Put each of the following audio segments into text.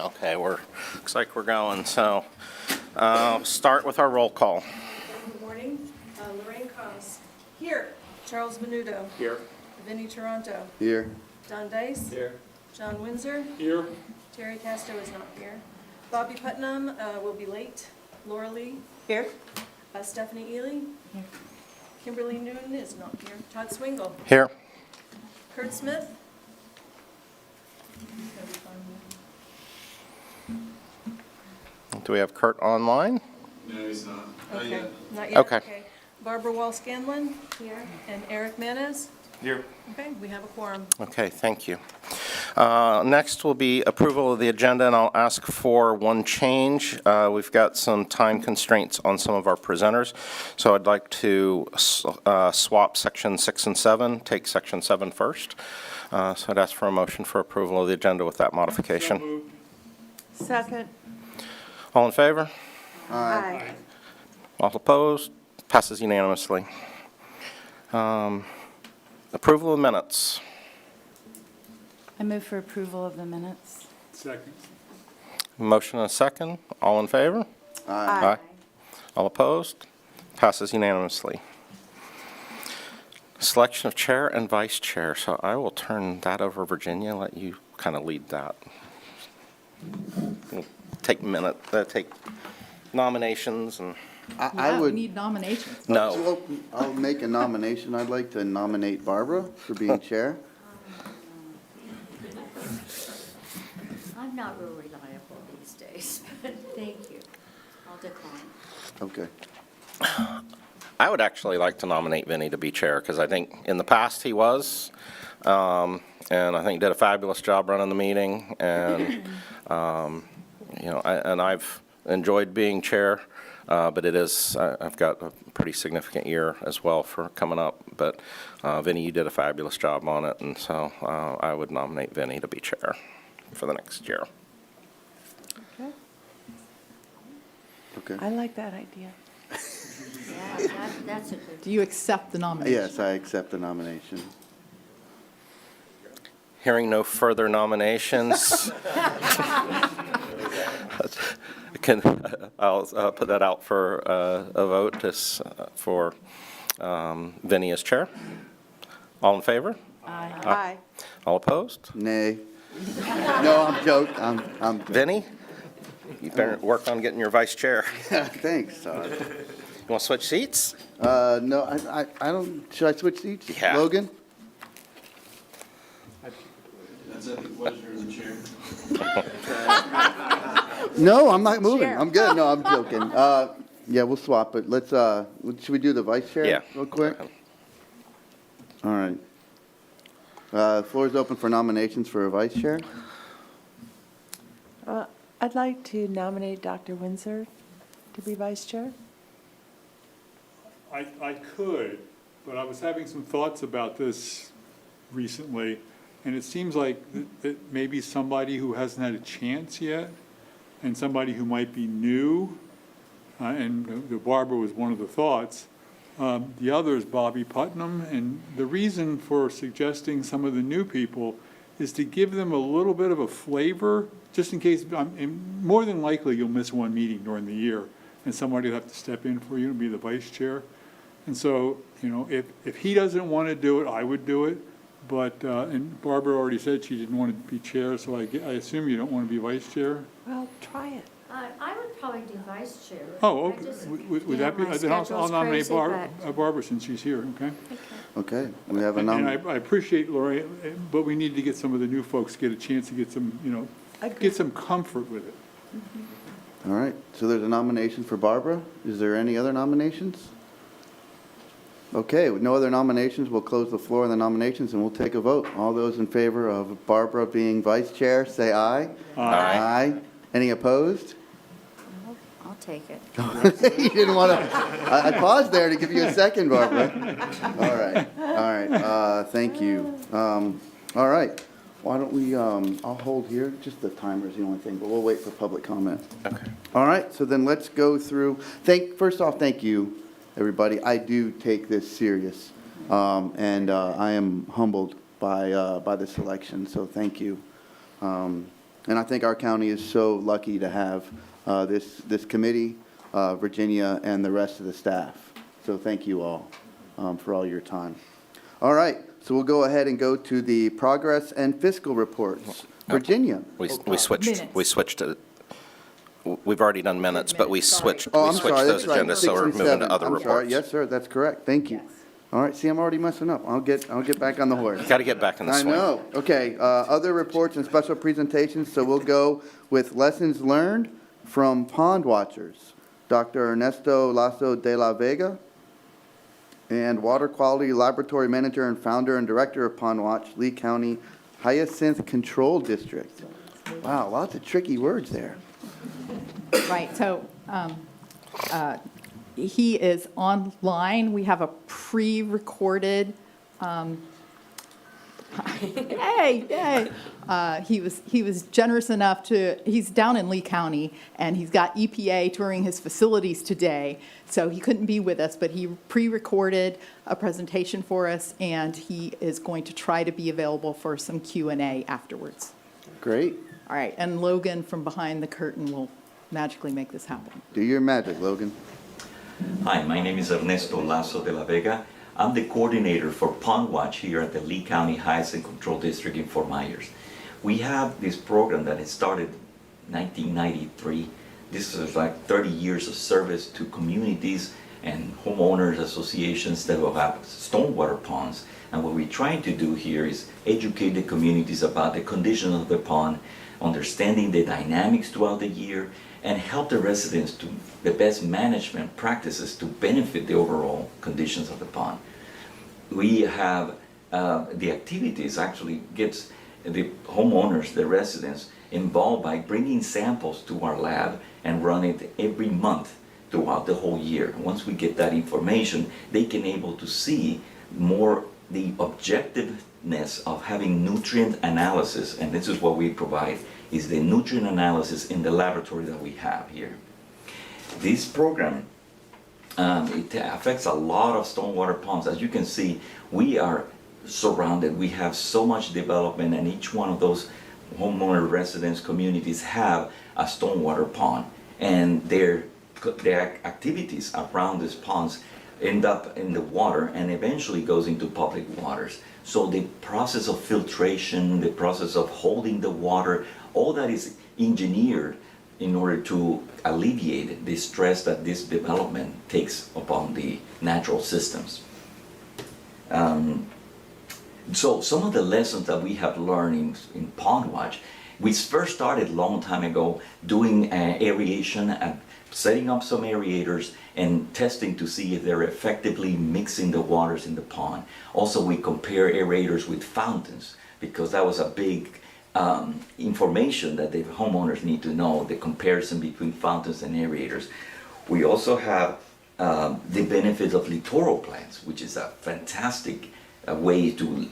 Okay, looks like we're going. So start with our roll call. Good morning. Lorraine Combs. Here. Charles Menudo. Here. Vinnie Toronto. Here. Don Dice. Here. John Windsor. Here. Terry Casto is not here. Bobby Putnam will be late. Laura Lee. Here. Stephanie Ely. Here. Kimberly Newton is not here. Todd Swingle. Here. Kurt Smith. Do we have Kurt online? No, he's not. Not Okay. yet. Not yet? Okay. Barbara Wall-Scanlon. Here. And Eric Manez. Here. Okay, we have a quorum. Okay, thank you. Next will be approval of the agenda, and I'll ask for one change. We've got some time constraints on some of our presenters, so I'd like to swap section 6 and 7, take section 7 first. So I'd ask for a motion for approval of the agenda with that modification. Second. All in favor? Aye. All opposed? Passes unanimously. Approval of minutes. I move for approval of the minutes. Second. Motion and a second. All in favor? Aye. All opposed? Passes unanimously. Selection of chair and vice chair. So I will turn that over, Virginia, let you kind of lead that. We'll take nominations and, I We would, need nominations. no. so I'll make a nomination. I'd like to nominate Barbara for being chair. I'm not real reliable these days, but thank you. I'll decline. Okay. I would actually like to nominate Vinnie to be chair, because I think in the past he was, and I think did a fabulous job running the meeting, and, and I've enjoyed being chair, but I've got a pretty significant year as well for coming up, but Vinnie, you did a fabulous job on it, and so I would nominate Vinnie to be chair for the next year. Okay. Okay. I like that idea. Yeah, that's a good. Do you accept the nomination? Yes, I accept the nomination. Hearing no further nominations, I'll put that out for a vote for Vinnie as chair. All in favor? Aye. All opposed? Nay. No, I'm joking. I'm, Vinnie, you better work on getting your vice chair. thanks, Todd. You want to switch seats? No, I don't, should I switch seats? Yeah. Logan? That's at the pleasure of the chair. No, I'm not moving. I'm good. No, I'm joking. Yeah, we'll swap it. Let's, should we do the vice chair? Yeah. Real quick? All right. Floor is open for nominations for a vice chair. I'd like to nominate Dr. Windsor to be vice chair. I could, but I was having some thoughts about this recently, and it seems like that maybe somebody who hasn't had a chance yet, and somebody who might be new, and the Barbara was one of the thoughts. The other is Bobby Putnam, and the reason for suggesting some of the new people is to give them a little bit of a flavor, just in case, and more than likely you'll miss one meeting during the year, and somebody will have to step in for you and be the vice chair. And so, if he doesn't want to do it, I would do it, but, and Barbara already said she didn't want to be chair, so I assume you don't want to be vice chair? Well, try it. I would probably do vice chair. Oh, I okay. just- Would that be, my then I'll schedule's nominate crazy, but- Barbara since she's here, okay? Okay, we have a And nomination. I appreciate Lori, but we need to get some of the new folks, get a chance to get some, get some comfort with it. All right, so there's a nomination for Barbara. Is there any other nominations? Okay, with no other nominations, we'll close the floor on the nominations and we'll take a vote. All those in favor of Barbara being vice chair, say aye. Aye. Any opposed? I'll take it. You didn't want to, I paused there to give you a second, Barbara. All right, thank you. All right, why don't we, I'll hold here, just the timer is the only thing, but we'll wait for public comment. Okay. All right, so then let's go through, first off, thank you, everybody. I do take this serious, and I am humbled by the selection, so thank you. And I think our county is so lucky to have this committee, Virginia, and the rest of the staff. So thank you all for all your time. All right, so we'll go ahead and go to the progress and fiscal reports. Virginia. We switched it. We've already done minutes, but we switched Oh, I'm sorry, those that's right. agendas, so 6 we're and moving 7. to other I'm sorry. reports. Yes, sir, that's correct. Thank you. All right, see, I'm already messing up. I'll get back on the horse. Got to get back in the I swing. know. Okay, other reports and special presentations, so we'll go with lessons learned from pond watchers. Dr. Ernesto Lasso de la Vega, and Water Quality Laboratory Manager and Founder and Director of Pond Watch, Lee County Hyacinth Control District. Wow, lots of tricky words there. Right, so he is online. We have a pre-recorded, yay. He was generous enough to, he's down in Lee County, and he's got EPA touring his facilities today, so he couldn't be with us, but he pre-recorded a presentation for us, and he is going to try to be available for some Q&A afterwards. Great. All right, and Logan from behind the curtain will magically make this happen. Do your magic, Logan. Hi, my name is Ernesto Lasso de la Vega. I'm the coordinator for Pond Watch here at the Lee County Hyacinth Control District in Fort Myers. We have this program that has started 1993. This is like 30 years of service to communities and homeowners associations that will have stormwater ponds. And what we're trying to do here is educate the communities about the condition of the pond, understanding the dynamics throughout the year, and help the residents to the best management practices to benefit the overall conditions of the pond. We have the activities actually gets the homeowners, the residents, involved by bringing samples to our lab and run it every month throughout the whole year. Once we get that information, they can able to see more the objectiveness of having nutrient analysis, and this is what we provide, is the nutrient analysis in the laboratory that we have here. This program, it affects a lot of stormwater ponds. As you can see, we are surrounded, we have so much development, and each one of those homeowner residents communities have a stormwater pond, and their activities around these ponds end up in the water and eventually goes into public waters. So the process of filtration, the process of holding the water, all that is engineered in order to alleviate the stress that this development takes upon the natural systems. So some of the lessons that we have learned in Pond Watch, we first started a long time ago doing aeration, setting up some aerators and testing to see if they're effectively mixing the waters in the pond. Also, we compare aerators with fountains because that was a big information that the homeowners need to know, the comparison between fountains and aerators. We also have the benefits of littoral plants, which is a fantastic way to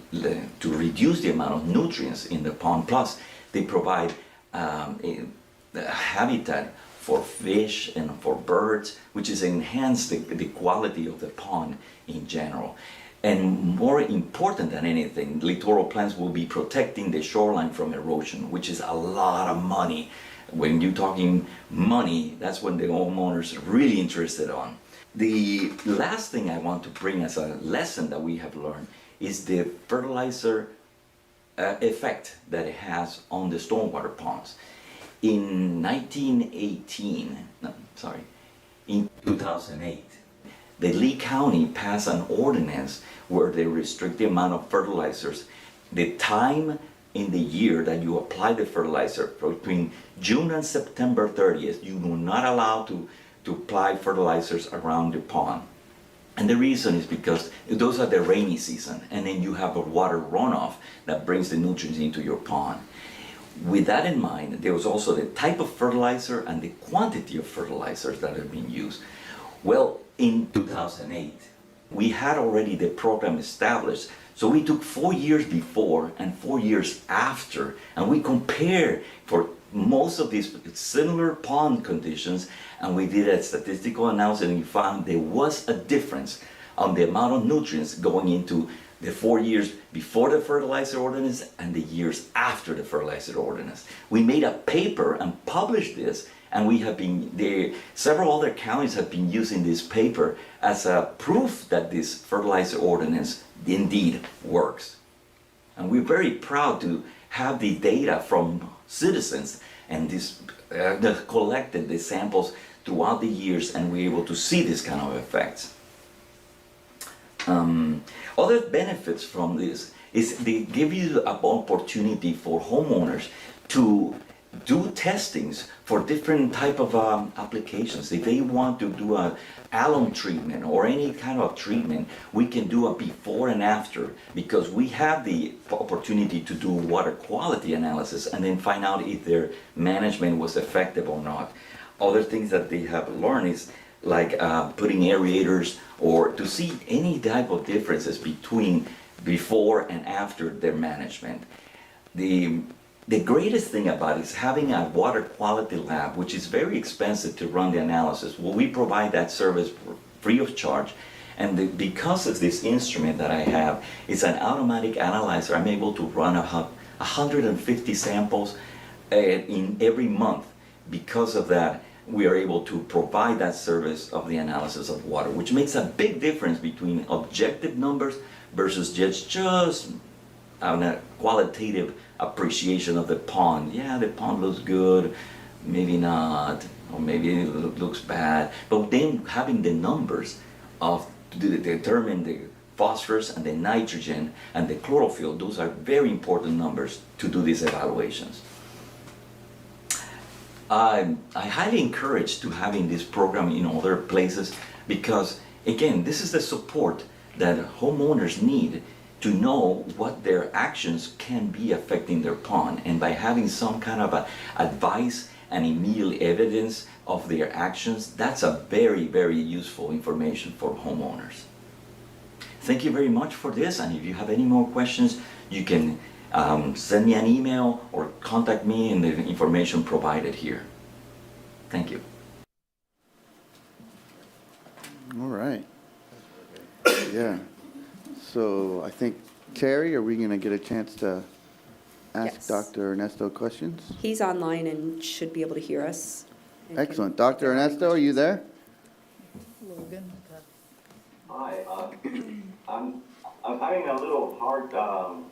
reduce the amount of nutrients in the pond. Plus, they provide a habitat for fish and for birds, which is enhance the quality of the pond in general. And more important than anything, littoral plants will be protecting the shoreline from erosion, which is a lot of money. When you're talking money, that's when the homeowners are really interested on. The last thing I want to bring as a lesson that we have learned is the fertilizer effect that it has on the stormwater ponds. In 2008, the Lee County passed an ordinance where they restrict the amount of fertilizers. The time in the year that you apply the fertilizer, between June and September 30th, you are not allowed to apply fertilizers around the pond. And the reason is because those are the rainy season, and then you have a water runoff that brings the nutrients into your pond. With that in mind, there was also the type of fertilizer and the quantity of fertilizers that are being used. Well, in 2008, we had already the program established, so we took 4 years before and 4 years after, and we compared for most of these similar pond conditions, and we did a statistical analysis, and we found there was a difference on the amount of nutrients going into the 4 years before the fertilizer ordinance and the years after the fertilizer ordinance. We made a paper and published this, and we have been there. Several other counties have been using this paper as a proof that this fertilizer ordinance indeed works. And we're very proud to have the data from citizens and this collected the samples throughout the years, and we're able to see this kind of effects. Other benefits from this is they give you an opportunity for homeowners to do testings for different type of applications. If they want to do a alum treatment or any kind of treatment, we can do a before and after, because we have the opportunity to do water quality analysis and then find out if their management was effective or not. Other things that they have learned is like putting aerators, or to see any type of differences between before and after their management. The greatest thing about it is having a water quality lab, which is very expensive to run the analysis. Well, we provide that service free of charge. And because of this instrument that I have, it's an automatic analyzer. I'm able to run 150 samples in every month. Because of that, we are able to provide that service of the analysis of water, which makes a big difference between objective numbers versus just a qualitative appreciation of the pond. Yeah, the pond looks good, maybe not, or maybe it looks bad. But then having the numbers to determine the phosphorus and the nitrogen and the chlorophyll, those are very important numbers to do these evaluations. I highly encourage to having this program in other places, because again, this is the support that homeowners need to know what their actions can be affecting their pond, and by having some kind of advice and immediate evidence of their actions, that's a very, very useful information for homeowners. Thank you very much for this, and if you have any more questions, you can send me an email or contact me in the information provided here. Thank you. All right. Yeah. So I think, Terry, are we going to get a chance to ask Yes. Dr. Ernesto questions? He's online and should be able to hear us. Excellent. Dr. Ernesto, are you there? Logan. Hi, I'm having a little hard time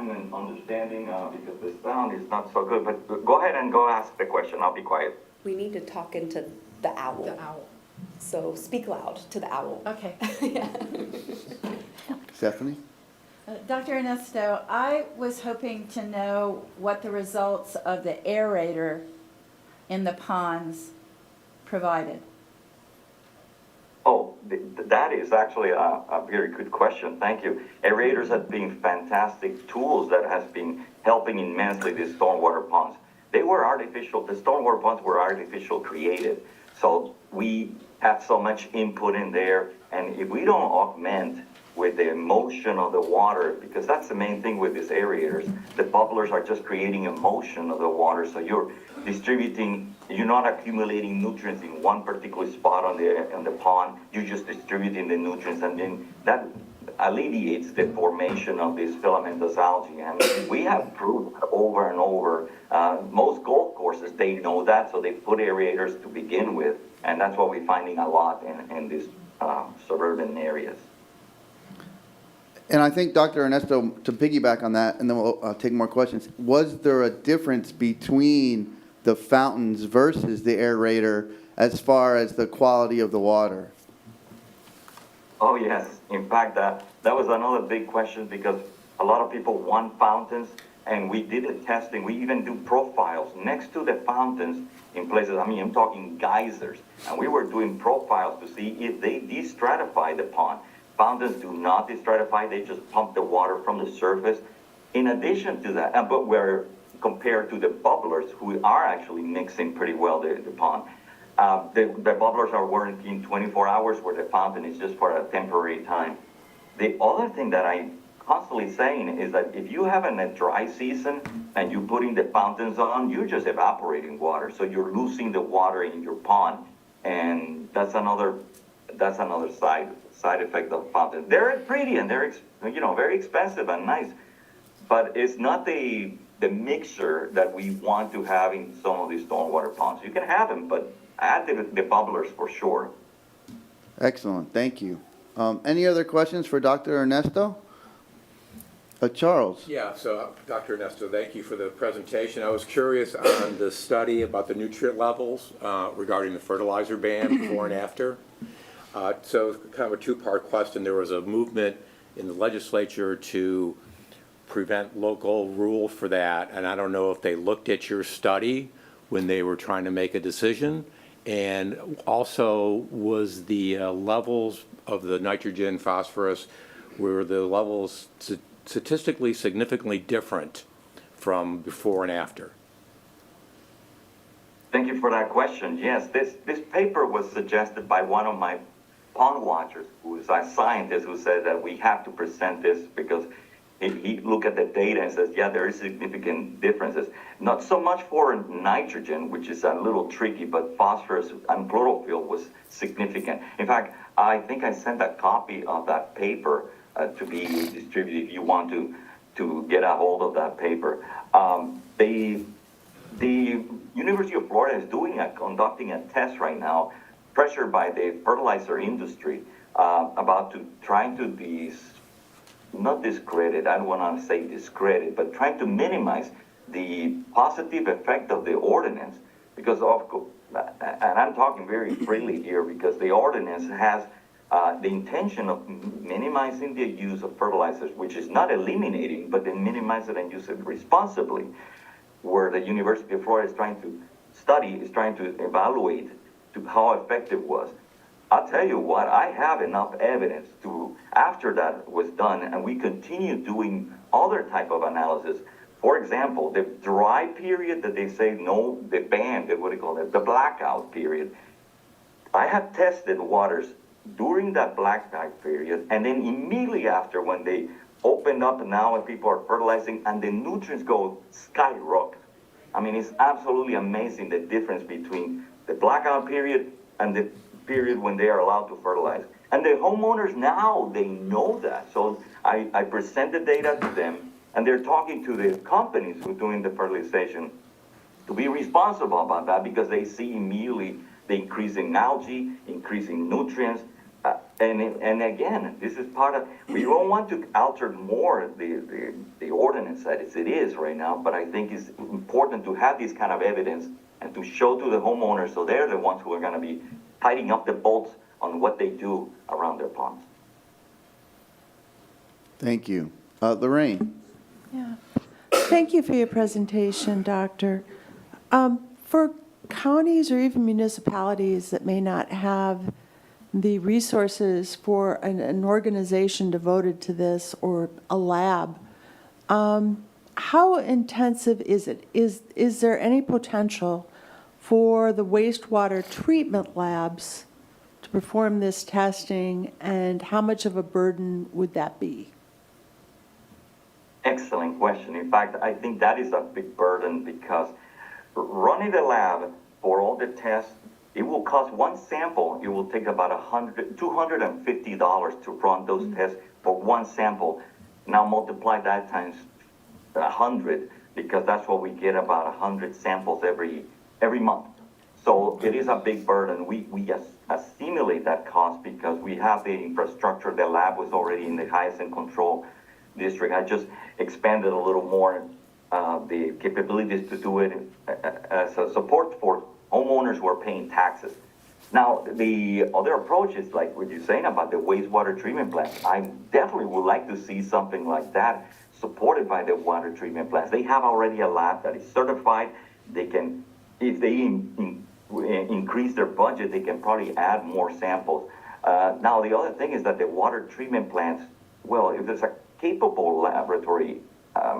in understanding because the sound is not so good, but go ahead and go ask the question. I'll be quiet. We need to talk into the owl. The owl. So speak loud to the owl. Okay. Stephanie? Dr. Ernesto, I was hoping to know what the results of the aerator in the ponds provided. Oh, that is actually a very good question. Thank you. Aerators have been fantastic tools that has been helping immensely the stormwater ponds. They were artificial. The stormwater ponds were artificial created. So we have so much input in there, and if we don't augment with the motion of the water, because that's the main thing with these aerators, the bubblers are just creating a motion of the water, so you're distributing, you're not accumulating nutrients in one particular spot on the pond, you're just distributing the nutrients, and then that alleviates the formation of these filamentous algae. And we have proved over and over, most golf courses, they know that, so they put aerators to begin with, and that's what we're finding a lot in these suburban areas. And I think, Dr. Ernesto, to piggyback on that, and then we'll take more questions, was there a difference between the fountains versus the aerator as far as the quality of the water? Oh, yes. In fact, that was another big question, because a lot of people want fountains, and we did the testing. We even do profiles next to the fountains in places, I mean, I'm talking geysers, and we were doing profiles to see if they destratify the pond. Fountains do not destratify, they just pump the water from the surface. In addition to that, but we're compared to the bubblers, who are actually mixing pretty well the pond. The bubblers are working 24 hours, where the fountain is just for a temporary time. The other thing that I'm constantly saying is that if you have a dry season and you're putting the fountains on, you're just evaporating water. So you're losing the water in your pond. And that's that's another side effect of fountains. They're pretty and they're, very expensive and nice, but it's not the mixture that we want to have in some of these stormwater ponds. You can have them, but add the bubblers for sure. Excellent, thank you. Any other questions for Dr. Ernesto? Charles? Yeah, so Dr. Ernesto, thank you for the presentation. I was curious on the study about the nutrient levels regarding the fertilizer ban before and after. So kind of a two-part question. There was a movement in the legislature to prevent local rule for that, and I don't know if they looked at your study when they were trying to make a decision. And also, was the levels of the nitrogen, phosphorus, were the levels statistically significantly different from before and after? Thank you for that question. Yes, this paper was suggested by one of my pond watchers, who is a scientist, who said that we have to present this because he looked at the data and says, yeah, there is significant differences. Not so much for nitrogen, which is a little tricky, but phosphorus and chlorophyll was significant. In fact, I think I sent a copy of that paper to be distributed if you want to get a hold of that paper. The University of Florida is conducting a test right now, pressured by the fertilizer industry, trying to not discredit, I don't want to say discredit, but trying to minimize the positive effect of the ordinance, because and I'm talking very freely here, because the ordinance has the intention of minimizing the use of fertilizers, which is not eliminating, but then minimize it and use it responsibly, where the University of Florida is trying to evaluate to how effective it was. I'll tell you what, I have enough evidence after that was done, and we continue doing other type of analysis. For example, the dry period that they say no, the ban, the blackout period. I have tested waters during that blackout period, and then immediately after, when they opened up now and people are fertilizing, and the nutrients go skyrocket. I mean, it's absolutely amazing the difference between the blackout period and the period when they are allowed to fertilize. And the homeowners now, they know that. So I present the data to them, and they're talking to the companies who are doing the fertilization to be responsible about that, because they see immediately the increasing algae, increasing nutrients. And again, this is part of, we don't want to alter more the ordinance as it is right now, but I think it's important to have this kind of evidence and to show to the homeowners, so they're the ones who are going to be tightening up the bolts on what they do around their ponds. Thank you. Lorraine? Yeah. Thank you for your presentation, Doctor. For counties or even municipalities that may not have the resources for an organization devoted to this, or a lab, how intensive is it? Is there any potential for the wastewater treatment labs to perform this testing, and how much of a burden would that be? Excellent question. In fact, I think that is a big burden, because running the lab for all the tests, it will cost one sample. It will take about $250 to run those tests for one sample. Now multiply that times 100, because that's what we get, about 100 samples every month. So it is a big burden. We assimilate that cost because we have the infrastructure. The lab was already in the Hyacinth Control District. I just expanded a little more the capabilities to do it as a support for homeowners who are paying taxes. Now, the other approach is like what you're saying about the wastewater treatment plants. I definitely would like to see something like that supported by the water treatment plants. They have already a lab that is certified. They can, if they increase their budget, they can probably add more samples. Now, the other thing is that the water treatment plants, well, if there's a capable laboratory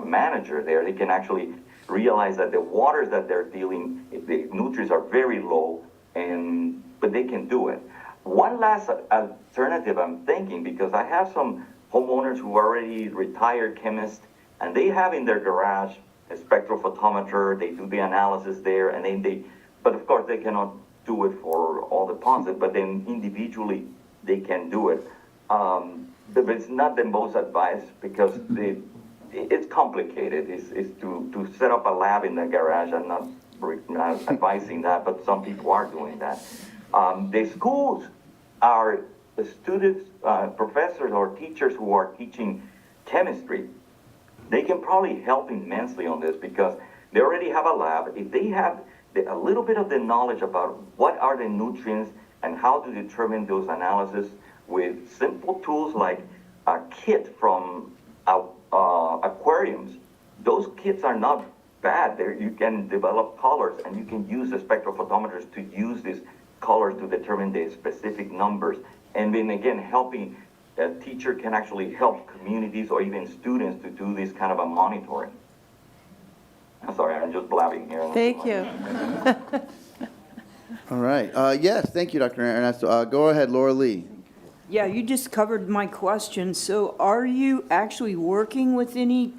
manager there, they can actually realize that the waters that they're dealing, the nutrients are very low, but they can do it. One last alternative I'm thinking, because I have some homeowners who are already retired chemists, and they have in their garage a spectrophotometer. They do the analysis there, and then but of course they cannot do it for all the ponds, but then individually they can do it. But it's not the most advised because it's complicated. It's to set up a lab in the garage. I'm not advising that, but some people are doing that. The schools are the students, professors or teachers who are teaching chemistry. They can probably help immensely on this because they already have a lab. If they have a little bit of the knowledge about what are the nutrients and how to determine those analysis with simple tools like a kit from aquariums. Those kits are not bad. You can develop colors and you can use the spectrophotometers to use these colors to determine the specific numbers. And then again, helping a teacher can actually help communities or even students to do this kind of a monitoring. I'm sorry, I'm just blabbing here. Thank you. All right. Yes, thank you, Dr. Ernesto. Go ahead, Laura Lee. Yeah, you just covered my question. So are you actually working with any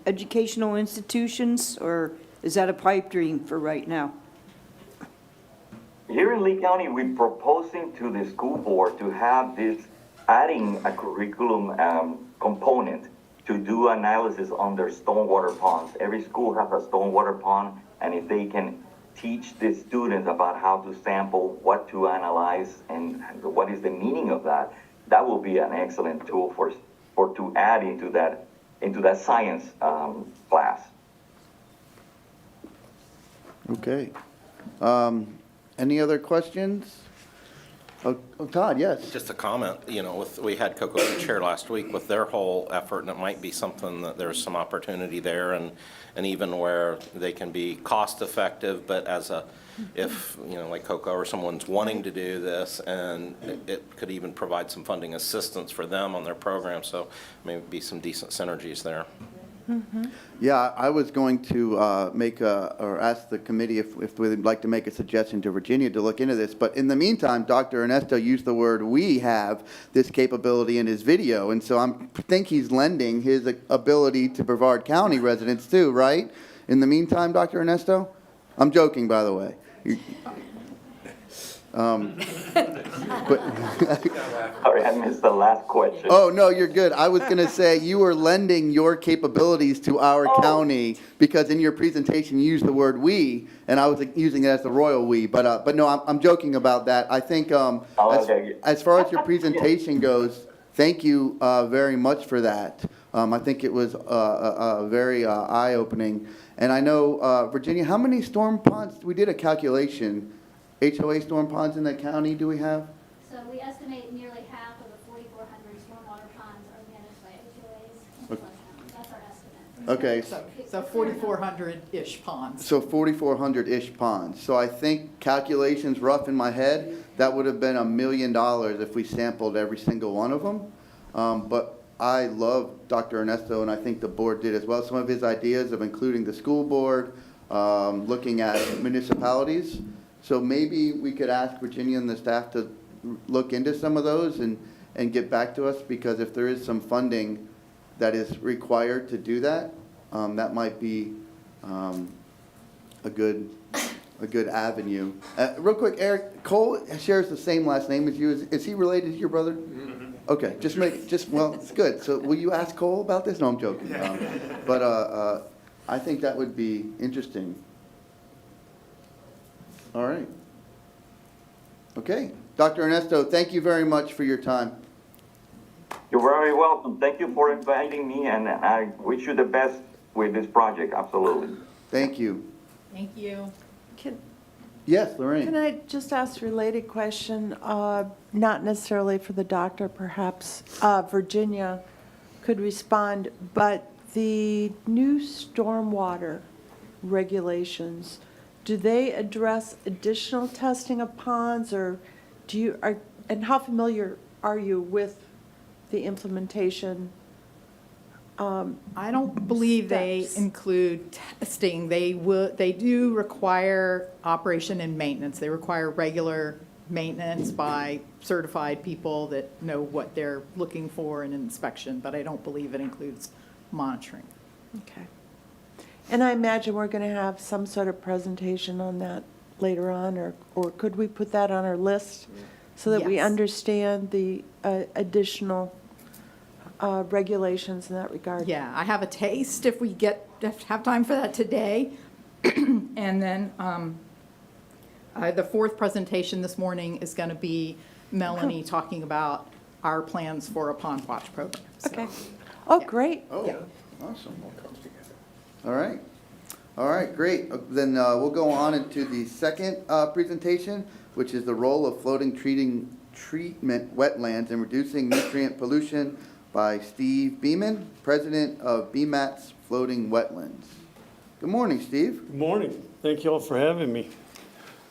educational institutions, or is that a pipe dream for right now? Here in Lee County, we're proposing to the school board to have this, adding a curriculum component to do analysis on their stormwater ponds. Every school has a stormwater pond, and if they can teach the students about how to sample, what to analyze, and what is the meaning of that, that will be an excellent tool for to add into that science class. Okay. Any other questions? Oh, Todd, yes. Just a comment, we had Cocoa Beach here last week with their whole effort, and it might be something that there's some opportunity there, and even where they can be cost effective, but if, like Cocoa or someone's wanting to do this, and it could even provide some funding assistance for them on their program, so maybe some decent synergies there. Yeah, I was going to or ask the committee if we'd like to make a suggestion to Virginia to look into this. But in the meantime, Dr. Ernesto used the word "we" have this capability in his video, and so I think he's lending his ability to Brevard County residents too, right? In the meantime, Dr. Ernesto? I'm joking, by the way. Sorry, I missed the last question. Oh, no, you're good. I was going to say you were lending your capabilities to our county because in your presentation you used the word "we," and I was using it as the royal "we." But no, I'm joking about that. I think as far as your presentation goes, thank you very much for that. I think it was very eye-opening. And I know, Virginia, how many storm ponds? We did a calculation. HOA storm ponds in the county do we have? So we estimate nearly half of the 4,400 stormwater ponds are managed by HOAs. Okay. That's our estimate. Okay. So 4,400-ish ponds. So 4,400-ish ponds. So I think calculations rough in my head, that would have been $1 million if we sampled every single one of them. But I love Dr. Ernesto, and I think the board did as well. Some of his ideas of including the school board, looking at municipalities. So maybe we could ask Virginia and the staff to look into some of those and get back to us, because if there is some funding that is required to do that, that might be a good avenue. Real quick, Eric, Cole shares the same last name as you. Is he related to your brother? Mm-hmm. Okay, well, it's good. So will you ask Cole about this? No, I'm joking. But I think that would be interesting. All right. Okay. Dr. Ernesto, thank you very much for your time. You're very welcome. Thank you for inviting me, and I wish you the best with this project, absolutely. Thank you. Thank you. Yes, Lorraine. Can I just ask a related question? Not necessarily for the doctor, perhaps Virginia could respond, but the new stormwater regulations, do they address additional testing of ponds, or and how familiar are you with the implementation? I don't believe they include testing. They do require operation and maintenance. They require regular maintenance by certified people that know what they're looking for in inspection, but I don't believe it includes monitoring. Okay. And I imagine we're going to have some sort of presentation on that later on, or could we put that on our list so that we Yes. understand the additional regulations in that regard? Yeah, I have a taste if we have time for that today. And then the fourth presentation this morning is going to be Melanie talking about our plans for a pond watch program. So, Okay. Oh, yeah. great. Oh, Yeah. awesome. All right. All right, great. Then we'll go on into the second presentation, which is the role of floating treatment wetlands and reducing nutrient pollution by Steve Beeman, president of BMAT's Floating Wetlands. Good morning, Steve. Good morning. Thank you all for having me.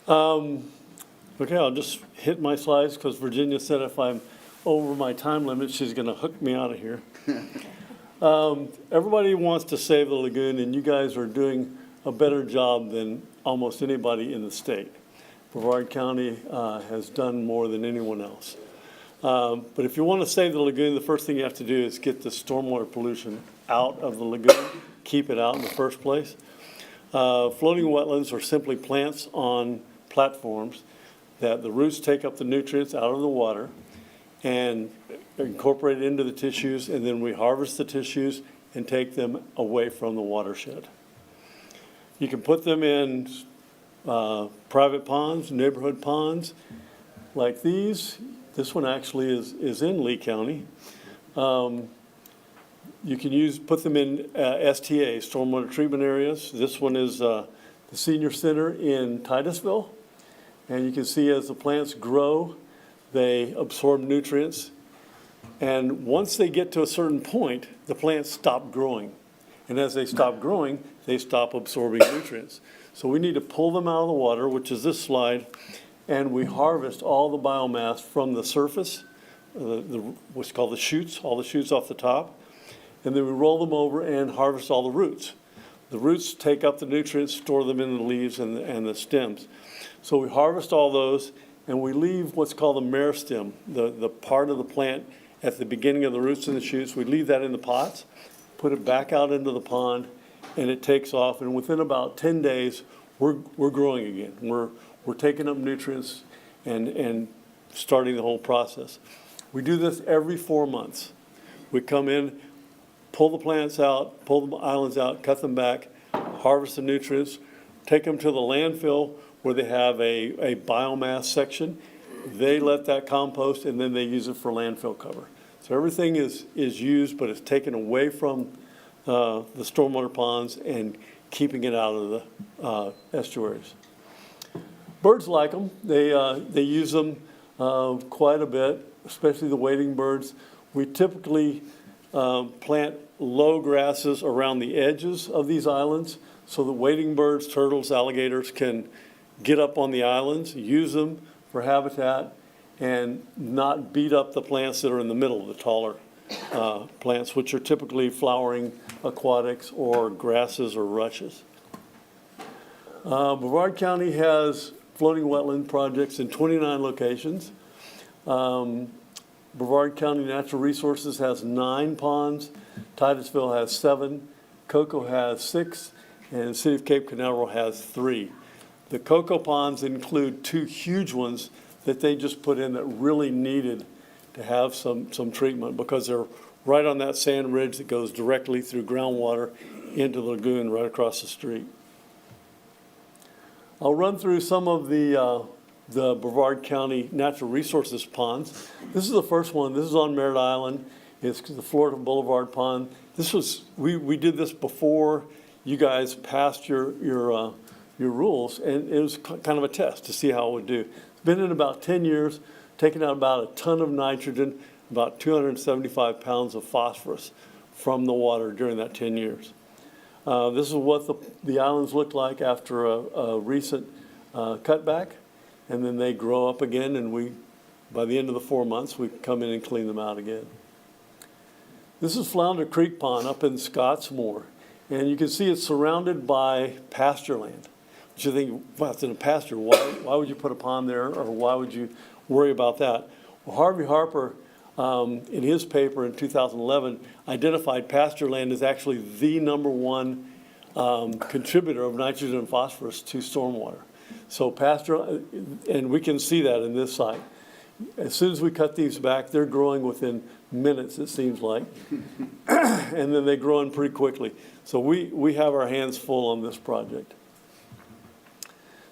Okay, I'll just hit my slides because Virginia said if I'm over my time limit, she's going to hook me out of here. Everybody wants to save the lagoon, and you guys are doing a better job than almost anybody in the state. Brevard County has done more than anyone else. But if you want to save the lagoon, the first thing you have to do is get the stormwater pollution out of the lagoon, keep it out in the first place. Floating wetlands are simply plants on platforms that the roots take up the nutrients out of the water and incorporate it into the tissues, and then we harvest the tissues and take them away from the watershed. You can put them in private ponds, neighborhood ponds like these. This one actually is in Lee County. You can put them in STA, stormwater treatment areas. This one is the senior center in Titusville. And you can see as the plants grow, they absorb nutrients. And once they get to a certain point, the plants stop growing. And as they stop growing, they stop absorbing nutrients. So we need to pull them out of the water, which is this slide, and we harvest all the biomass from the surface, what's called the shoots, all the shoots off the top. And then we roll them over and harvest all the roots. The roots take up the nutrients, store them in the leaves and the stems. So we harvest all those, and we leave what's called the meristem, the part of the plant at the beginning of the roots and the shoots. We leave that in the pots, put it back out into the pond, and it takes off. And within about 10 days, we're growing again. We're taking up nutrients and starting the whole process. We do this every 4 months. We come in, pull the plants out, pull the islands out, cut them back, harvest the nutrients, take them to the landfill where they have a biomass section. They let that compost, and then they use it for landfill cover. So everything is used, but it's taken away from the stormwater ponds and keeping it out of the estuaries. Birds like them. They use them quite a bit, especially the wading birds. We typically plant low grasses around the edges of these islands so that wading birds, turtles, alligators can get up on the islands, use them for habitat, and not beat up the plants that are in the middle, the taller plants, which are typically flowering aquatics or grasses or rushes. Brevard County has floating wetland projects in 29 locations. Brevard County Natural Resources has 9 ponds. Titusville has 7. Cocoa has 6. And the City of Cape Canaveral has 3. The cocoa ponds include 2 huge ones that they just put in that really needed to have some treatment because they're right on that sand ridge that goes directly through groundwater into the lagoon right across the street. I'll run through some of the Brevard County Natural Resources ponds. This is the first one. This is on Merritt Island. It's the Florida Boulevard Pond. This was we did this before you guys passed your rules, and it was kind of a test to see how it would do. It's been in about 10 years, taken out about a ton of nitrogen, about 275 pounds of phosphorus from the water during that 10 years. This is what the islands look like after a recent cutback, and then they grow up again, and by the end of the 4 months, we come in and clean them out again. This is Flounder Creek Pond up in Scottsmore, and you can see it's surrounded by pasture land. But you think, well, it's in a pasture. Why would you put a pond there, or why would you worry about that? Well, Harvey Harper, in his paper in 2011, identified pasture land as actually the #1 contributor of nitrogen and phosphorus to stormwater. So pasture, and we can see that in this site. As soon as we cut these back, they're growing within minutes, it seems like. And then they grow in pretty quickly. So we have our hands full on this project.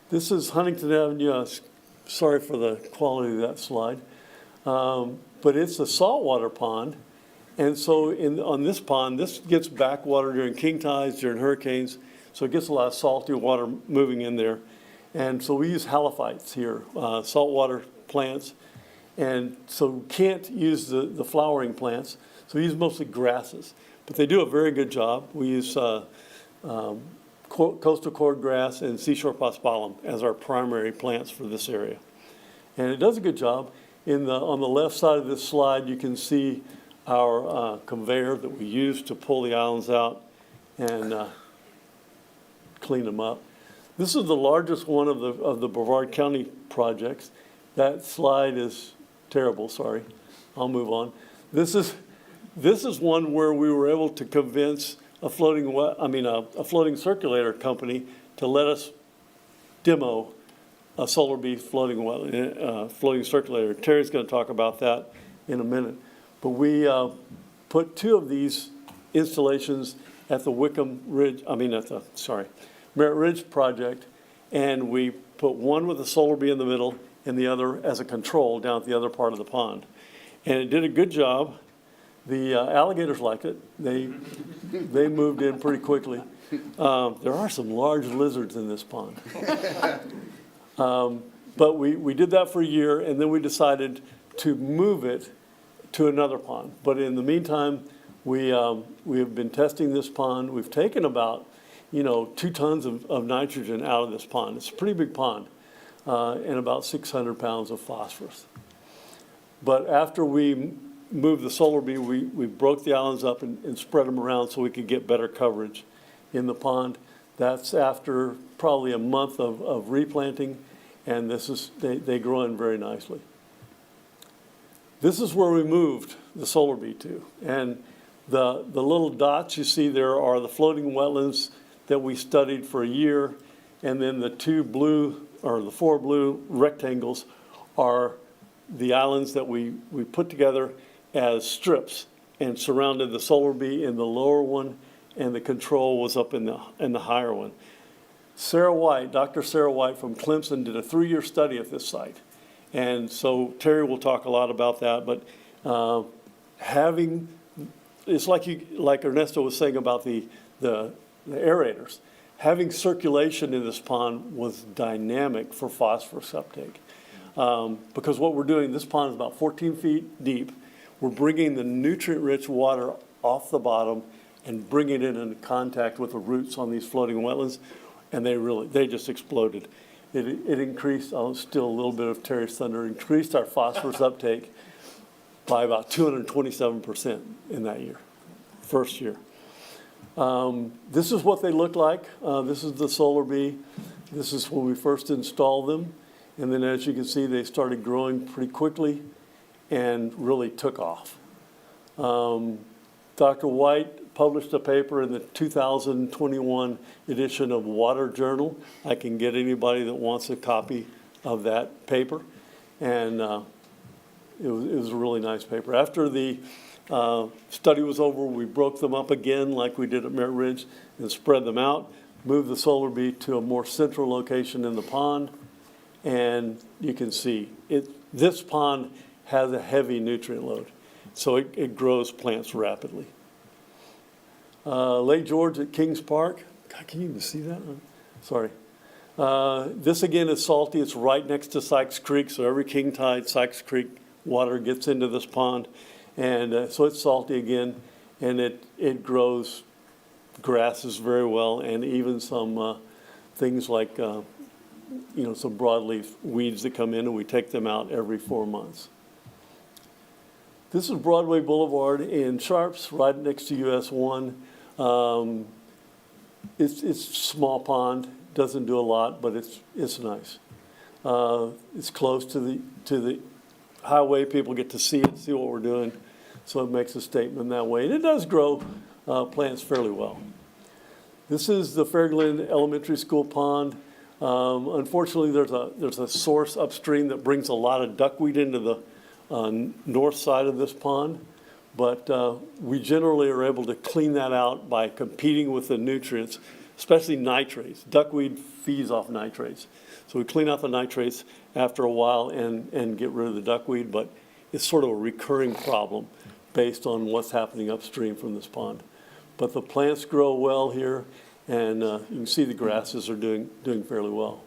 This is Huntington Avenue. Sorry for the quality of that slide. But it's a saltwater pond. And so on this pond, this gets backwater during king tides, during hurricanes. So it gets a lot of salty water moving in there. And so we use halophytes here, saltwater plants. And so we can't use the flowering plants. So we use mostly grasses. But they do a very good job. We use coastal cordgrass and seashore paspalum as our primary plants for this area. And it does a good job. On the left side of this slide, you can see our conveyor that we use to pull the islands out and clean them up. This is the largest one of the Brevard County projects. That slide is terrible, sorry. I'll move on. This is one where we were able to convince a floating circulator company to let us demo a solar bee floating circulator. Terry's going to talk about that in a minute. But we put 2 of these installations at the Merritt Ridge project, and we put one with a solar bee in the middle and the other as a control down at the other part of the pond. And it did a good job. The alligators liked it. They moved in pretty quickly. There are some large lizards in this pond. But we did that for a year, and then we decided to move it to another pond. But in the meantime, we have been testing this pond. We've taken about 2 tons of nitrogen out of this pond. It's a pretty big pond, and about 600 pounds of phosphorus. But after we moved the solar bee, we broke the islands up and spread them around so we could get better coverage in the pond. That's after probably a month of replanting, and they grow in very nicely. This is where we moved the solar bee to, and the little dots you see there are the floating wetlands that we studied for a year, and then the 4 blue rectangles are the islands that we put together as strips and surrounded the solar bee in the lower one, and the control was up in the higher one. Dr. Sarah White from Clemson did a 3-year study at this site. And so Terry will talk a lot about that, but it's like Ernesto was saying about the aerators. Having circulation in this pond was dynamic for phosphorus uptake. Because what we're doing, this pond is about 14 feet deep. We're bringing the nutrient-rich water off the bottom and bringing it into contact with the roots on these floating wetlands, and they just exploded. It increased, I'll steal a little bit of Terry's thunder, increased our phosphorus uptake by about 227% in that year, first year. This is what they look like. This is the solar bee. This is when we first installed them. And then as you can see, they started growing pretty quickly and really took off. Dr. White published a paper in the 2021 edition of Water Journal. I can get anybody that wants a copy of that paper. And it was a really nice paper. After the study was over, we broke them up again like we did at Merritt Ridge and spread them out, moved the solar bee to a more central location in the pond. And you can see this pond has a heavy nutrient load, so it grows plants rapidly. Lake George at Kings Park. God, can you even see that? Sorry. This again is salty. It's right next to Sykes Creek, so every king tide, Sykes Creek water gets into this pond. And so it's salty again, and it grows grasses very well, and even some things like some broadleaf weeds that come in, and we take them out every 4 months. This is Broadway Boulevard in Sharps, right next to US 1. It's a small pond, doesn't do a lot, but it's nice. It's close to the highway. People get to see it, see what we're doing, so it makes a statement that way. And it does grow plants fairly well. This is the Fairglen Elementary School pond. Unfortunately, there's a source upstream that brings a lot of duckweed into the north side of this pond, but we generally are able to clean that out by competing with the nutrients, especially nitrates. Duckweed feeds off nitrates. So we clean out the nitrates after a while and get rid of the duckweed, but it's sort of a recurring problem based on what's happening upstream from this pond. But the plants grow well here, and you can see the grasses are doing fairly well.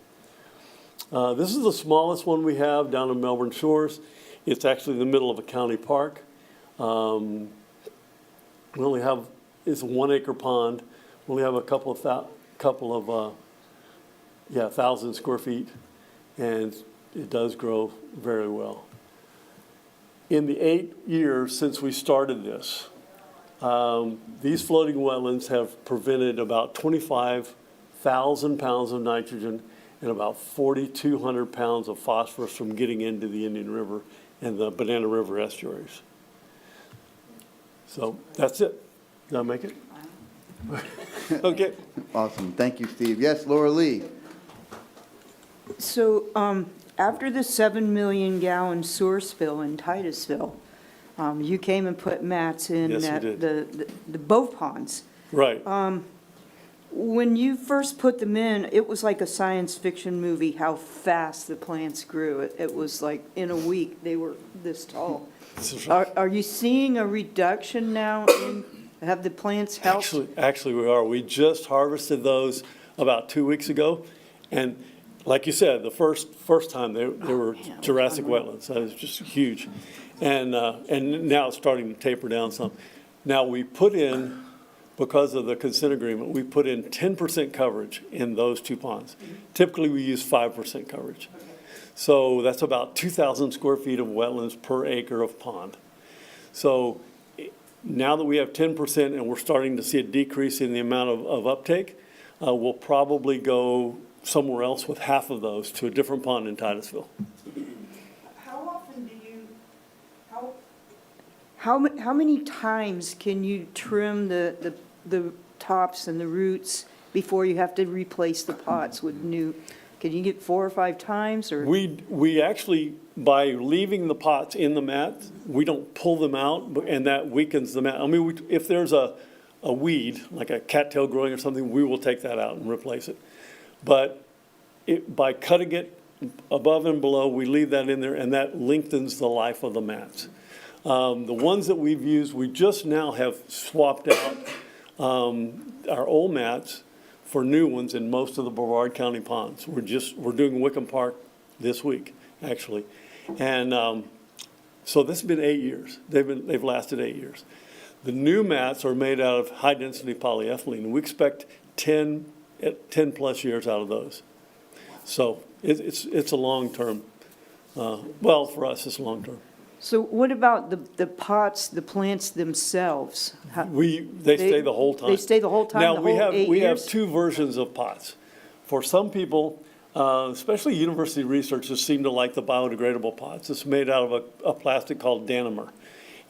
This is the smallest one we have down in Melbourne Shores. It's actually in the middle of a county park. We only have, it's a 1 acre pond. We only have a couple of 1,000 square feet, and it does grow very well. In the 8 years since we started this, these floating wetlands have prevented about 25,000 pounds of nitrogen and about 4,200 pounds of phosphorus from getting into the Indian River and the Banana River estuaries. So that's it. Did I make it? Okay. Awesome. Thank you, Steve. Yes, Laura Lee. So, after the 7 million gallon sewer spill in Titusville, you came and put mats in Yes, we at did. the both ponds. Right. When you first put them in, it was like a science fiction movie, how fast the plants grew. It was like in a week, they were this tall. Are you seeing a reduction now have the plants helped? Actually, we are. We just harvested those about 2 weeks ago. And like you said, the first time they were Jurassic wetlands. That was just huge. And now it's starting to taper down some. Now we put in, because of the consent agreement, we put in 10% coverage in those two ponds. Typically, we use 5% coverage. So that's about 2,000 square feet of wetlands per acre of pond. So now that we have 10% and we're starting to see a decrease in the amount of uptake, we'll probably go somewhere else with half of those to a different pond in Titusville. How often do you, how many times can you trim the tops and the roots before you have to replace the pots with new? Can you get 4 or 5 times, or? We actually, by leaving the pots in the mat, we don't pull them out, and that weakens the mat. I mean, if there's a weed, like a cattail growing or something, we will take that out and replace it. But by cutting it above and below, we leave that in there, and that lengthens the life of the mats. The ones that we've used, we just now have swapped out our old mats for new ones in most of the Brevard County ponds. We're doing Wickham Park this week, actually. And so this has been 8 years. They've lasted 8 years. The new mats are made out of high-density polyethylene. We expect 10 plus years out of those. So it's a long-term, well, for us, it's long-term. So what about the pots, the plants themselves? They stay the whole time. They stay the whole time, Now, the whole 8 years? we have two versions of pots. For some people, especially university researchers, seem to like the biodegradable pots. It's made out of a plastic called Danimer,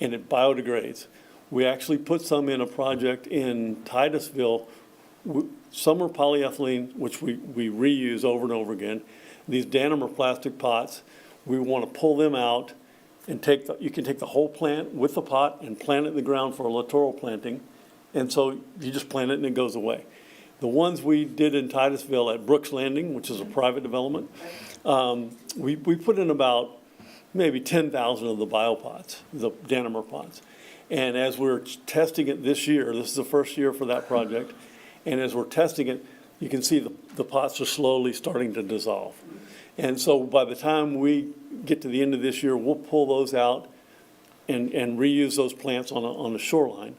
and it biodegrades. We actually put some in a project in Titusville. Some are polyethylene, which we reuse over and over again. These Danimer plastic pots, we want to pull them out and you can take the whole plant with the pot and plant it in the ground for a littoral planting. And so you just plant it and it goes away. The ones we did in Titusville at Brooks Landing, which is a private development, we put in about maybe 10,000 of the biopots, the Danimer pots. And as we're testing it this year, this is the first year for that project, and as we're testing it, you can see the pots are slowly starting to dissolve. And so by the time we get to the end of this year, we'll pull those out and reuse those plants on the shoreline.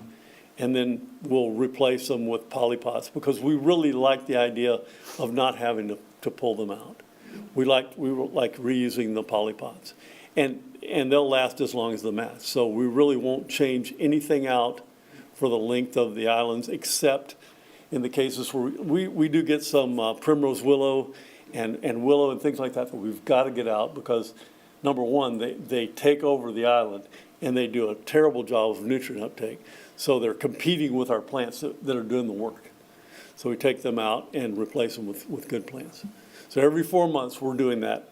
And then we'll replace them with polypots, because we really like the idea of not having to pull them out. We like reusing the polypots. And they'll last as long as the mats. So we really won't change anything out for the length of the islands, except in the cases where we do get some primrose willow and willow and things like that we've got to get out, because number one, they take over the island and they do a terrible job of nutrient uptake. So they're competing with our plants that are doing the work. So we take them out and replace them with good plants. So every 4 months, we're doing that.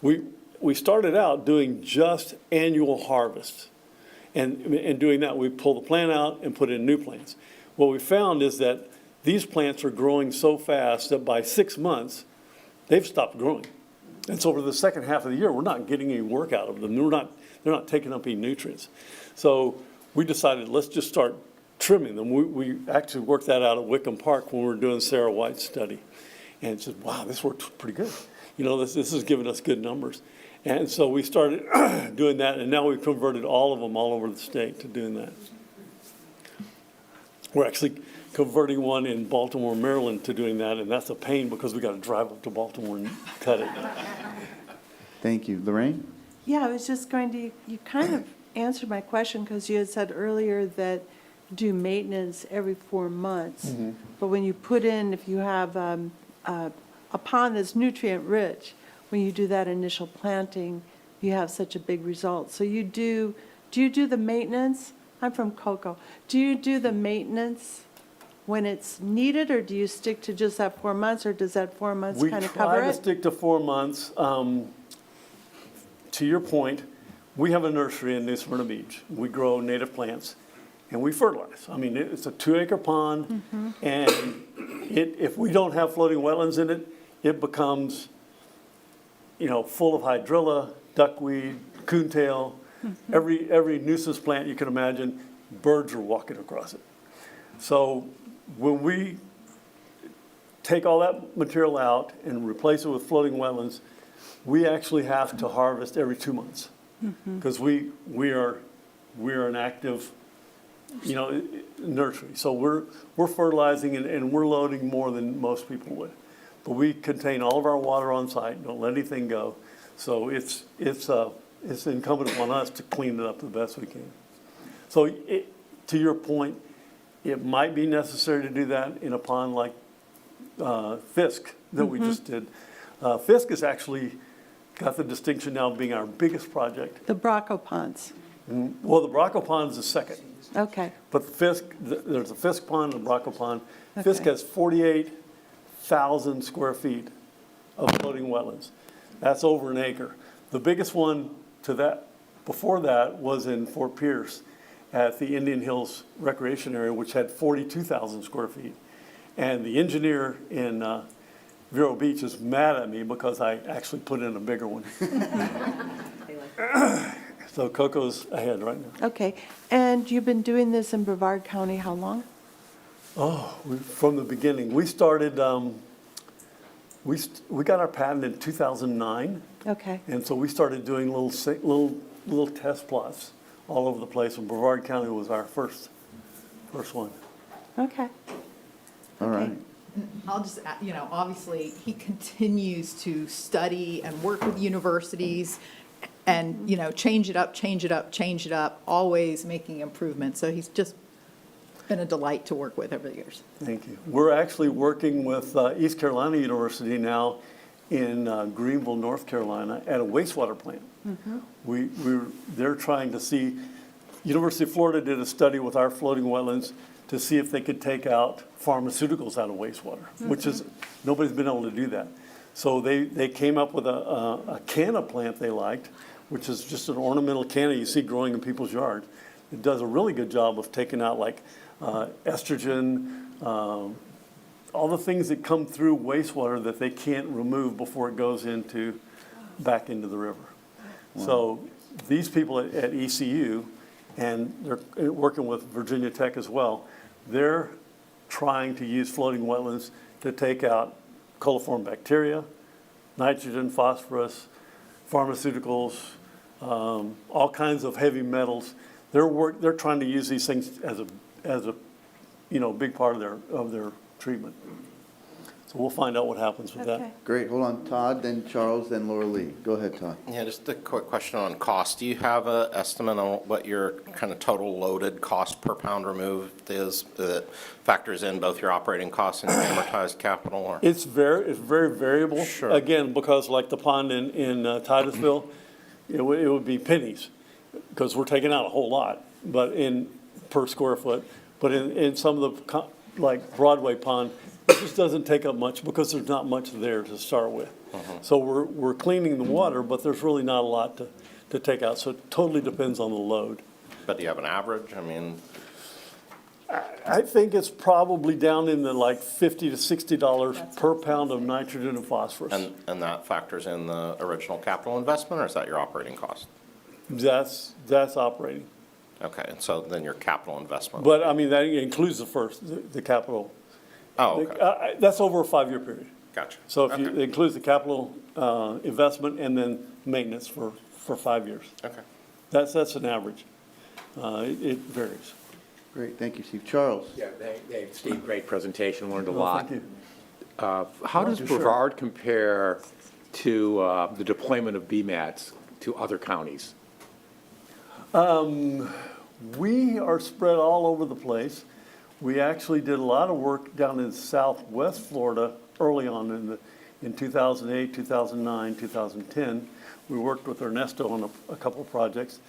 We started out doing just annual harvests. And doing that, we pull the plant out and put in new plants. What we found is that these plants are growing so fast that by 6 months, they've stopped growing. And so over the second half of the year, we're not getting any work out of them. They're not taking up any nutrients. So we decided, let's just start trimming them. We actually worked that out at Wickham Park when we were doing Sarah White's study. And said, wow, this worked pretty good. You know, this is giving us good numbers. And so we started doing that, and now we've converted all of them all over the state to doing that. We're actually converting one in Baltimore, Maryland to doing that, and that's a pain because we got to drive up to Baltimore and cut it. Thank you. Lorraine? Yeah, I was just going to, you kind of answered my question because you had said earlier that do maintenance every 4 months. Mm-hmm. But when you put in, if you have a pond that's nutrient rich, when you do that initial planting, you have such a big result. So do you do the maintenance? I'm from Cocoa. Do you do the maintenance when it's needed, or do you stick to just that 4 months, or does that 4 months kind of cover We try to it? stick to 4 months. To your point, we have a nursery in New Smyrna Beach. We grow native plants, and we fertilize. I mean, it's a 2-acre pond, and if we don't have floating wetlands in it, it becomes, you know, full of hydrilla, duckweed, coontail, every nuisance plant you can imagine. Birds are walking across it. So when we take all that material out and replace it with floating wetlands, we actually have to harvest every 2 months because we are an active, you know, nursery. So we're fertilizing and we're loading more than most people would. But we contain all of our water on site, don't let anything go. So it's incumbent upon us to clean it up the best we can. So to your point, it might be necessary to do that in a pond like Fisk that we just did. Fisk has actually got the distinction now of being our biggest project. The Bracco ponds. Well, the Bracco pond is the second. Okay. But the Fisk, there's a Fisk pond and a Bracco pond. Okay. Fisk has 48,000 square feet of floating wetlands. That's over an acre. The biggest one to that, before that, was in Fort Pierce at the Indian Hills Recreation Area, which had 42,000 square feet. And the engineer in Vero Beach is mad at me because I actually put in a bigger one. So Cocoa's ahead right now. Okay. And you've been doing this in Brevard County how long? Oh, from the beginning. We started, we got our patent in 2009. Okay. And so we started doing little test plots all over the place, and Brevard County was our first one. Okay. All right. I'll just, you know, obviously, he continues to study and work with universities and, you know, change it up, always making improvements. So he's just been a delight to work with over the years. Thank you. We're actually working with East Carolina University now in Greenville, North Carolina, at a wastewater plant. They're trying to see, University of Florida did a study with our floating wetlands to see if they could take out pharmaceuticals out of wastewater, which is, nobody's been able to do that. So they came up with a canna plant they liked, which is just an ornamental canna you see growing in people's yards. It does a really good job of taking out like estrogen, all the things that come through wastewater that they can't remove before it goes back into the river. Wow. So these people at ECU, and they're working with Virginia Tech as well, they're trying to use floating wetlands to take out coliform bacteria, nitrogen, phosphorus, pharmaceuticals, all kinds of heavy metals. They're trying to use these things as a big part of their treatment. So we'll find out what happens with that. Great. Hold on. Todd, then Charles, then Laura Lee. Go ahead, Todd. Yeah, just a quick question on cost. Do you have an estimate on what your kind of total loaded cost per pound removed is that factors in both your operating costs and your amortized capital? Or? It's very variable. Sure. Again, because like the pond in Titusville, it would be pennies because we're taking out a whole lot, but per square foot. But in some of the like Broadway pond, It just doesn't take up much because there's not much there to start with. So we're cleaning the water, but there's really not a lot to take out. So it totally depends on the load. But do you have an average? I mean, I think it's probably down in the like $50 to $60 per pound of nitrogen and phosphorus. and that factors in the original capital investment, or is that your operating cost? That's operating. Okay, and so then your capital investment. But I mean, that includes the capital. Oh, okay. That's over a 5-year period. Gotcha. So if it Okay. includes the capital investment and then maintenance for 5 years. Okay. That's an average. It varies. Great, thank you, Steve. Charles? Yeah, thanks, Steve, great presentation, learned a Well, lot. thank you. How does Sure. Brevard compare to the deployment of BMATs to other counties? We are spread all over the place. We actually did a lot of work down in southwest Florida early on in 2008, 2009, 2010. We worked with Ernesto on a couple of projects.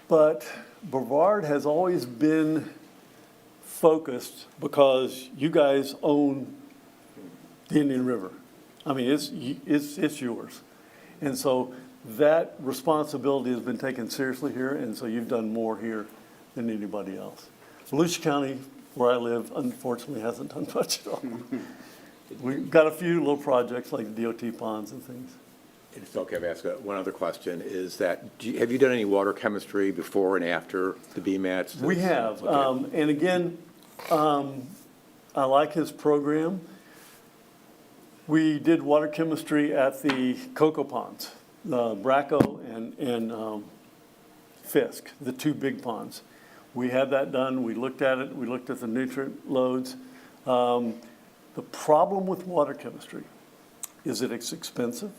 But Brevard has always been focused because you guys own the Indian River. I mean, it's yours. And so that responsibility has been taken seriously here, and so you've done more here than anybody else. Volusia County, where I live, unfortunately hasn't done much at all. We've got a few little projects like DOT ponds and things. It's okay if I ask one other question, is that, have you done any water chemistry before and after the BMATs? We have, Okay. and again, I like his program. We did water chemistry at the cocoa ponds, Braco and Fisk, the two big ponds. We had that done, we looked at it, we looked at the nutrient loads. The problem with water chemistry is that it's expensive,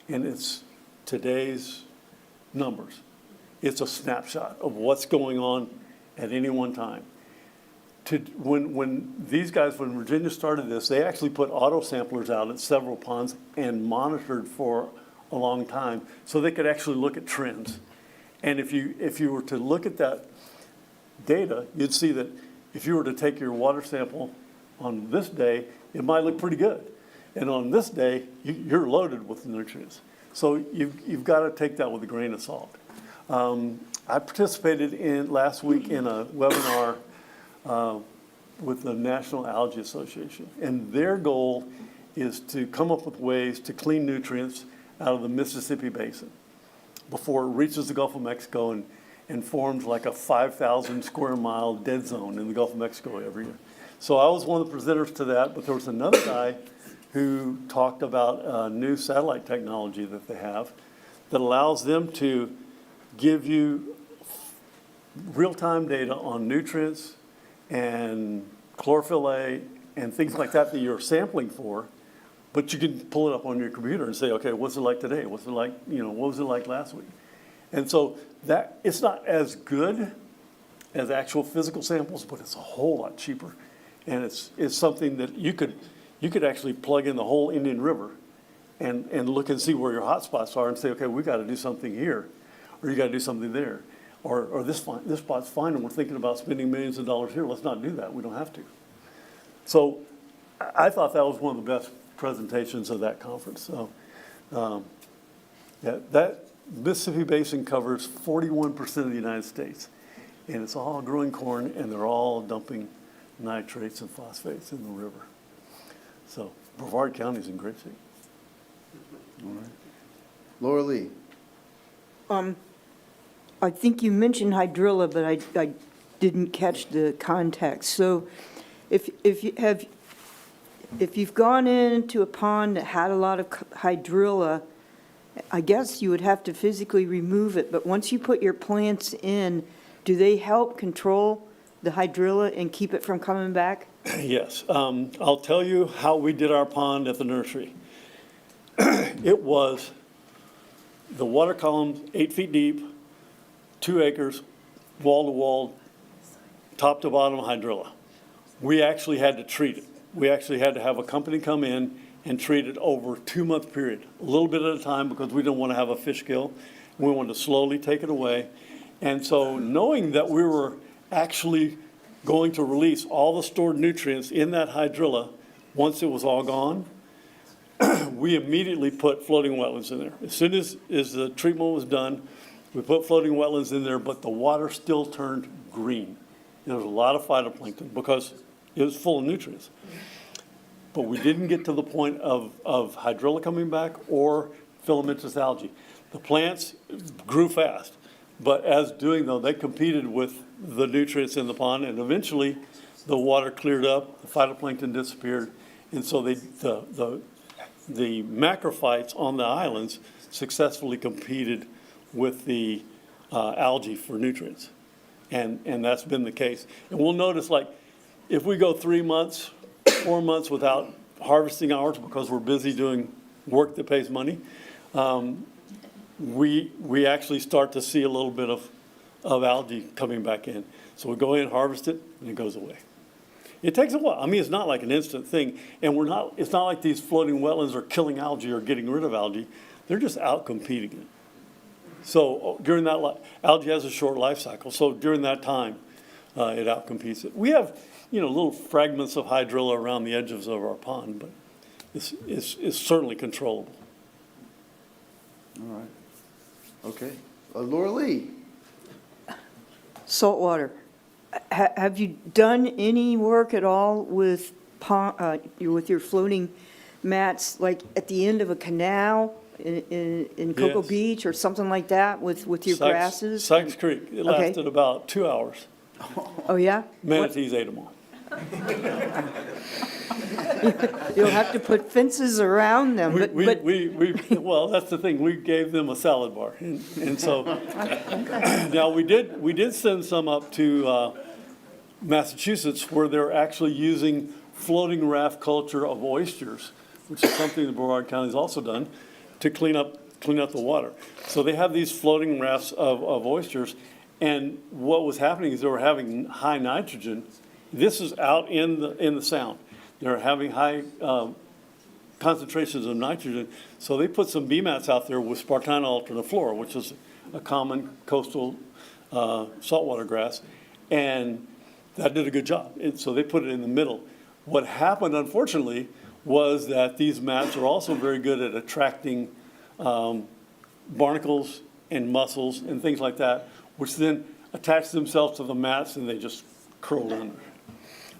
and it's today's numbers. It's a snapshot of what's going on at any one time. When these guys, when Virginia started this, they actually put auto samplers out at several ponds and monitored for a long time so they could actually look at trends. And if you were to look at that data, you'd see that if you were to take your water sample on this day, it might look pretty good. And on this day, you're loaded with nutrients. So you've got to take that with a grain of salt. I participated last week in a webinar with the National Algae Association. And their goal is to come up with ways to clean nutrients out of the Mississippi Basin before it reaches the Gulf of Mexico and forms like a 5,000 square mile dead zone in the Gulf of Mexico every year. So I was one of the presenters to that, but there was another guy who talked about new satellite technology that they have that allows them to give you real-time data on nutrients and chlorophyll A and things like that you're sampling for, but you can pull it up on your computer and say, okay, what's it like today? What's it like, what was it like last week? And so that, it's not as good as actual physical samples, but it's a whole lot cheaper. And it's something that you could actually plug in the whole Indian River and look and see where your hot spots are and say, okay, we got to do something here, or you got to do something there, or this spot's fine and we're thinking about spending millions of dollars here. Let's not do that. We don't have to. So I thought that was one of the best presentations of that conference. So yeah, that Mississippi Basin covers 41% of the United States, and it's all growing corn, and they're all dumping nitrates and phosphates in the river. So Brevard County's in great shape. All right. Laura Lee? I think you mentioned hydrilla, but I didn't catch the context. So if you've gone into a pond that had a lot of hydrilla, I guess you would have to physically remove it, but once you put your plants in, do they help control the hydrilla and keep it from coming back? Yes. I'll tell you how we did our pond at the nursery. It was the water column 8 feet deep, 2 acres, wall to wall, top to bottom hydrilla. We actually had to treat it. We actually had to have a company come in and treat it over a 2-month period, a little bit at a time, because we didn't want to have a fish kill. We wanted to slowly take it away. And so knowing that we were actually going to release all the stored nutrients in that hydrilla. Once it was all gone, we immediately put floating wetlands in there. As soon as the treatment was done, we put floating wetlands in there, but the water still turned green. There was a lot of phytoplankton because it was full of nutrients. But we didn't get to the point of hydrilla coming back or filamentous algae. The plants grew fast, but as doing though, they competed with the nutrients in the pond, and eventually the water cleared up, the phytoplankton disappeared, and so the macrophytes on the islands successfully competed with the algae for nutrients. And that's been the case. And we'll notice, like, if we go 3 months, 4 months without harvesting hours because we're busy doing work that pays money, we actually start to see a little bit of algae coming back in. So we go in, harvest it, and it goes away. It takes a while. I mean, it's not like an instant thing. And it's not like these floating wetlands are killing algae or getting rid of algae. They're just out competing it. So during that, algae has a short life cycle. So during that time, it outcompetes it. We have, little fragments of hydrilla around the edges of our pond, but it's certainly controllable. All right. Okay. Laura Lee. Saltwater. Have you done any work at all with with your floating mats, like at the end of a canal in Cocoa Yes. Beach or something like that with your grasses? Sykes Creek. It Okay. lasted about 2 hours. Oh, yeah? Manatees ate them all. You'll have to put fences around them, but Well, that's the thing. We gave them a salad bar. And so, now we did send some up to Massachusetts where they're actually using floating raft culture of oysters, which is something that Brevard County's also done, to clean up the water. So they have these floating rafts of oysters, and what was happening is they were having high nitrogen. This is out in the sound. They're having high concentrations of nitrogen, so they put some bee mats out there with Spartina alterniflora, which is a common coastal saltwater grass, and that did a good job. And so they put it in the middle. What happened, unfortunately, was that these mats are also very good at attracting barnacles and mussels and things like that, which then attach themselves to the mats and they just curled under.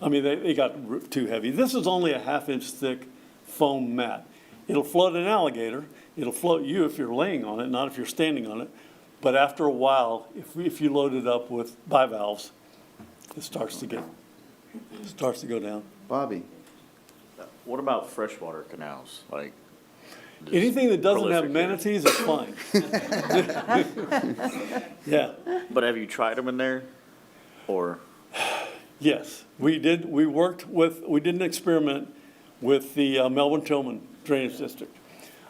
I mean, they got too heavy. This is only a 1/2 inch thick foam mat. It'll float an alligator. It'll float you if you're laying on it, not if you're standing on it. But after a while, if you load it up with bivalves, it starts to go down. Bobby. What about freshwater canals? Like anything that doesn't have prolific manatees is fine. Yeah. But have you tried them in there, or? Yes, we did. We did an experiment with the Melbourne-Tillman Drainage District.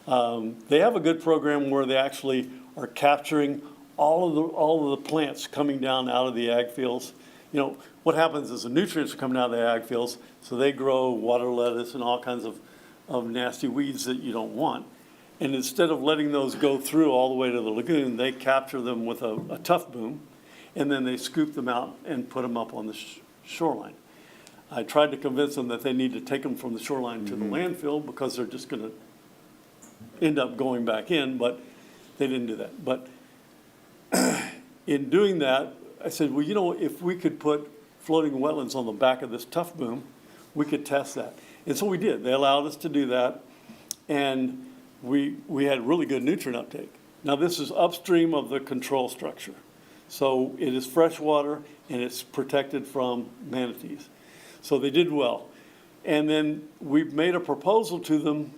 They have a good program where they actually are capturing all of the plants coming down out of the ag fields. What happens is the nutrients are coming out of the ag fields, so they grow water lettuce and all kinds of nasty weeds that you don't want. And instead of letting those go through all the way to the lagoon, they capture them with a tough boom, and then they scoop them out and put them up on the shoreline. I tried to convince them that they need to take them from the shoreline to the landfill because they're just going to end up going back in, but they didn't do that. But in doing that, I said, well, if we could put floating wetlands on the back of this tough boom, we could test that. And so we did. They allowed us to do that, and we had really good nutrient uptake. Now, this is upstream of the control structure. So it is freshwater, and it's protected from manatees. So they did well. And then we made a proposal to them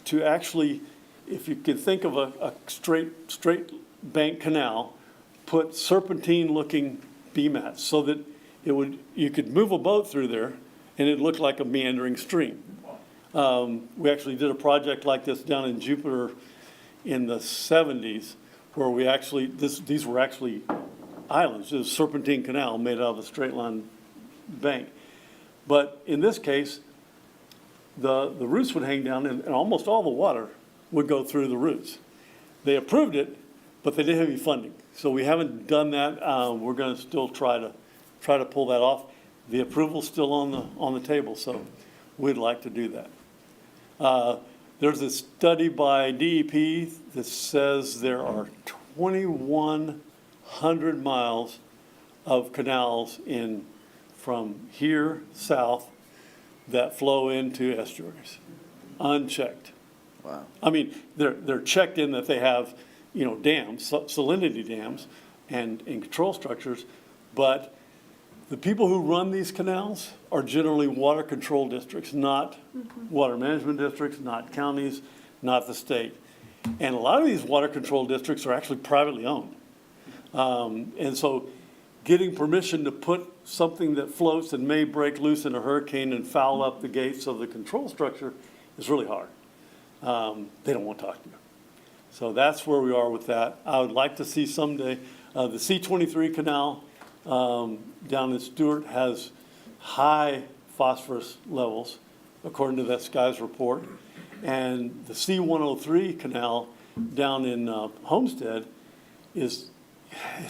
to actually, if you could think of a straight bank canal, put serpentine-looking bee mats so that you could move a boat through there, and it looked like a meandering stream. We actually did a project like this down in Jupiter in the 70s, where we actually, these were actually islands. It was a serpentine canal made out of a straight line bank. But in this case, the roots would hang down, and almost all the water would go through the roots. They approved it, but they didn't have any funding. So we haven't done that. We're going to still try to try to pull that off. The approval's still on the table, so we'd like to do that. There's a study by DEP that says there are 2,100 miles of canals from here south that flow into estuaries, unchecked. Wow. I mean, they're checked in that they have, dams, salinity dams and control structures, but the people who run these canals are generally water control districts, not water management districts, not counties, not the state. And a lot of these water control districts are actually privately owned. And so getting permission to put something that floats and may break loose in a hurricane and foul up the gates of the control structure is really hard. They don't want to talk to you. So that's where we are with that. I would like to see someday, the C-23 canal down in Stewart has high phosphorus levels, according to that SCI's report. And the C-103 canal down in Homestead it's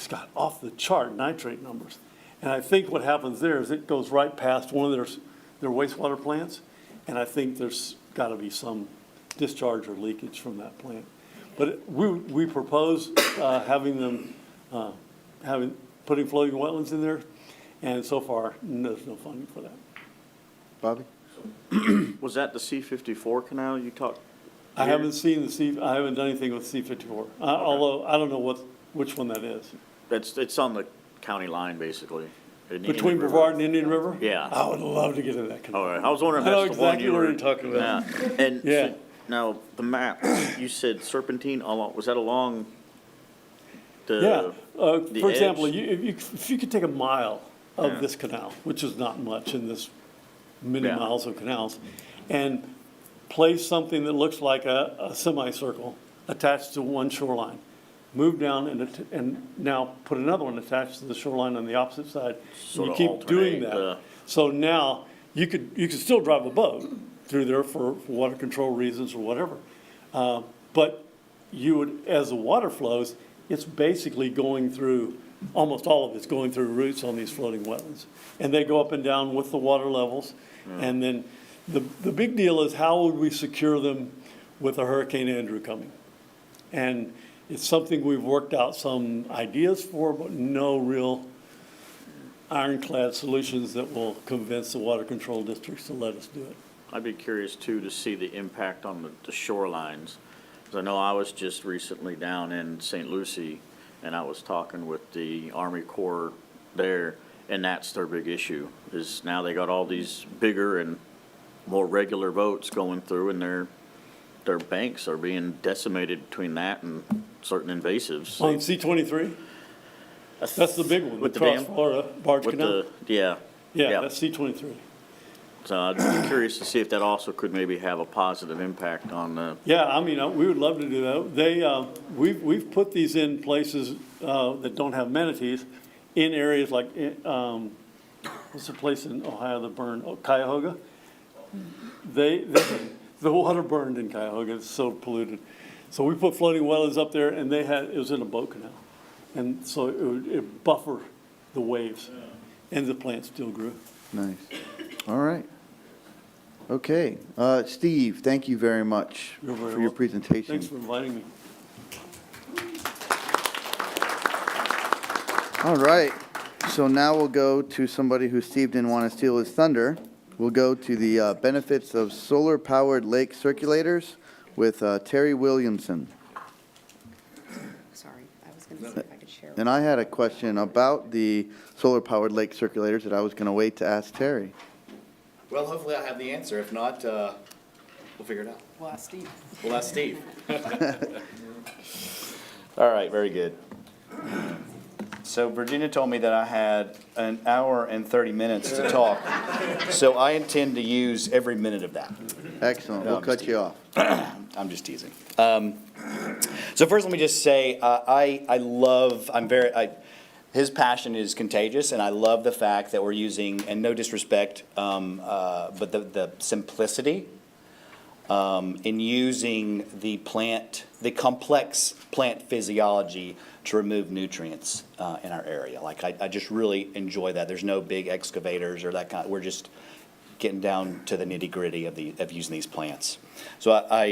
got off the chart nitrate numbers. And I think what happens there is it goes right past one of their wastewater plants, and I think there's got to be some discharge or leakage from that plant. But we propose having them, putting floating wetlands in there, and so far, there's no funding for that. Bobby? Was that the C-54 canal you talked? I haven't done anything with C-54, although I don't know which one that is. It's on the county line, basically. in the Between Indian River. Brevard and Indian River? Yeah. I would love to get in that canal. All right, I was wondering if I know that's the one exactly you what were. you're talking about. Yeah. And Yeah. so, now, the map, you said Serpentine, was that along Yeah, the for example, edge? if you could take a mile of this canal, which is not much in this many Yeah. miles of canals, and place something that looks like a semicircle attached to one shoreline, move down and now put another one attached to the shoreline on the opposite side. Sort You of keep doing alternate, that. So now, you could still drive a boat through there for water control reasons or whatever. But you would, as the water flows, it's basically going through, almost all of it's going through roots on these floating wetlands. And they go up and down with the water levels. And then the big deal is, how would we secure them with a Hurricane Andrew coming? And it's something we've worked out some ideas for, but no real ironclad solutions that will convince the water control districts to let us do it. I'd be curious too to see the impact on the shorelines. Because I know I was just recently down in St. Lucie, and I was talking with the Army Corps there, and that's their big issue, is now they got all these bigger and more regular boats going through, and their banks are being decimated between that and certain invasives. On C-23? That's the big one, With the the dam? Cross-Florida Barge With Canal. Yeah. Yeah, that's C-23. So I'd be curious to see if that also could maybe have a positive impact on the, Yeah, I mean, we would love to do that. We've put these in places that don't have manatees, in areas like, what's the place in Ohio that burned, Cuyahoga? The water burned in Cuyahoga, it's so polluted. So we put floating wetlands up there, and it was in a boat canal. And so it buffer the waves, and the plant still grew. Nice. All right. Okay. Steve, thank you very much You're very for your welcome. presentation. Thanks for inviting me. All right. So now we'll go to somebody who Steve didn't want to steal his thunder. We'll go to the benefits of solar-powered lake circulators with Terry Williamson. Sorry, I was going to see if I could share. And I had a question about the solar-powered lake circulators that I was going to wait to ask Terry. Well, hopefully I have the answer. If not, we'll figure it out. Well, ask Steve. We'll ask Steve. All right, very good. So Virginia told me that I had an hour and 30 minutes to talk, so I intend to use every minute of that. Excellent. No, We'll I'm cut just you off. I'm just teasing. So first, let me just say, his passion is contagious, and I love the fact that we're using, and no disrespect, but the simplicity in using the complex plant physiology to remove nutrients in our area. Like, I just really enjoy that. There's no big excavators or that kind, we're just getting down to the nitty-gritty of using these plants. So I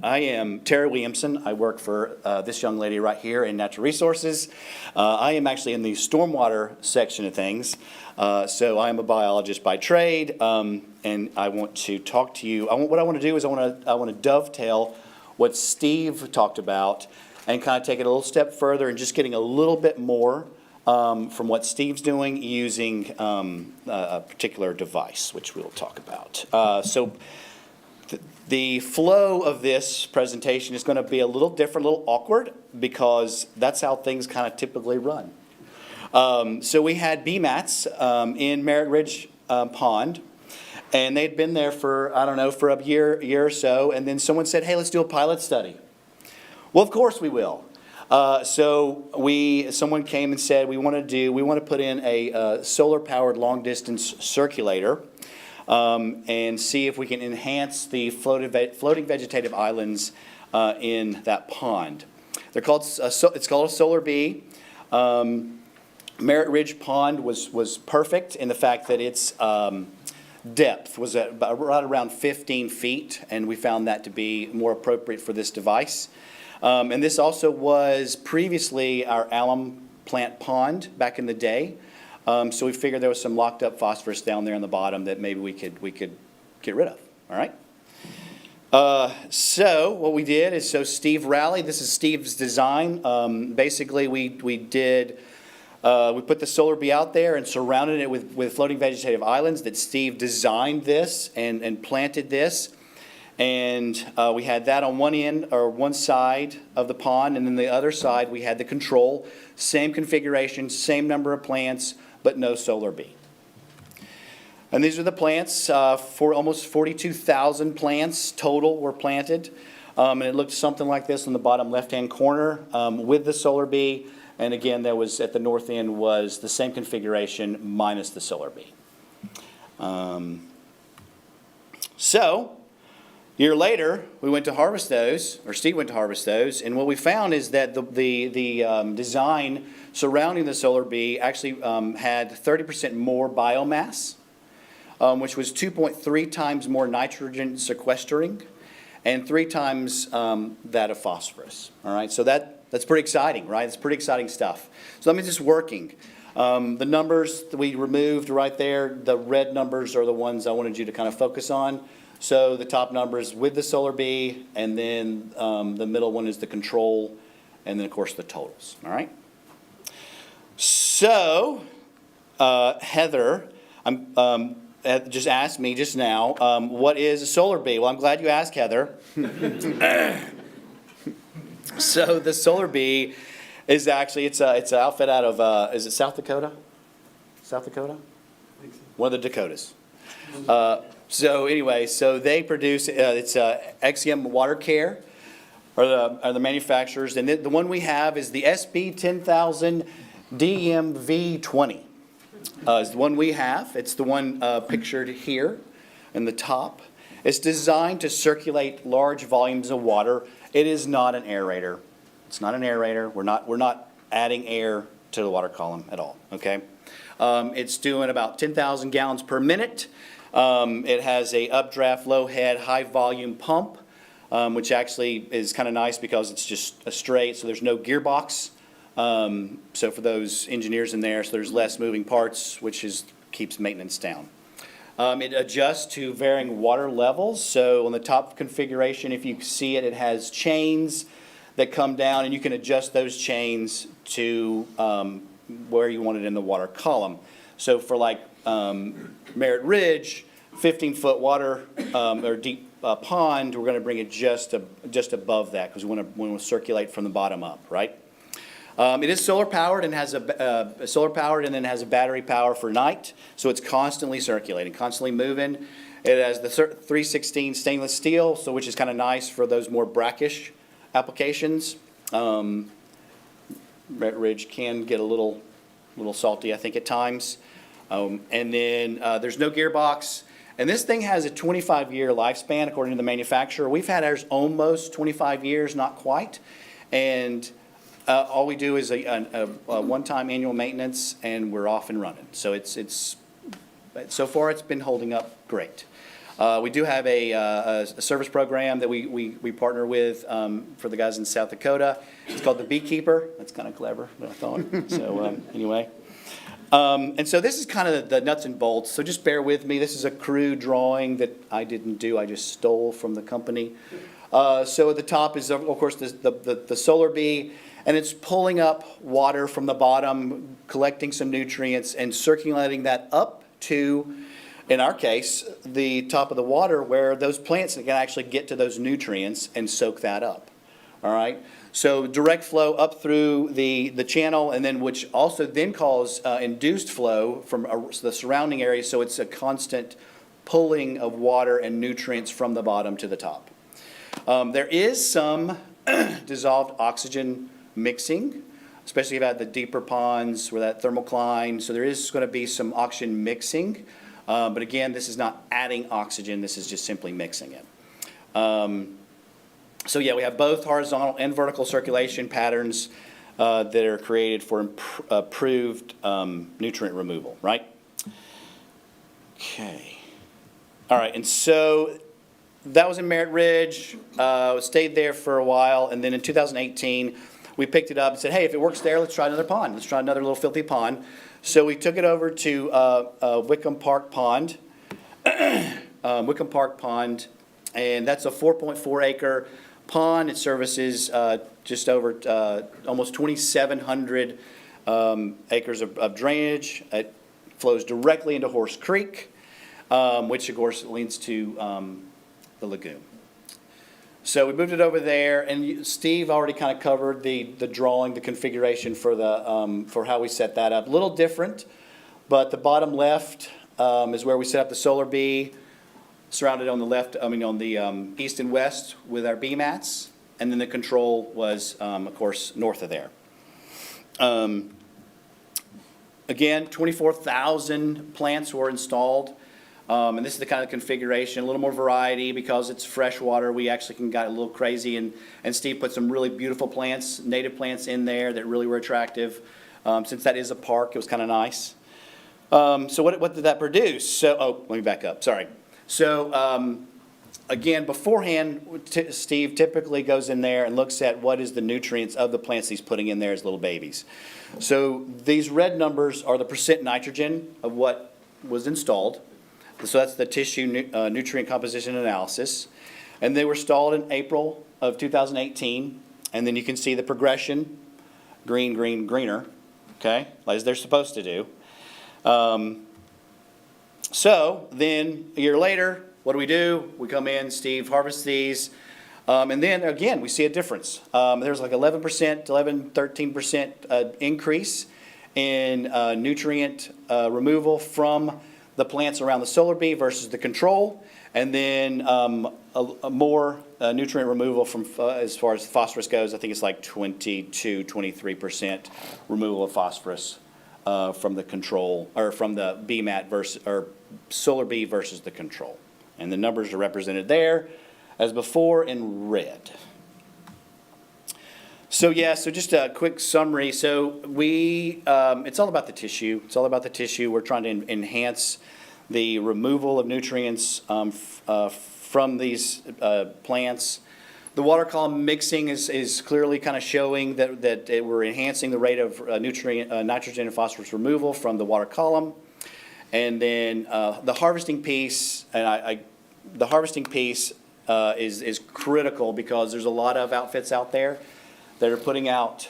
am Terry Williamson. I work for this young lady right here in Natural Resources. I am actually in the stormwater section of things. So I am a biologist by trade, and I want to talk to you. What I want to do is I want to dovetail what Steve talked about and kind of take it a little step further and just getting a little bit more from what Steve's doing using a particular device, which we'll talk about. The flow of this presentation is going to be a little different, a little awkward, because that's how things kind of typically run. So we had BMATs in Merritt Ridge Pond, and they'd been there for, I don't know, for a year or so, and then someone said, hey, let's do a pilot study. Well, of course we will. Someone came and said, we want to put in a solar-powered long-distance circulator and see if we can enhance the floating vegetative islands in that pond. It's called a Solar Bee. Merritt Ridge Pond was perfect in the fact that its depth was at right around 15 feet, and we found that to be more appropriate for this device. And this also was previously our alum plant pond back in the day. So we figured there was some locked up phosphorus down there on the bottom that maybe we could get rid of. All right. So what we did is, Steve Rowley, this is Steve's design. Basically we put the Solar Bee out there and surrounded it with floating vegetative islands that Steve designed this and planted this. And we had that on one end, or one side of the pond, and then the other side we had the control. Same configuration, same number of plants, but no Solar Bee. And these are the plants. For almost 42,000 plants total were planted. And it looked something like this on the bottom left-hand corner with the Solar Bee. And again, there was, at the north end, was the same configuration minus the Solar Bee. A year later, we went to harvest those, or Steve went to harvest those, and what we found is that the design surrounding the Solar Bee actually had 30% more biomass, which was 2.3 times more nitrogen sequestering, and 3 times that of phosphorus. All right, so that's pretty exciting, right? It's pretty exciting stuff. So that means it's working. The numbers that we removed right there, the red numbers are the ones I wanted you to kind of focus on. So the top numbers with the Solar Bee, and then the middle one is the control, and then of course the totals, all right? So Heather just asked me just now, what is a Solar Bee? Well, I'm glad you asked, Heather. So the Solar Bee is actually, it's an outfit out of, is it South Dakota? South Dakota? I think so. One of the Dakotas. So anyway, so they produce, it's XM Water Care, are the manufacturers, and the one we have is the SB 10,000 DMV20. Is the one we have. It's the one pictured here in the top. It's designed to circulate large volumes of water. It is not an aerator. It's not an aerator. We're not adding air to the water column at all. Okay, it's doing about 10,000 gallons per minute. It has a updraft, low head, high volume pump, which actually is kind of nice because it's just a straight, so there's no gearbox. So for those engineers in there, so there's less moving parts, which keeps maintenance down. It adjusts to varying water levels. So on the top configuration, if you see it, it has chains that come down, and you can adjust those chains to where you want it in the water column. So for like Merritt Ridge, 15-foot water or deep pond, we're going to bring it just above that because we want to circulate from the bottom up, right? It is solar powered and has and then has a battery power for night, so it's constantly circulating, constantly moving. It has the 316 stainless steel, so which is kind of nice for those more brackish applications. Merritt Ridge can get a little salty, I think, at times. And then there's no gearbox, And this thing has a 25-year lifespan, according to the manufacturer. We've had ours almost 25 years, not quite. And all we do is a one-time annual maintenance, and we're off and running. So so far, it's been holding up great. We do have a service program that we partner with for the guys in South Dakota. It's called the Beekeeper. That's kind of clever, I thought. So anyway. And so this is kind of the nuts and bolts, so just bear with me. This is a crude drawing that I didn't do, I just stole from the company. So at the top is, of course, the solar bee, and it's pulling up water from the bottom, collecting some nutrients, and circulating that up to, in our case, the top of the water where those plants can actually get to those nutrients and soak that up, all right? So direct flow up through the channel, and then which also then cause induced flow from the surrounding area, so it's a constant pulling of water and nutrients from the bottom to the top. There is some dissolved oxygen mixing, especially about the deeper ponds where that thermocline, so there is going to be some oxygen mixing, but again, this is not adding oxygen, this is just simply mixing it. So yeah, we have both horizontal and vertical circulation patterns that are created for improved nutrient removal, right? Okay. All right, and so that was in Merritt Ridge, stayed there for a while, and then in 2018, we picked it up and said, hey, if it works there, let's try another pond. Let's try another little filthy pond. So we took it over to Wickham Park Pond, and that's a 4.4 acre pond. It services just over almost 2,700 acres of drainage. It flows directly into Horse Creek, which of course leads to the lagoon. So we moved it over there, and Steve already kind of covered the drawing, the configuration for for how we set that up. A little different, but the bottom left is where we set up the solar bee, surrounded on the left, on the east and west with our bee mats, and then the control was, of course, north of there. Again, 24,000 plants were installed, and this is the kind of configuration, a little more variety because it's fresh water. We actually got a little crazy, and Steve put some really beautiful plants, native plants in there that really were attractive. Since that is a park, it was kind of nice. So what did that produce? So, let me back up, sorry. So, again, beforehand, Steve typically goes in there and looks at what is the nutrients of the plants he's putting in there as little babies. So these red numbers are the percent nitrogen of what was installed. So that's the tissue nutrient composition analysis. And they were installed in April of 2018. And then you can see the progression, green, green, greener, okay, as they're supposed to do. So then a year later, what do? We come in, Steve harvests these, and then again, we see a difference. There's like 11%, 11, 13% increase in nutrient removal from the plants around the solar bee versus the control, and then a more nutrient removal from as far as phosphorus goes. I think it's like 22, 23% removal of phosphorus from the control, or from the bee mat versus, or solar bee versus the control. And the numbers are represented there as before in red. So yeah, so just a quick summary. So it's all about the tissue. It's all about the tissue. We're trying to enhance the removal of nutrients from these plants. The water column mixing is clearly kind of showing that we're enhancing the rate of nitrogen and phosphorus removal from the water column. And then the harvesting piece, the harvesting piece is critical because there's a lot of outfits out there that are putting out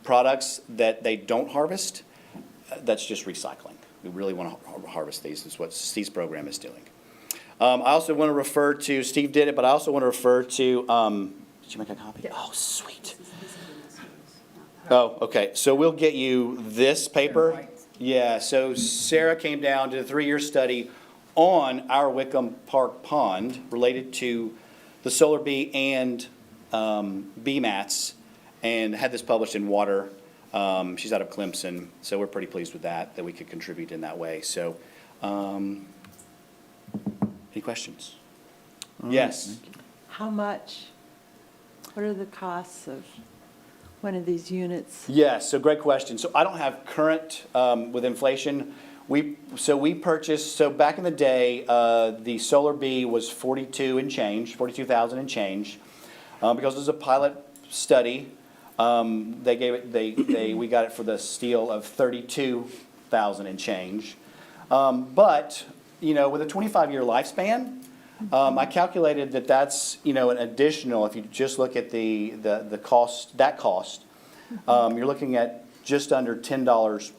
products that they don't harvest. That's just recycling. We really want to harvest these. That's what Steve's program is doing. I also want to refer to, Steve did it, but I also want to refer to, did you make a copy? Oh, sweet. Oh, okay. So we'll get you this paper. Yeah, so Sarah came down, did a 3-year study on our Wickham Park Pond related to the solar bee and bee mats, and had this published in Water. She's out of Clemson, so we're pretty pleased with that we could contribute in that way. So, Any questions? All right, Yes. thank you. How much? What are the costs of one of these units? Yes, so great question. So I don't have current, with inflation. We purchased, so back in the day, the Solar Bee was 42,000 and change. Because it was a pilot study, we got it for the steel of 32,000 and change. But, with a 25-year lifespan, I calculated that that's, an additional, if you just look at the cost, you're looking at just under $10.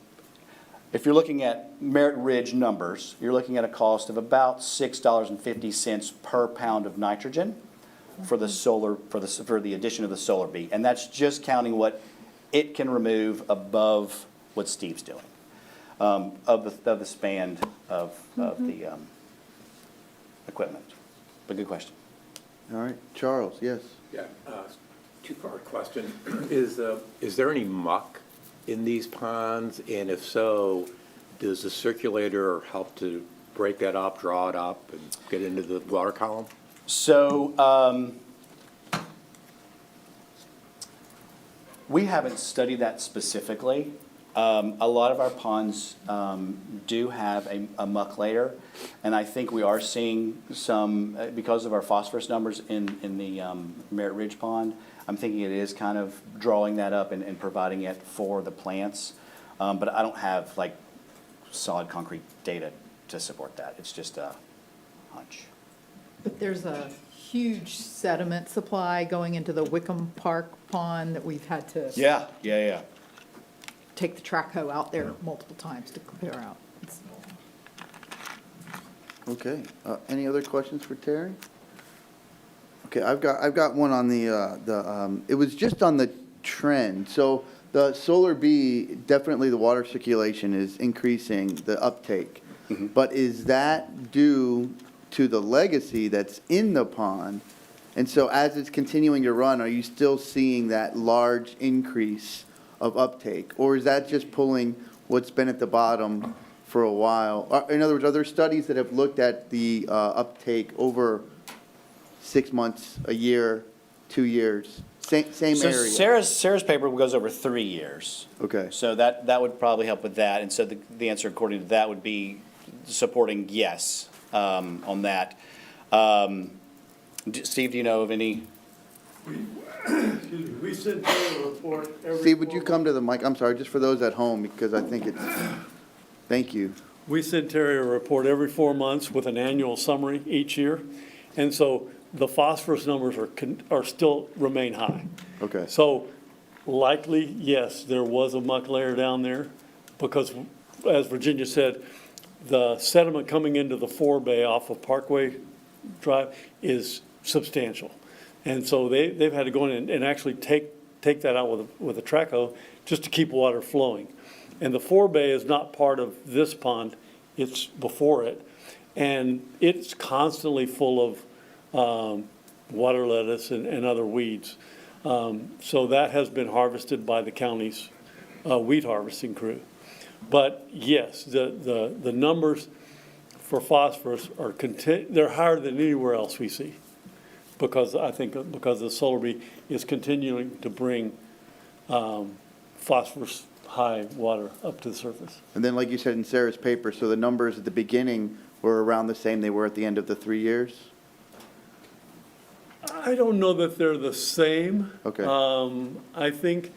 If you're looking at Merritt Ridge numbers, you're looking at a cost of about $6.50 per pound of nitrogen for the addition of the Solar Bee. And that's just counting what it can remove above what Steve's doing, of the span of the equipment. But good question. All right, Charles, yes. Yeah, two-part question. Is there any muck in these ponds? And if so, does the circulator help to break that up, draw it up, and get into the water column? So, we haven't studied that specifically. A lot of our ponds do have a muck layer, and I think we are seeing some, because of our phosphorus numbers in the Merritt Ridge Pond, I'm thinking it is kind of drawing that up and providing it for the plants. But I don't have like solid concrete data to support that. It's just a hunch. But there's a huge sediment supply going into the Wickham Park pond that we've had to Yeah. take the track hoe out there multiple times to clear out. Okay, any other questions for Terry? Okay, I've got one on it was just on the trend. So the Solar Bee, definitely the water circulation is increasing the uptake. Mm-hmm. But is that due to the legacy that's in the pond? And so as it's continuing to run, are you still seeing that large increase of uptake? Or is that just pulling what's been at the bottom for a while? In other words, are there studies that have looked at the uptake over 6 months, a year, 2 years? Same So area? Sarah's paper goes over 3 years. Okay. So that would probably help with that. And so the answer according to that would be supporting yes on that. Steve, do you know of any? We send Terry a report every. Steve, would you come to the mic? I'm sorry, just for those at home, because I think it's, thank you. We send Terry a report every 4 months with an annual summary each year. And so the phosphorus numbers are still remain high. Okay. So likely, yes, there was a muck layer down there because, as Virginia said, the sediment coming into the forebay off of Parkway Drive is substantial. And so they've had to go in and actually take that out with a track hoe just to keep water flowing. And the forebay is not part of this pond, it's before it. And it's constantly full of water lettuce and other weeds. So that has been harvested by the county's weed harvesting crew. But yes, the numbers for phosphorus they're higher than anywhere else we see. Because the Solar Bee is continuing to bring phosphorus high water up to the surface. And then, like you said in Sarah's paper, so the numbers at the beginning were around the same they were at the end of the 3 years? I don't know that they're the same. Okay. I think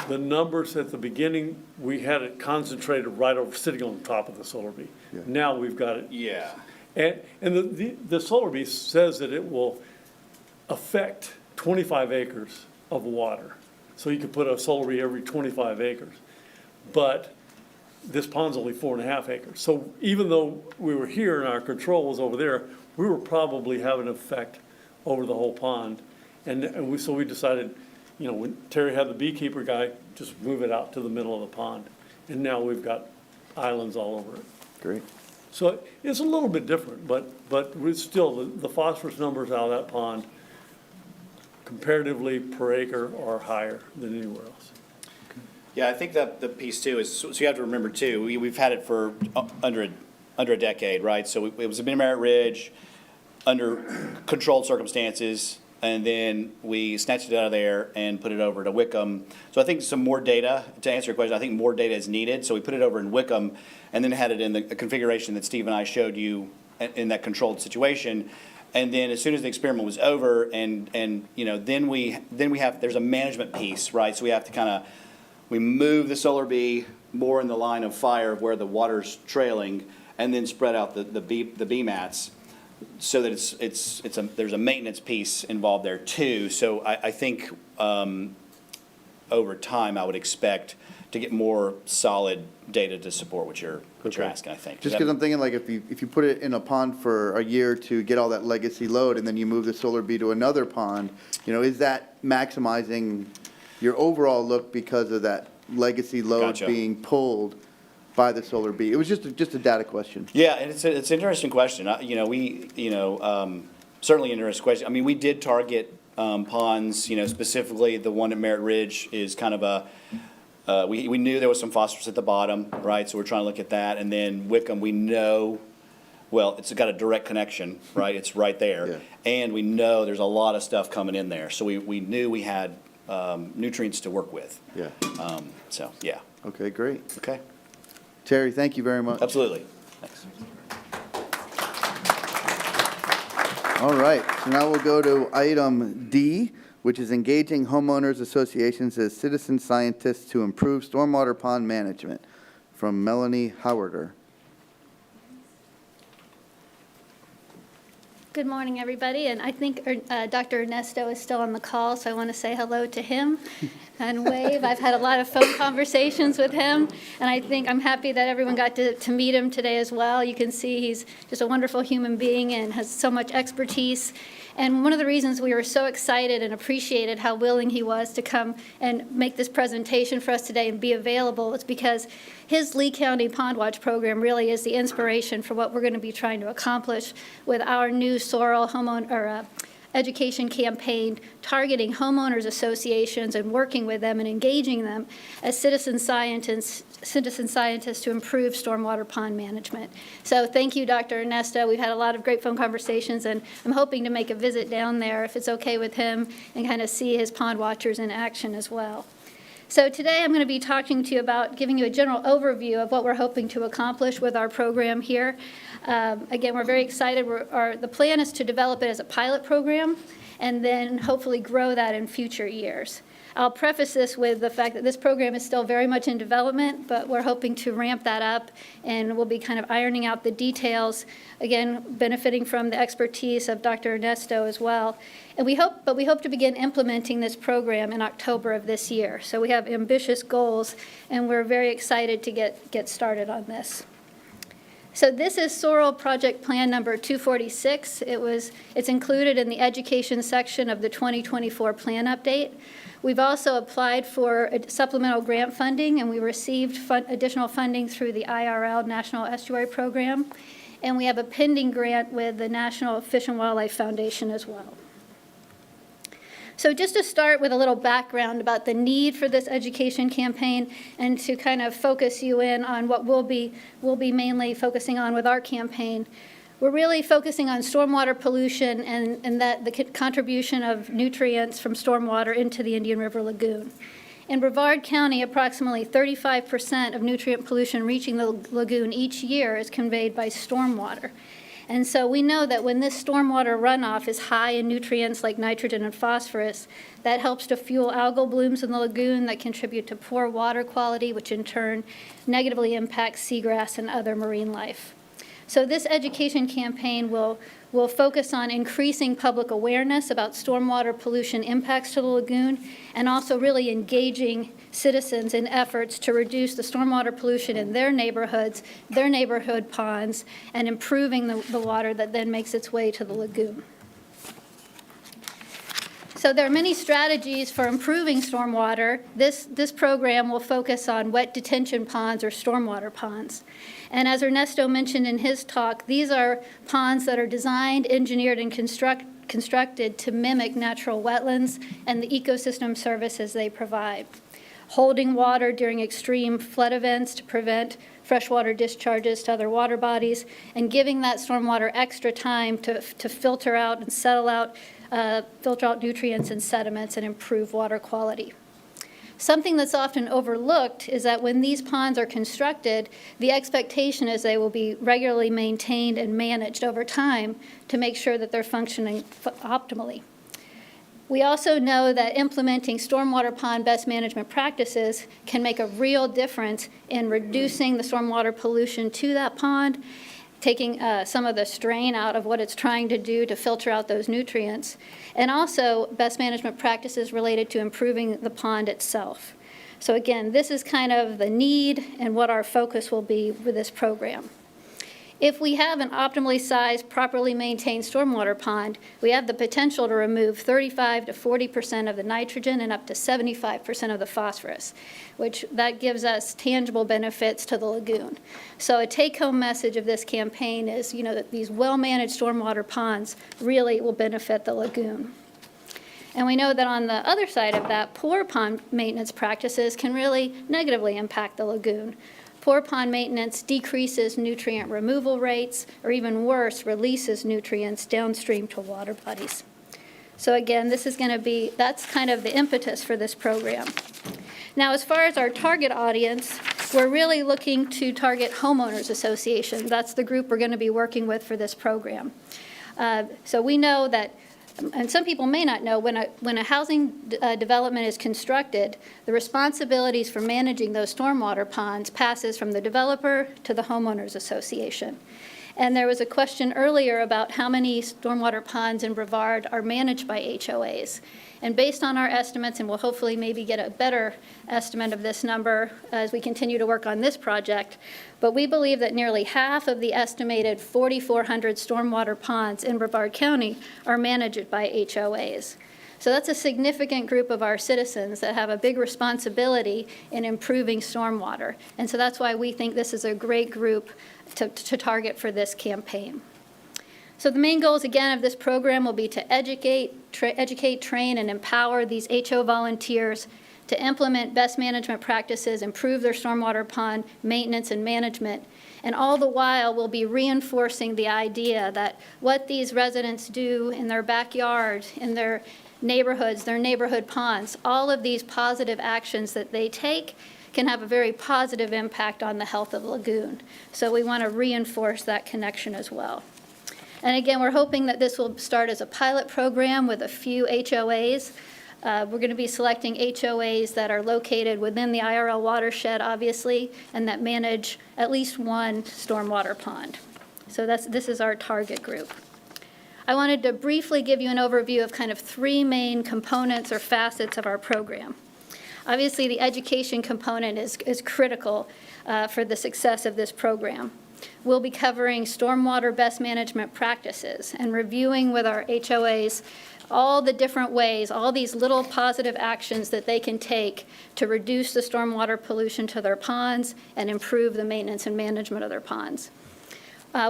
the numbers at the beginning, we had it concentrated right over, sitting on top of the Solar Bee. Yeah. Now we've got it. Yeah. And the Solar Bee says that it will affect 25 acres of water. So you could put a Solar Bee every 25 acres. But this pond's only 4.5 acres. So even though we were here and our control was over there, we were probably having an effect over the whole pond. So we decided, when Terry had the beekeeper guy, just move it out to the middle of the pond. And now we've got islands all over it. Great. So it's a little bit different, but we still, the phosphorus numbers out of that pond comparatively per acre are higher than anywhere else. Yeah, I think that the piece too is, so you have to remember too, we've had it for under under a decade, right? So it was a Mid-Merritt Ridge under controlled circumstances, and then we snatched it out of there and put it over to Wickham. So I think some more data, to answer your question, I think more data is needed. So we put it over in Wickham and then had it in the configuration that Steve and I showed you in that controlled situation. And then as soon as the experiment was over and you know, then we have, there's a management piece, right? So we have to we move the solar bee more in the line of fire of where the water's trailing, and then spread out the bee mats, so that there's a maintenance piece involved there too. So I think over time I would expect to get more solid data to support what you're asking, I think. Just because I'm thinking, like, if you put it in a pond for a year to get all that legacy load, and then you move the solar bee to another pond, you know, is that maximizing your overall look because of that legacy load Gotcha. being pulled by the solar bee? It was just a data question. Yeah, and it's an interesting question. Certainly an interesting question. I mean, we did target ponds, specifically the one at Merritt Ridge is kind of we knew there was some phosphorus at the bottom, right? So we're trying to look at that. And then Wickham, we know, well, it's got a direct connection, right? It's right there. Yeah. And we know there's a lot of stuff coming in there. So we knew we had nutrients to work with. Yeah. So, yeah. Okay, great. Okay. Terry, thank you very much. Absolutely. Thanks. All right, so now we'll go to item D, which is engaging homeowners associations as citizen scientists to improve stormwater pond management, from Melanie Howarder. Good morning, everybody, and I think Dr. Ernesto is still on the call, so I want to say hello to him and wave. I've had a lot of phone conversations with him, and I think I'm happy that everyone got to meet him today as well. You can see he's just a wonderful human being and has so much expertise. And one of the reasons we were so excited and appreciated how willing he was to come and make this presentation for us today and be available is because his Lee County Pond Watch program really is the inspiration for what we're going to be trying to accomplish with our new Sorrel education campaign targeting homeowners associations and working with them and engaging them as citizen scientists to improve stormwater pond management. So thank you, Dr. Ernesto. We've had a lot of great phone conversations, and I'm hoping to make a visit down there if it's okay with him and kind of see his pond watchers in action as well. So today I'm going to be talking to you about giving you a general overview of what we're hoping to accomplish with our program here. Again, we're very excited. The plan is to develop it as a pilot program and then hopefully grow that in future years. I'll preface this with the fact that this program is still very much in development, but we're hoping to ramp that up, and we'll be kind of ironing out the details, again, benefiting from the expertise of Dr. Ernesto as well. And we hope to begin implementing this program in October of this year. So we have ambitious goals, and we're very excited to get started on this. So this is Sorrel Project Plan number 246. It's included in the education section of the 2024 plan update. We've also applied for supplemental grant funding, and we received additional funding through the IRL National Estuary Program. And we have a pending grant with the National Fish and Wildlife Foundation as well. So just to start with a little background about the need for this education campaign and to kind of focus you in on what we'll be mainly focusing on with our campaign. We're really focusing on stormwater pollution and that the contribution of nutrients from stormwater into the Indian River Lagoon. In Brevard County, approximately 35% of nutrient pollution reaching the lagoon each year is conveyed by stormwater. And so we know that when this stormwater runoff is high in nutrients like nitrogen and phosphorus, that helps to fuel algal blooms in the lagoon that contribute to poor water quality, which in turn negatively impacts seagrass and other marine life. So this education campaign will focus on increasing public awareness about stormwater pollution impacts to the lagoon, and also really engaging citizens in efforts to reduce the stormwater pollution in their neighborhoods, their neighborhood ponds, and improving the water that then makes its way to the lagoon. So there are many strategies for improving stormwater. This program will focus on wet detention ponds or stormwater ponds. And as Ernesto mentioned in his talk, these are ponds that are designed, engineered, and constructed to mimic natural wetlands and the ecosystem services they provide. holding water during extreme flood events to prevent freshwater discharges to other water bodies, and giving that stormwater extra time to filter out and filter out nutrients and sediments and improve water quality. Something that's often overlooked is that when these ponds are constructed, the expectation is they will be regularly maintained and managed over time to make sure that they're functioning optimally. We also know that implementing stormwater pond best management practices can make a real difference in reducing the stormwater pollution to that pond, taking some of the strain out of what it's trying to do to filter out those nutrients, and also best management practices related to improving the pond itself. So again, this is kind of the need and what our focus will be with this program. If we have an optimally sized, properly maintained stormwater pond, we have the potential to remove 35 to 40% of the nitrogen and up to 75% of the phosphorus, which that gives us tangible benefits to the lagoon. So a take-home message of this campaign is, that these well-managed stormwater ponds really will benefit the lagoon. And we know that on the other side of that, poor pond maintenance practices can really negatively impact the lagoon. Poor pond maintenance decreases nutrient removal rates, or even worse, releases nutrients downstream to water bodies. So again, that's kind of the impetus for this program. Now, as far as our target audience, we're really looking to target homeowners associations. That's the group we're going to be working with for this program. So we know that, and some people may not know, when a housing development is constructed, the responsibilities for managing those stormwater ponds passes from the developer to the homeowners association. And there was a question earlier about how many stormwater ponds in Brevard are managed by HOAs. And based on our estimates, and we'll hopefully maybe get a better estimate of this number as we continue to work on this project, but we believe that nearly half of the estimated 4,400 stormwater ponds in Brevard County are managed by HOAs. So that's a significant group of our citizens that have a big responsibility in improving stormwater. And so that's why we think this is a great group to target for this campaign. So the main goals, again, of this program will be to educate, train, and empower these HO volunteers to implement best management practices, improve their stormwater pond maintenance and management, and all the while we'll be reinforcing the idea that what these residents do in their backyard, in their neighborhoods, their neighborhood ponds, all of these positive actions that they take can have a very positive impact on the health of the lagoon. So we want to reinforce that connection as well. And again, we're hoping that this will start as a pilot program with a few HOAs. We're going to be selecting HOAs that are located within the IRL watershed, obviously, and that manage at least one stormwater pond. So this is our target group. I wanted to briefly give you an overview of kind of three main components or facets of our program. Obviously, the education component is critical for the success of this program. We'll be covering stormwater best management practices and reviewing with our HOAs all the different ways, all these little positive actions that they can take to reduce the stormwater pollution to their ponds and improve the maintenance and management of their ponds. I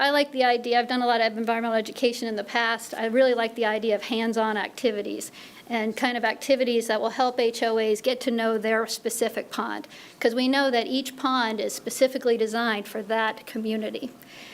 like the idea, I've done a lot of environmental education in the past, I really like the idea of hands-on activities and kind of activities that will help HOAs get to know their specific pond, because we know that each pond is specifically designed for that community.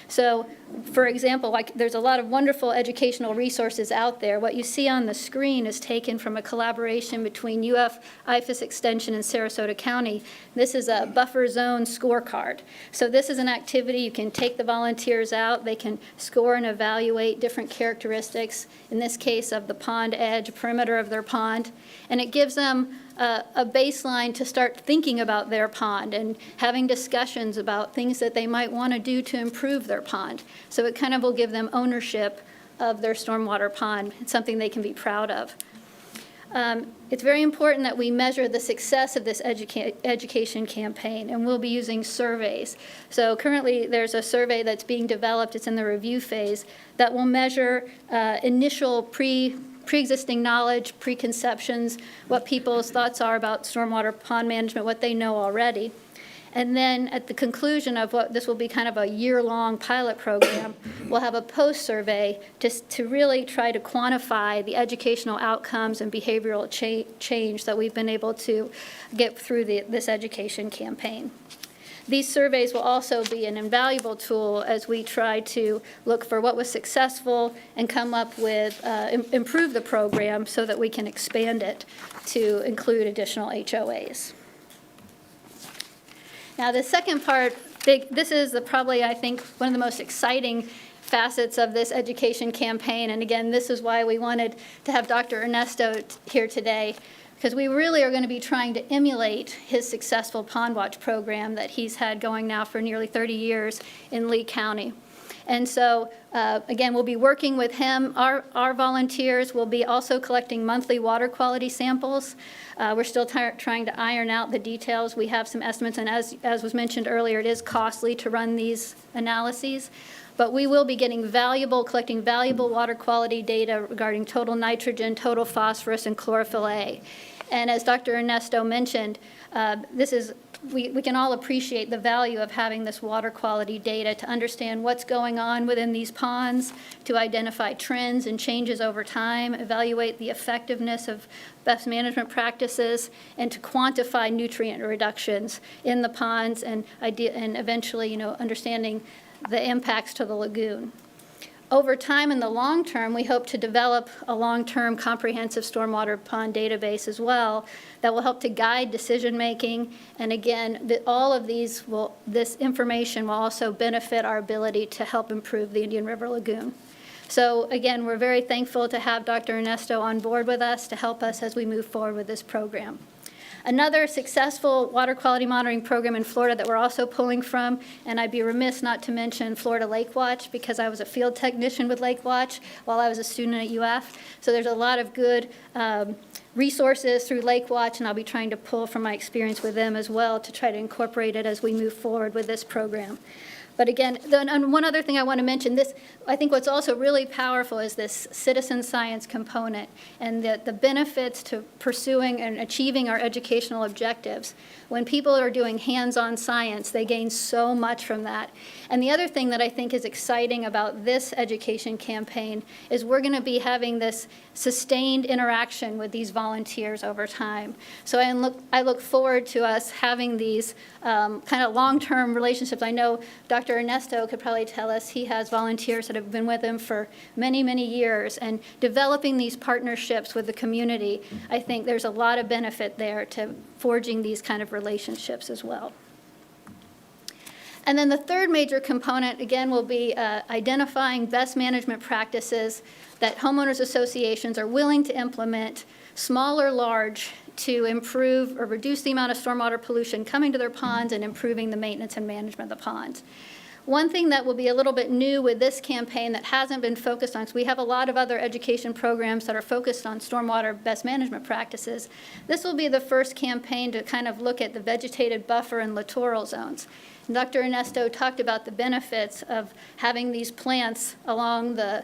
So, for example, there's a lot of wonderful educational resources out there. What you see on the screen is taken from a collaboration between UF IFAS Extension and Sarasota County. This is a buffer zone scorecard. So this is an activity you can take the volunteers out. They can score and evaluate different characteristics, in this case of the pond edge, perimeter of their pond, and it gives them a baseline to start thinking about their pond and having discussions about things that they might want to do to improve their pond. So it kind of will give them ownership of their stormwater pond. It's something they can be proud of. It's very important that we measure the success of this education campaign, and we'll be using surveys. So currently there's a survey that's being developed, it's in the review phase, that will measure initial pre-existing knowledge, preconceptions, what people's thoughts are about stormwater pond management, what they know already. And then at the conclusion of what, this will be kind of a year-long pilot program, we'll have a post-survey to really try to quantify the educational outcomes and behavioral change that we've been able to get through this education campaign. These surveys will also be an invaluable tool as we try to look for what was successful and come up with, improve the program so that we can expand it to include additional HOAs. Now, the second part, this is probably, I think, one of the most exciting facets of this education campaign. And again, this is why we wanted to have Dr. Ernesto here today, because we really are going to be trying to emulate his successful Pond Watch program that he's had going now for nearly 30 years in Lee County. And so, again, we'll be working with him. Our volunteers will be also collecting monthly water quality samples. We're still trying to iron out the details. We have some estimates, and as was mentioned earlier, it is costly to run these analyses. But we will be collecting valuable water quality data regarding total nitrogen, total phosphorus, and chlorophyll A. And as Dr. Ernesto mentioned, we can all appreciate the value of having this water quality data to understand what's going on within these ponds, to identify trends and changes over time, evaluate the effectiveness of best management practices, and to quantify nutrient reductions in the ponds and eventually, understanding the impacts to the lagoon. Over time, in the long term, we hope to develop a long-term comprehensive stormwater pond database as well that will help to guide decision-making. And again, all of this information will also benefit our ability to help improve the Indian River Lagoon. So again, we're very thankful to have Dr. Ernesto on board with us to help us as we move forward with this program. Another successful water quality monitoring program in Florida that we're also pulling from, and I'd be remiss not to mention Florida Lake Watch, because I was a field technician with Lake Watch while I was a student at UF. So there's a lot of good resources through Lake Watch, and I'll be trying to pull from my experience with them as well to try to incorporate it as we move forward with this program. But again, and one other thing I want to mention, I think what's also really powerful is this citizen science component and the benefits to pursuing and achieving our educational objectives. When people are doing hands-on science, they gain so much from that. And the other thing that I think is exciting about this education campaign is we're going to be having this sustained interaction with these volunteers over time. So I look forward to us having these kind of long-term relationships. I know Dr. Ernesto could probably tell us he has volunteers that have been with him for many, many years, and developing these partnerships with the community, I think there's a lot of benefit there to forging these kind of relationships as well. And then the third major component, again, will be identifying best management practices that homeowners associations are willing to implement, small or large, to improve or reduce the amount of stormwater pollution coming to their ponds and improving the maintenance and management of the ponds. One thing that will be a little bit new with this campaign that hasn't been focused on, because we have a lot of other education programs that are focused on stormwater best management practices. This will be the first campaign to kind of look at the vegetated buffer and littoral zones. And Dr. Ernesto talked about the benefits of having these plants along the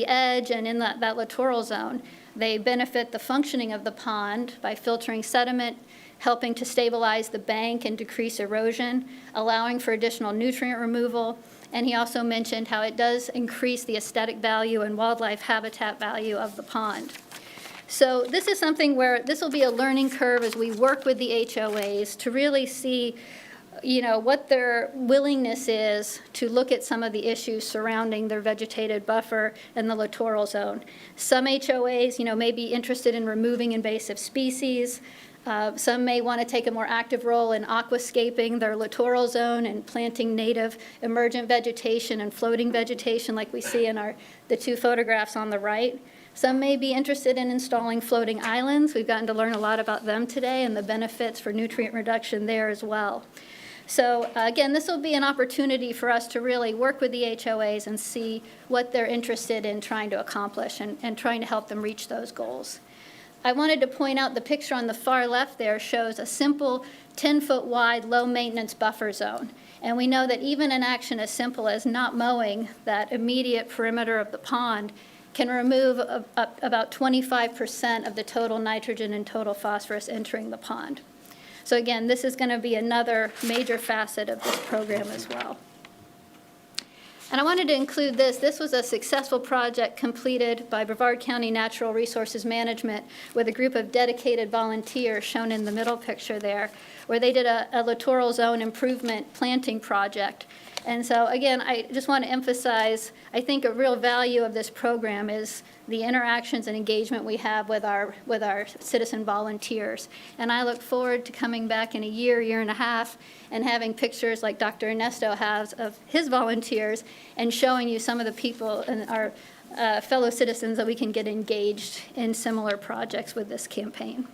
edge and in that littoral zone. They benefit the functioning of the pond by filtering sediment, helping to stabilize the bank and decrease erosion, allowing for additional nutrient removal. And he also mentioned how it does increase the aesthetic value and wildlife habitat value of the pond. So this is something where this will be a learning curve as we work with the HOAs to really see what their willingness is to look at some of the issues surrounding their vegetated buffer and the littoral zone. Some HOAs, may be interested in removing invasive species. Some may want to take a more active role in aquascaping their littoral zone and planting native emergent vegetation and floating vegetation like we see in the two photographs on the right. Some may be interested in installing floating islands. We've gotten to learn a lot about them today and the benefits for nutrient reduction there as well. So again, this will be an opportunity for us to really work with the HOAs and see what they're interested in trying to accomplish and trying to help them reach those goals. I wanted to point out the picture on the far left there shows a simple 10-foot wide low-maintenance buffer zone. And we know that even an action as simple as not mowing that immediate perimeter of the pond can remove about 25% of the total nitrogen and total phosphorus entering the pond. So again, this is going to be another major facet of this program as well. And I wanted to include this. This was a successful project completed by Brevard County Natural Resources Management with a group of dedicated volunteers shown in the middle picture there, where they did a littoral zone improvement planting project. And so again, I just want to emphasize, I think a real value of this program is the interactions and engagement we have with our citizen volunteers. And I look forward to coming back in a year and a half, and having pictures like Dr. Ernesto has of his volunteers and showing you some of the people and our fellow citizens that we can get engaged in similar projects with this campaign.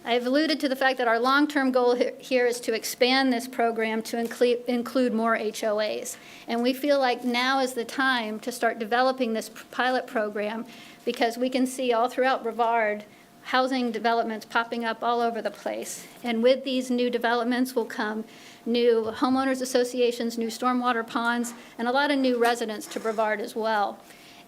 I've alluded to the fact that our long-term goal here is to expand this program to include more HOAs. And we feel like now is the time to start developing this pilot program, because we can see all throughout Brevard housing developments popping up all over the place. And with these new developments will come new homeowners associations, new stormwater ponds, and a lot of new residents to Brevard as well.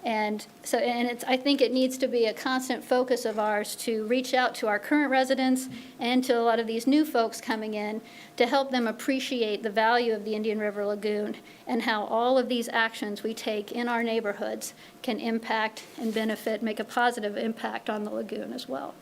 And so, I think it needs to be a constant focus of ours to reach out to our current residents and to a lot of these new folks coming in to help them appreciate the value of the Indian River Lagoon and how all of these actions we take in our neighborhoods can impact and benefit, make a positive impact on the lagoon as well.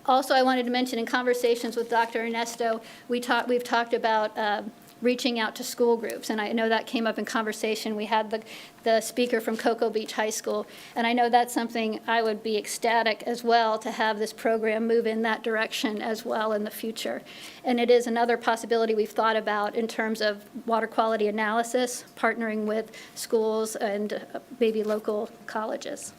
Also, I wanted to mention in conversations with Dr. Ernesto, we've talked about reaching out to school groups, and I know that came up in conversation. We had the speaker from Cocoa Beach High School, and I know that's something I would be ecstatic as well to have this program move in that direction as well in the future. And it is another possibility we've thought about in terms of water quality analysis, partnering with schools and maybe local colleges.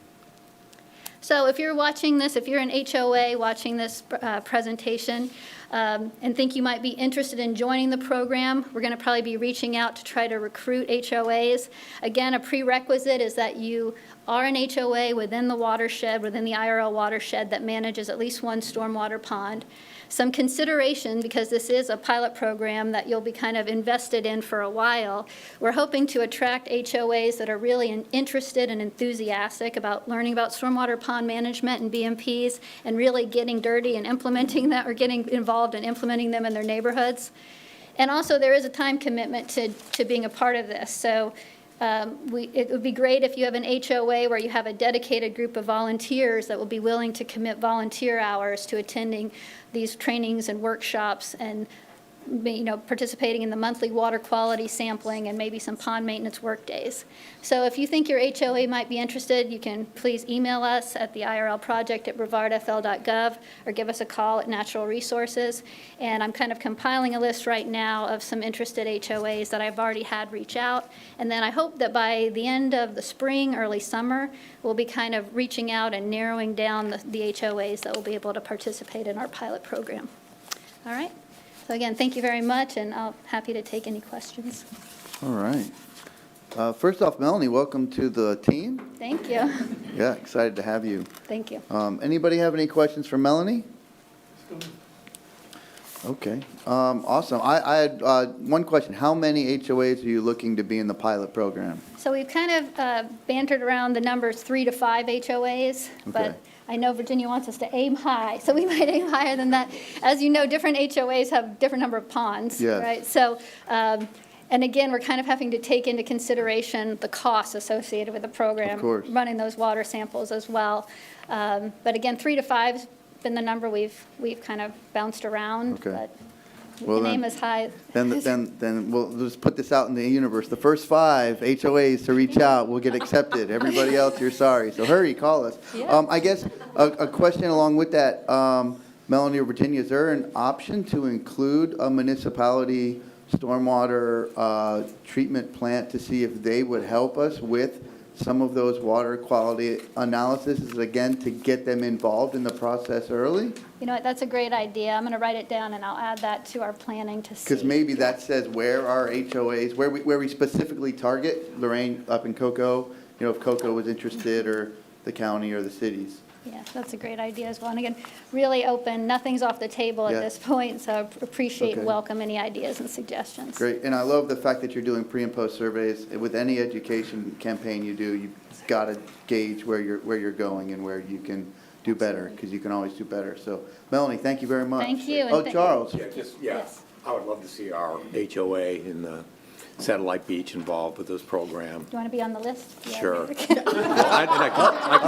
So if you're watching this, if you're an HOA watching this presentation and think you might be interested in joining the program, we're going to probably be reaching out to try to recruit HOAs. Again, a prerequisite is that you are an HOA within the watershed, within the IRL watershed that manages at least one stormwater pond. Some consideration, because this is a pilot program that you'll be kind of invested in for a while, we're hoping to attract HOAs that are really interested and enthusiastic about learning about stormwater pond management and BMPs and really getting dirty and implementing that, or getting involved in implementing them in their neighborhoods. And also there is a time commitment to being a part of this. So it would be great if you have an HOA where you have a dedicated group of volunteers that will be willing to commit volunteer hours to attending these trainings and workshops and participating in the monthly water quality sampling and maybe some pond maintenance work days. So if you think your HOA might be interested, you can please email us at the irlproject@brevardfl.gov or give us a call at Natural Resources. And I'm kind of compiling a list right now of some interested HOAs that I've already had reach out. And then I hope that by the end of the spring, early summer, we'll be kind of reaching out and narrowing down the HOAs that will be able to participate in our pilot program. All right? So again, thank you very much, and I'm happy to take any questions. All right. First off, Melanie, welcome to the team. Thank you. Yeah, excited to have you. Thank you. Anybody have any questions for Melanie? Okay, awesome. I had one question. How many HOAs are you looking to be in the pilot program? So we've kind of bantered around the numbers 3 to 5 HOAs, but Okay. I know Virginia wants us to aim high, so we might aim higher than that. As you know, different HOAs have different number of ponds, Yes. right? So, and again, we're kind of having to take into consideration the costs associated with the program. Of course. Running those water samples as well. But again, 3 to 5's been the number we've kind of bounced around, Okay. but we Well, can then- aim as high. Then we'll just put this out in the universe. The first 5 HOAs to reach out will get accepted. Everybody else, you're sorry. So hurry, call us. Yeah. I guess a question along with that, Melanie or Virginia, is there an option to include a municipality stormwater treatment plant to see if they would help us with some of those water quality analysis, again, to get them involved in the process early? You know what, that's a great idea. I'm going to write it down, and I'll add that to our planning to see. Because maybe that says where our HOAs, where we specifically target, Lorraine up in Cocoa, if Cocoa was interested, or the county or the cities. Yeah, that's a great idea as well. And again, really open, nothing's off the table at Yeah. this point, so I appreciate and Okay. welcome any ideas and suggestions. Great, and I love the fact that you're doing pre and post surveys. With any education campaign you do, you've got to gauge where you're going and where you can do better, because you can always do better. So Melanie, thank you very much. Thank you, and Oh, thank- Charles. Yes. I would love to see our HOA in the Satellite Beach involved with this program. Do you want to be on the list? Yeah. Sure. All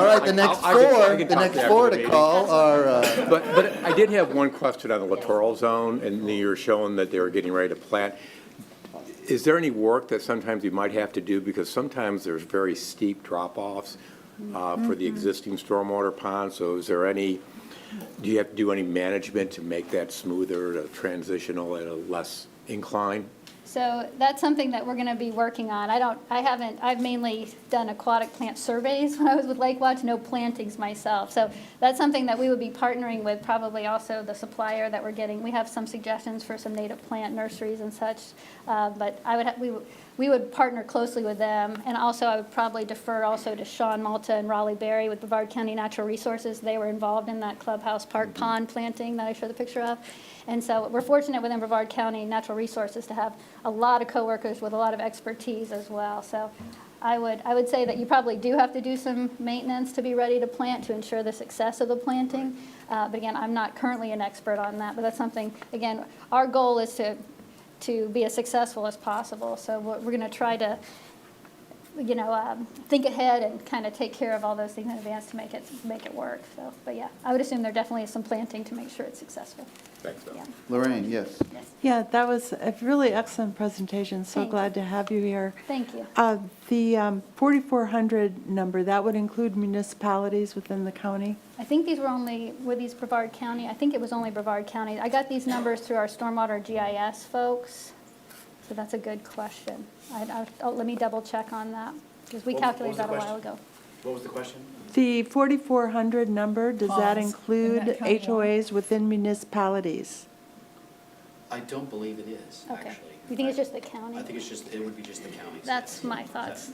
right, the next four to call are, But I did have one question on the littoral zone, and you're showing that they were getting ready to plant. Is there any work that sometimes you might have to do, because sometimes there's very steep drop-offs for the existing stormwater pond, so is there any, do you have to do any management to make that smoother, to transitional at a less incline? So that's something that we're going to be working on. I've mainly done aquatic plant surveys when I was with Lake Watch, no plantings myself. So that's something that we would be partnering with, probably also the supplier that we're getting. We have some suggestions for some native plant nurseries and such, but we would partner closely with them. And also I would probably defer also to Sean Malta and Raleigh Berry with Brevard County Natural Resources. They were involved in that clubhouse park pond planting that I showed the picture of. And so we're fortunate within Brevard County Natural Resources to have a lot of coworkers with a lot of expertise as well. So I would say that you probably do have to do some maintenance to be ready to plant to ensure the success of the planting. But again, I'm not currently an expert on that, but that's something, again, our goal is to be as successful as possible. So we're going to try to, think ahead and kind of take care of all those things in advance to make it work. So, but yeah, I would assume there definitely is some planting to make sure it's successful. Thanks, Bill. Yeah. Lorraine, yes. Yeah, that was a really excellent presentation. So Thank glad to have you here. Thank you. The 4,400 number, that would include municipalities within the county? I think these were these Brevard County? I think it was only Brevard County. I got these numbers through our stormwater GIS folks, so that's a good question. Let me double check on that, because we calculated that a while ago. What was the question? The 4,400 number, does that Ponds. include Isn't that county HOAs within municipalities? I don't believe it is, Okay. actually. You think it's just the county? I think it would be just the counties. That's my thoughts.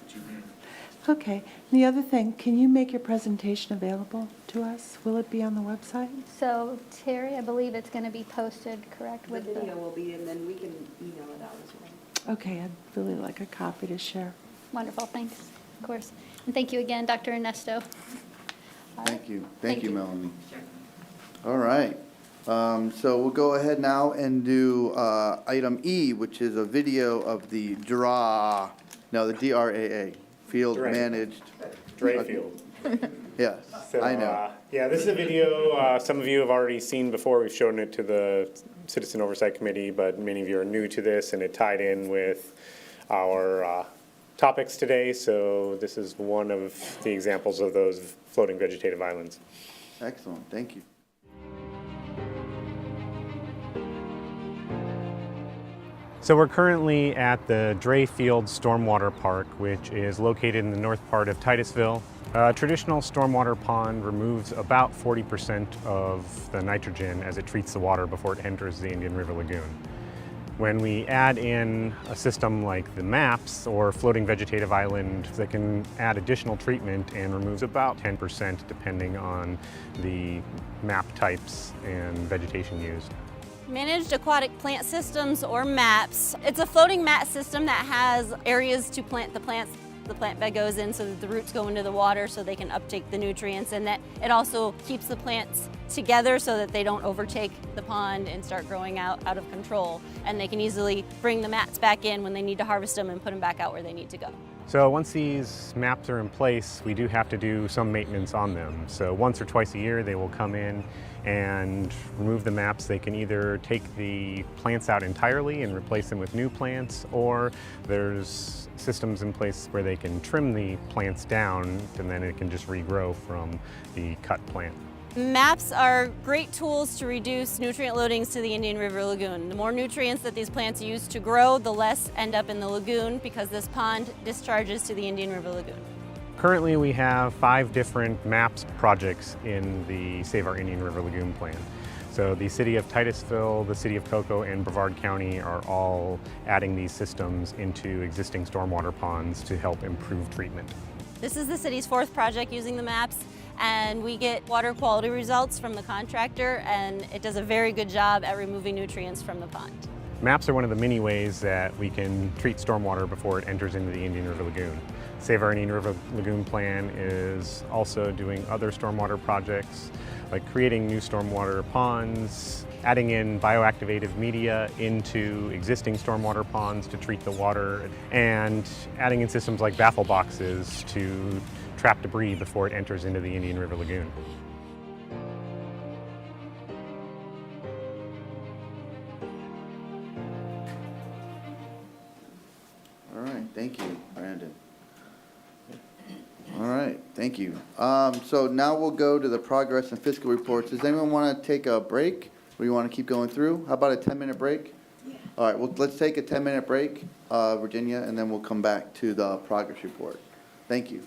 Okay. And the other thing, can you make your presentation available to us? Will it be on the website? So Terry, I believe it's going to be posted, correct? The with video will be, and then we can email it out as well. Okay, I'd really like a copy to share. Wonderful, thanks, of course. And thank you again, Dr. Ernesto. Thank you. Thank you, Melanie. All right. So we'll go ahead now and do item E, which is a video of the the DRAA, Field Managed. Dray Field. Yes, So, I know. yeah, this is a video some of you have already seen before. We've shown it to the Citizen Oversight Committee, but many of you are new to this, and it tied in with our topics today. So this is one of the examples of those floating vegetative islands. Excellent, thank you. So we're currently at the Dray Field Stormwater Park, which is located in the north part of Titusville. A traditional stormwater pond removes about 40% of the nitrogen as it treats the water before it enters the Indian River Lagoon. When we add in a system like the MAPS or floating vegetative island that can add additional treatment and removes about 10% depending on the MAP types and vegetation used. Managed Aquatic Plant Systems, or MAPS. It's a floating mat system that has areas to plant the plants. The plant bed goes in so that the roots go into the water so they can uptake the nutrients, and that it also keeps the plants together so that they don't overtake the pond and start growing out of control. And they can easily bring the mats back in when they need to harvest them and put them back out where they need to go. So once these maps are in place, we do have to do some maintenance on them. So once or twice a year, they will come in and remove the maps. They can either take the plants out entirely and replace them with new plants, or there's systems in place where they can trim the plants down and then it can just regrow from the cut plant. MAPS are great tools to reduce nutrient loadings to the Indian River Lagoon. The more nutrients that these plants use to grow, the less end up in the lagoon because this pond discharges to the Indian River Lagoon. Currently we have 5 different MAPS projects in the Save Our Indian River Lagoon plan. So the city of Titusville, the city of Cocoa, and Brevard County are all adding these systems into existing stormwater ponds to help improve treatment. This is the city's 4th project using the MAPS, and we get water quality results from the contractor, and it does a very good job at removing nutrients from the pond. MAPS are one of the many ways that we can treat stormwater before it enters into the Indian River Lagoon. Save Our Indian River Lagoon plan is also doing other stormwater projects, like creating new stormwater ponds, adding in bioactivative media into existing stormwater ponds to treat the water, and adding in systems like baffle boxes to trap debris before it enters into the Indian River Lagoon. All right, thank you, Brandon. All right, thank you. So now we'll go to the progress and fiscal reports. Does anyone want to take a break, or do you want to keep going through? How about a 10-minute break? Yeah. All right, well, let's take a 10-minute break, Virginia, and then we'll come back to the progress report. Thank you.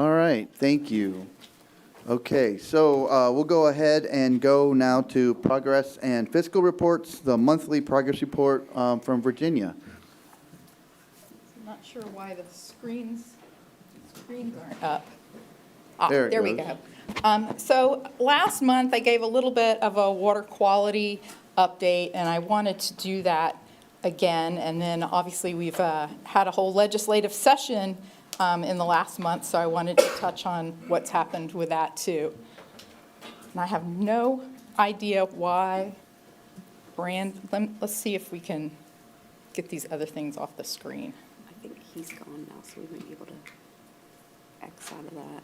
All right, thank you. Okay, so we'll go ahead and go now to progress and fiscal reports, the monthly progress report from Virginia. I'm not sure why the screens aren't up. There We goes. go. So last month, I gave a little bit of a water quality update, and I wanted to do that again. And then obviously, we've had a whole legislative session in the last month, so I wanted to touch on what's happened with that too. And I have no idea why let's see if we can get these other things off the screen. I think he's gone now, so we might be able to X out of that.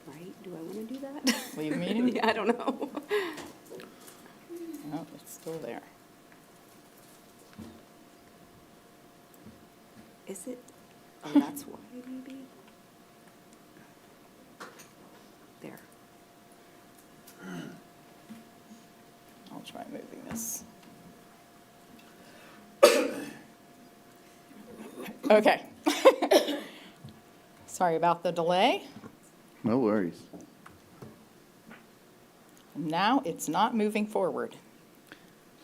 Right? Do I want to do that? Leave meeting? Yeah, I don't know. No, it's still there. Is it? Oh, that's why, maybe? There. I'll try moving this. Okay. Sorry about the delay. No worries. Now it's not moving forward.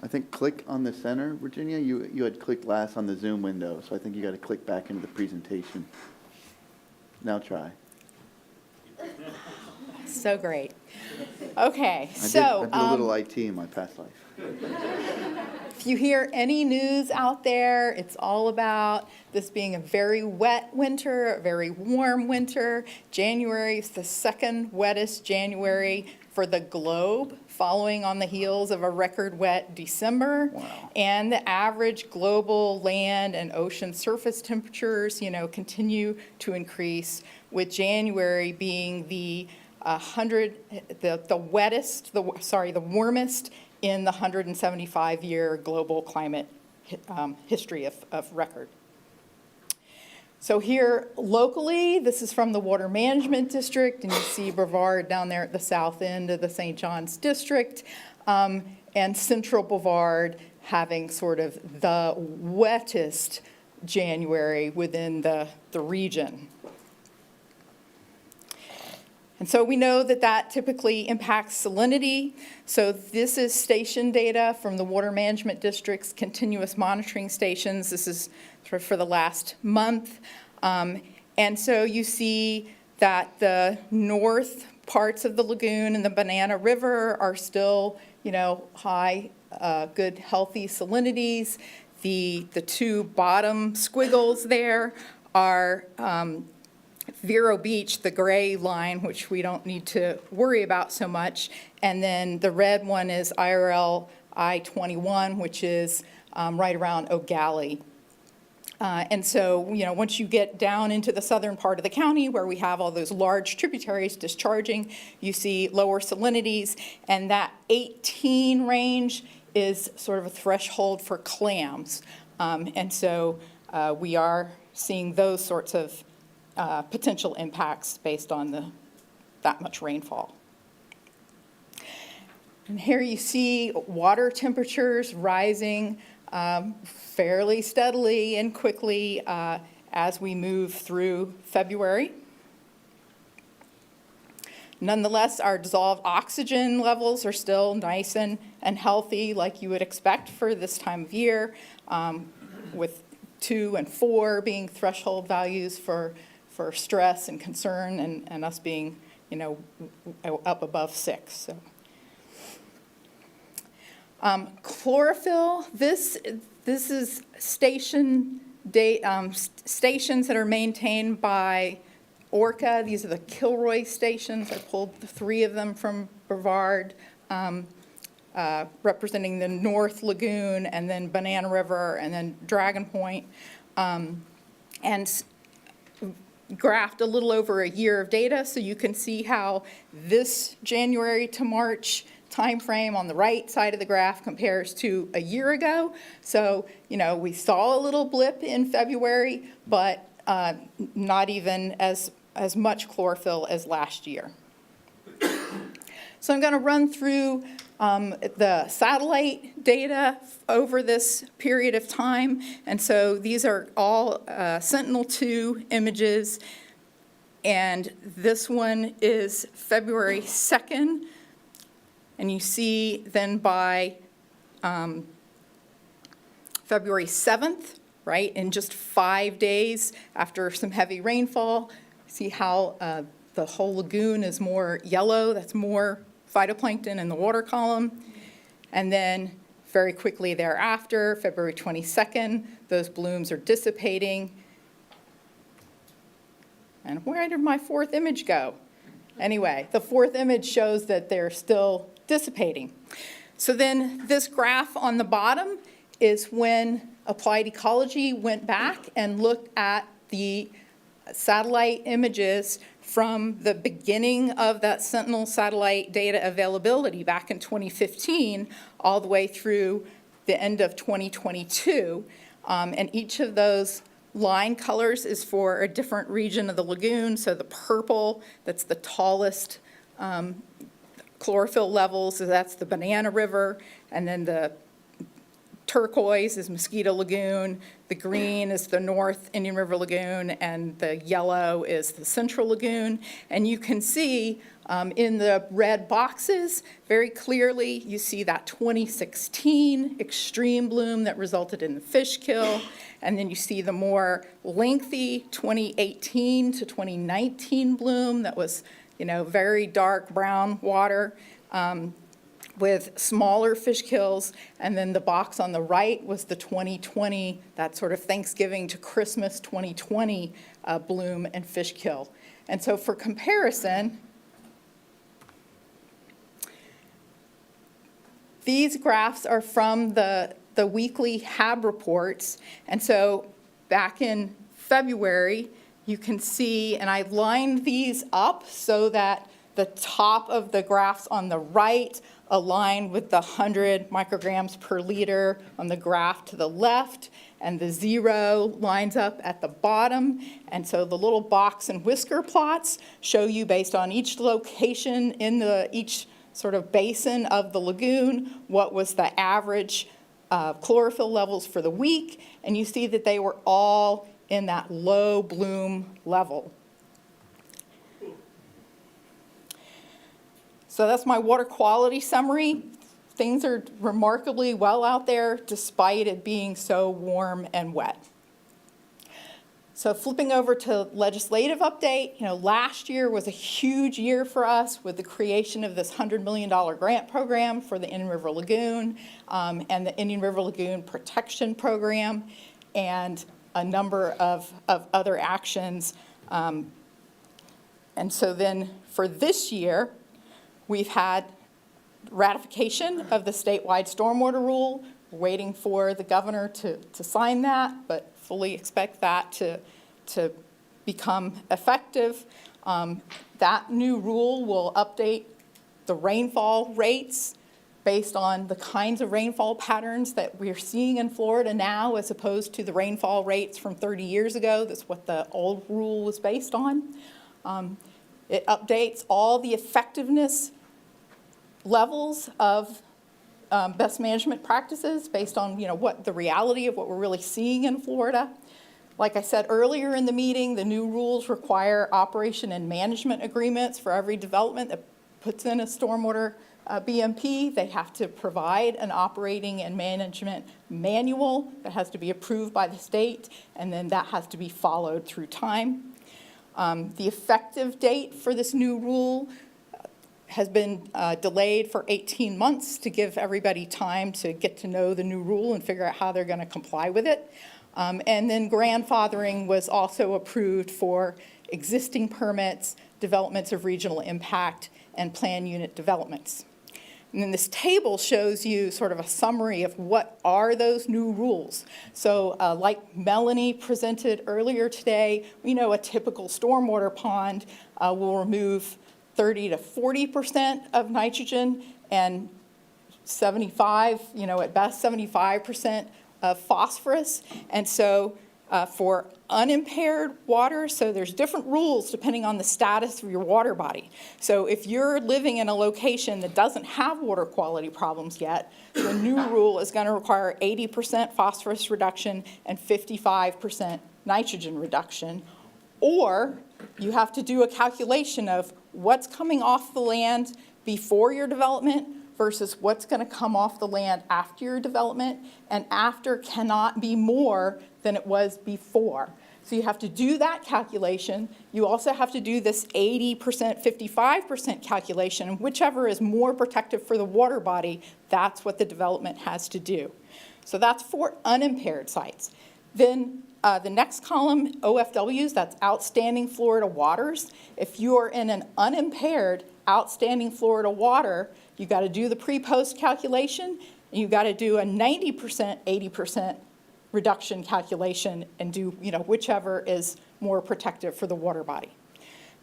I think click on the center, Virginia. You had clicked last on the Zoom window, so I think you got to click back into the presentation. Now try. So great. Okay, I so did a little IT in my past life. if you hear any news out there, it's all about this being a very wet winter, a very warm winter. January is the second wettest January for the globe, following on the heels of a record wet December. Wow. And the average global land and ocean surface temperatures, continue to increase, with January being the warmest in the 175-year global climate history of record. So here locally, this is from the Water Management District, and you see Brevard down there at the south end of the St. John's District, and Central Brevard having sort of the wettest January within the region. And so we know that that typically impacts salinity. So this is station data from the Water Management District's continuous monitoring stations. This is for the last month. And so you see that the north parts of the lagoon and the Banana River are still, high, good, healthy salinities. The two bottom squiggles there are Vero Beach, the gray line, which we don't need to worry about so much. And then the red one is IRL I-21, which is right around O'Galley. And so, once you get down into the southern part of the county where we have all those large tributaries discharging, you see lower salinities, and that 18 range is sort of a threshold for clams. And so we are seeing those sorts of potential impacts based on that much rainfall. And here you see water temperatures rising fairly steadily and quickly as we move through February. Nonetheless, our dissolved oxygen levels are still nice and healthy, like you would expect for this time of year, with 2 and 4 being threshold values for stress and concern, and us being, up above 6. So. Chlorophyll, this is stations that are maintained by Orca. These are the Kilroy stations. I pulled 3 of them from Brevard, representing the North Lagoon, and then Banana River, and then Dragon Point, and graphed a little over a year of data, so you can see how this January to March timeframe on the right side of the graph compares to a year ago. So, we saw a little blip in February, but not even as much chlorophyll as last year. So I'm going to run through the satellite data over this period of time. And so these are all Sentinel-2 images. And this one is February 2nd. And you see then by February 7th, right, in just 5 days after some heavy rainfall, see how the whole lagoon is more yellow. That's more phytoplankton in the water column. And then very quickly thereafter, February 22nd, those blooms are dissipating. And where did my fourth image go? Anyway, the fourth image shows that they're still dissipating. So then this graph on the bottom is when Applied Ecology went back and looked at the satellite images from the beginning of that Sentinel satellite data availability back in 2015 all the way through the end of 2022. And each of those line colors is for a different region of the lagoon. So the purple, that's the tallest chlorophyll levels, so that's the Banana River. And then the turquoise is Mosquito Lagoon, the green is the North Indian River Lagoon, and the yellow is the Central Lagoon. And you can see in the red boxes, very clearly, you see that 2016 extreme bloom that resulted in the fish kill. And then you see the more lengthy 2018 to 2019 bloom that was, very dark brown water. With smaller fish kills, and then the box on the right was the 2020, that sort of Thanksgiving to Christmas 2020 bloom and fish kill. And so for comparison, these graphs are from the weekly HAB reports, and so back in February, you can see, and I've lined these up so that the top of the graphs on the right align with the 100 micrograms per liter on the graph to the left, and the 0 lines up at the bottom. And so the little box and whisker plots show you, based on each location in each sort of basin of the lagoon, what was the average chlorophyll levels for the week. And you see that they were all in that low bloom level. So that's my water quality summary. Things are remarkably well out there despite it being so warm and wet. So flipping over to legislative update, last year was a huge year for us with the creation of this $100 million grant program for the Indian River Lagoon and the Indian River Lagoon Protection Program and a number of other actions. And so then for this year, we've had ratification of the statewide stormwater rule. We're waiting for the governor to sign that, but fully expect that to become effective. That new rule will update the rainfall rates based on the kinds of rainfall patterns that we're seeing in Florida now, as opposed to the rainfall rates from 30 years ago. That's what the old rule was based on. It updates all the effectiveness levels of best management practices based on what the reality of what we're really seeing in Florida. Like I said earlier in the meeting, the new rules require operation and management agreements for every development that puts in a stormwater BMP. They have to provide an operating and management manual that has to be approved by the state, and then that has to be followed through time. The effective date for this new rule has been delayed for 18 months to give everybody time to get to know the new rule and figure out how they're going to comply with it. And then grandfathering was also approved for existing permits, developments of regional impact, and plan unit developments. And then this table shows you sort of a summary of what are those new rules. So like Melanie presented earlier today, we know a typical stormwater pond will remove 30 to 40% of nitrogen and 75, at best 75% of phosphorus. And so For unimpaired water, so there's different rules depending on the status of your water body. So if you're living in a location that doesn't have water quality problems yet, the new rule is going to require 80% phosphorus reduction and 55% nitrogen reduction. Or you have to do a calculation of what's coming off the land before your development versus what's going to come off the land after your development, and after cannot be more than it was before. So you have to do that calculation. You also have to do this 80%, 55% calculation, and whichever is more protective for the water body, that's what the development has to do. So that's for unimpaired sites. Then the next column, OFWs, that's outstanding Florida waters. If you are in an unimpaired outstanding Florida water, you got to do the pre-post calculation, and you got to do a 90%, 80% reduction calculation and do, whichever is more protective for the water body.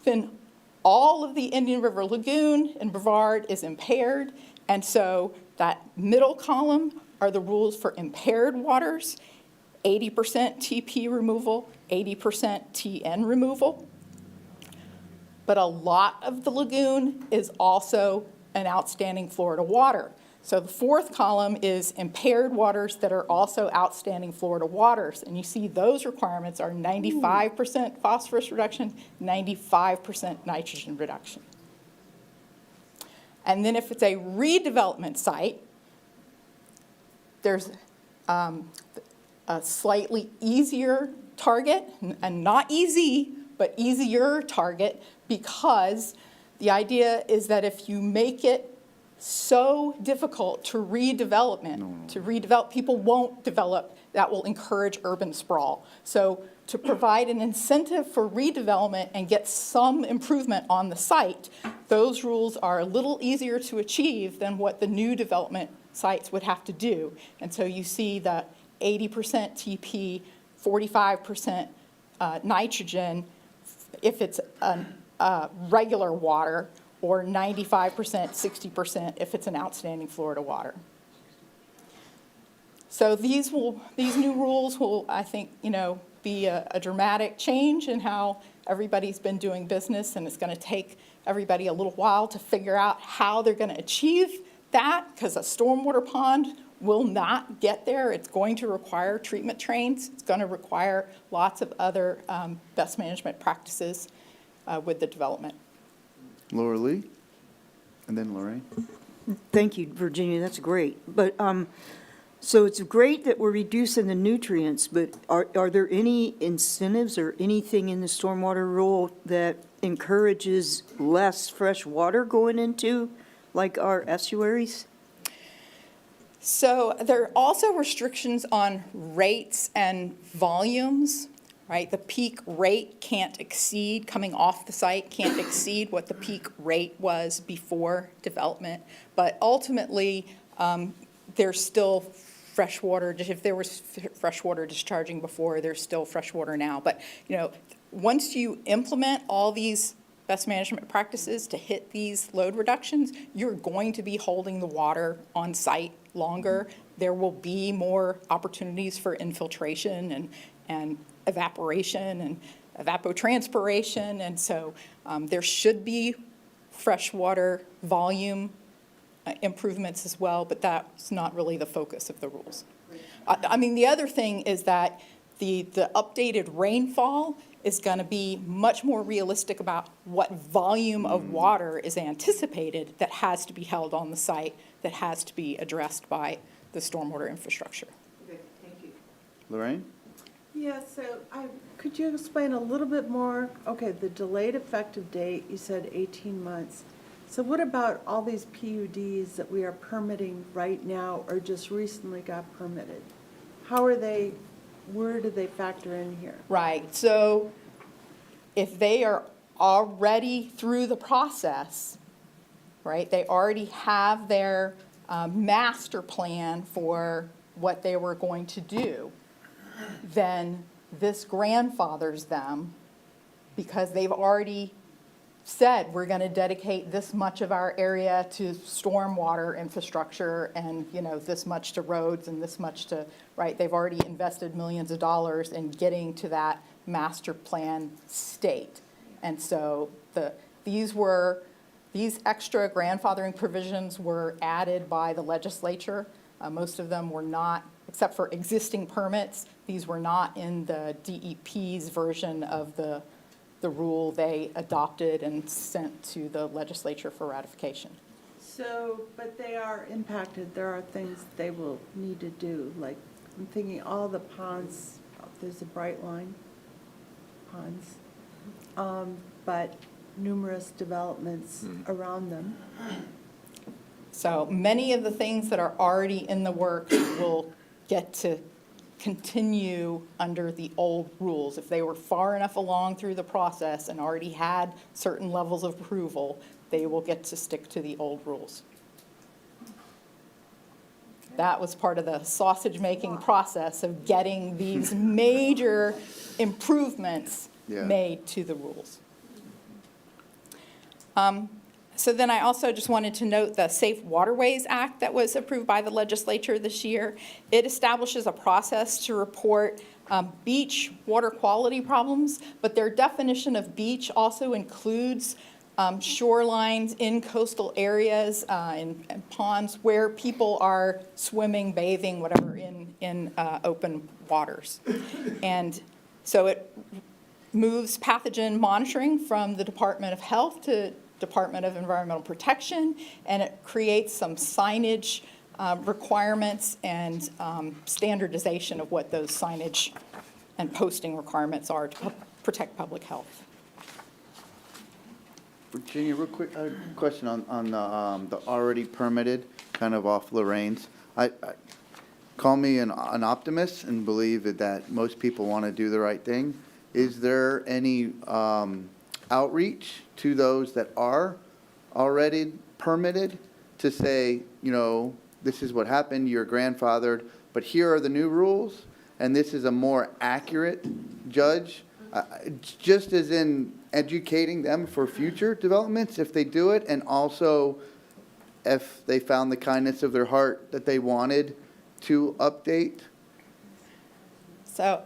Then all of the Indian River Lagoon and Brevard is impaired, and so that middle column are the rules for impaired waters, 80% TP removal, 80% TN removal. But a lot of the lagoon is also an outstanding Florida water. So the fourth column is impaired waters that are also outstanding Florida waters. And you see those requirements are 95% phosphorus reduction, 95% nitrogen reduction. And then if it's a redevelopment site, there's a slightly easier target, and not easy, but easier target, because the idea is that if you make it so difficult to redevelop, people won't develop. That will encourage urban sprawl. So to provide an incentive for redevelopment and get some improvement on the site, those rules are a little easier to achieve than what the new development sites would have to do. And so you see the 80% TP, 45% nitrogen if it's regular water, or 95%, 60% if it's an outstanding Florida water. So these new rules will, I think, be a dramatic change in how everybody's been doing business, and it's going to take everybody a little while to figure out how they're going to achieve that, because a stormwater pond will not get there. It's going to require treatment trains. It's going to require lots of other best management practices with the development. Laura Lee, and then Lorraine. Thank you, Virginia, that's great. But, so it's great that we're reducing the nutrients, but are there any incentives or anything in the stormwater rule that encourages less fresh water going into, like, our estuaries? So there are also restrictions on rates and volumes. Right, the peak rate can't exceed, coming off the site, can't exceed what the peak rate was before development. But ultimately, there's still fresh water. If there was fresh water discharging before, there's still fresh water now. But once you implement all these best management practices to hit these load reductions, you're going to be holding the water on site longer. There will be more opportunities for infiltration and evaporation and evapotranspiration, and so there should be freshwater volume improvements as well, but that's not really the focus of the rules. I mean, the other thing is that the updated rainfall is going to be much more realistic about what volume of water is anticipated that has to be held on the site, that has to be addressed by the stormwater infrastructure. Okay, thank you. Lorraine? Yeah, so could you explain a little bit more? Okay, the delayed effective date, you said 18 months. So what about all these PUDs that we are permitting right now or just recently got permitted? How are they, where do they factor in here? Right, so if they are already through the process, right, they already have their master plan for what they were going to do, then this grandfathers them because they've already said, we're going to dedicate this much of our area to stormwater infrastructure and, this much to roads and this much to, right? They've already invested millions of dollars in getting to that master plan state. And so these extra grandfathering provisions were added by the legislature. Most of them were not, except for existing permits, these were not in the DEP's version of the rule they adopted and sent to the legislature for ratification. So, but they are impacted, there are things they will need to do, like, I'm thinking all the ponds, there's a bright line, ponds, but numerous developments around them. So many of the things that are already in the works will get to continue under the old rules. If they were far enough along through the process and already had certain levels of approval, they will get to stick to the old rules. That was part of the sausage-making process of getting these major improvements made to the rules. So then I also just wanted to note the Safe Waterways Act that was approved by the legislature this year. It establishes a process to report beach water quality problems, but their definition of beach also includes shorelines in coastal areas and ponds where people are swimming, bathing, whatever, in open waters. And so it moves pathogen monitoring from the Department of Health to Department of Environmental Protection, and it creates some signage requirements and standardization of what those signage and posting requirements are to protect public health. Virginia, real quick, question on the already permitted, kind of off Lorraine's. I call me an optimist and believe that most people want to do the right thing. Is there any outreach to those that are already permitted to say, this is what happened, you're grandfathered, but here are the new rules, and this is a more accurate judge, just as in educating them for future developments if they do it, and also if they found the kindness of their heart that they wanted to update? So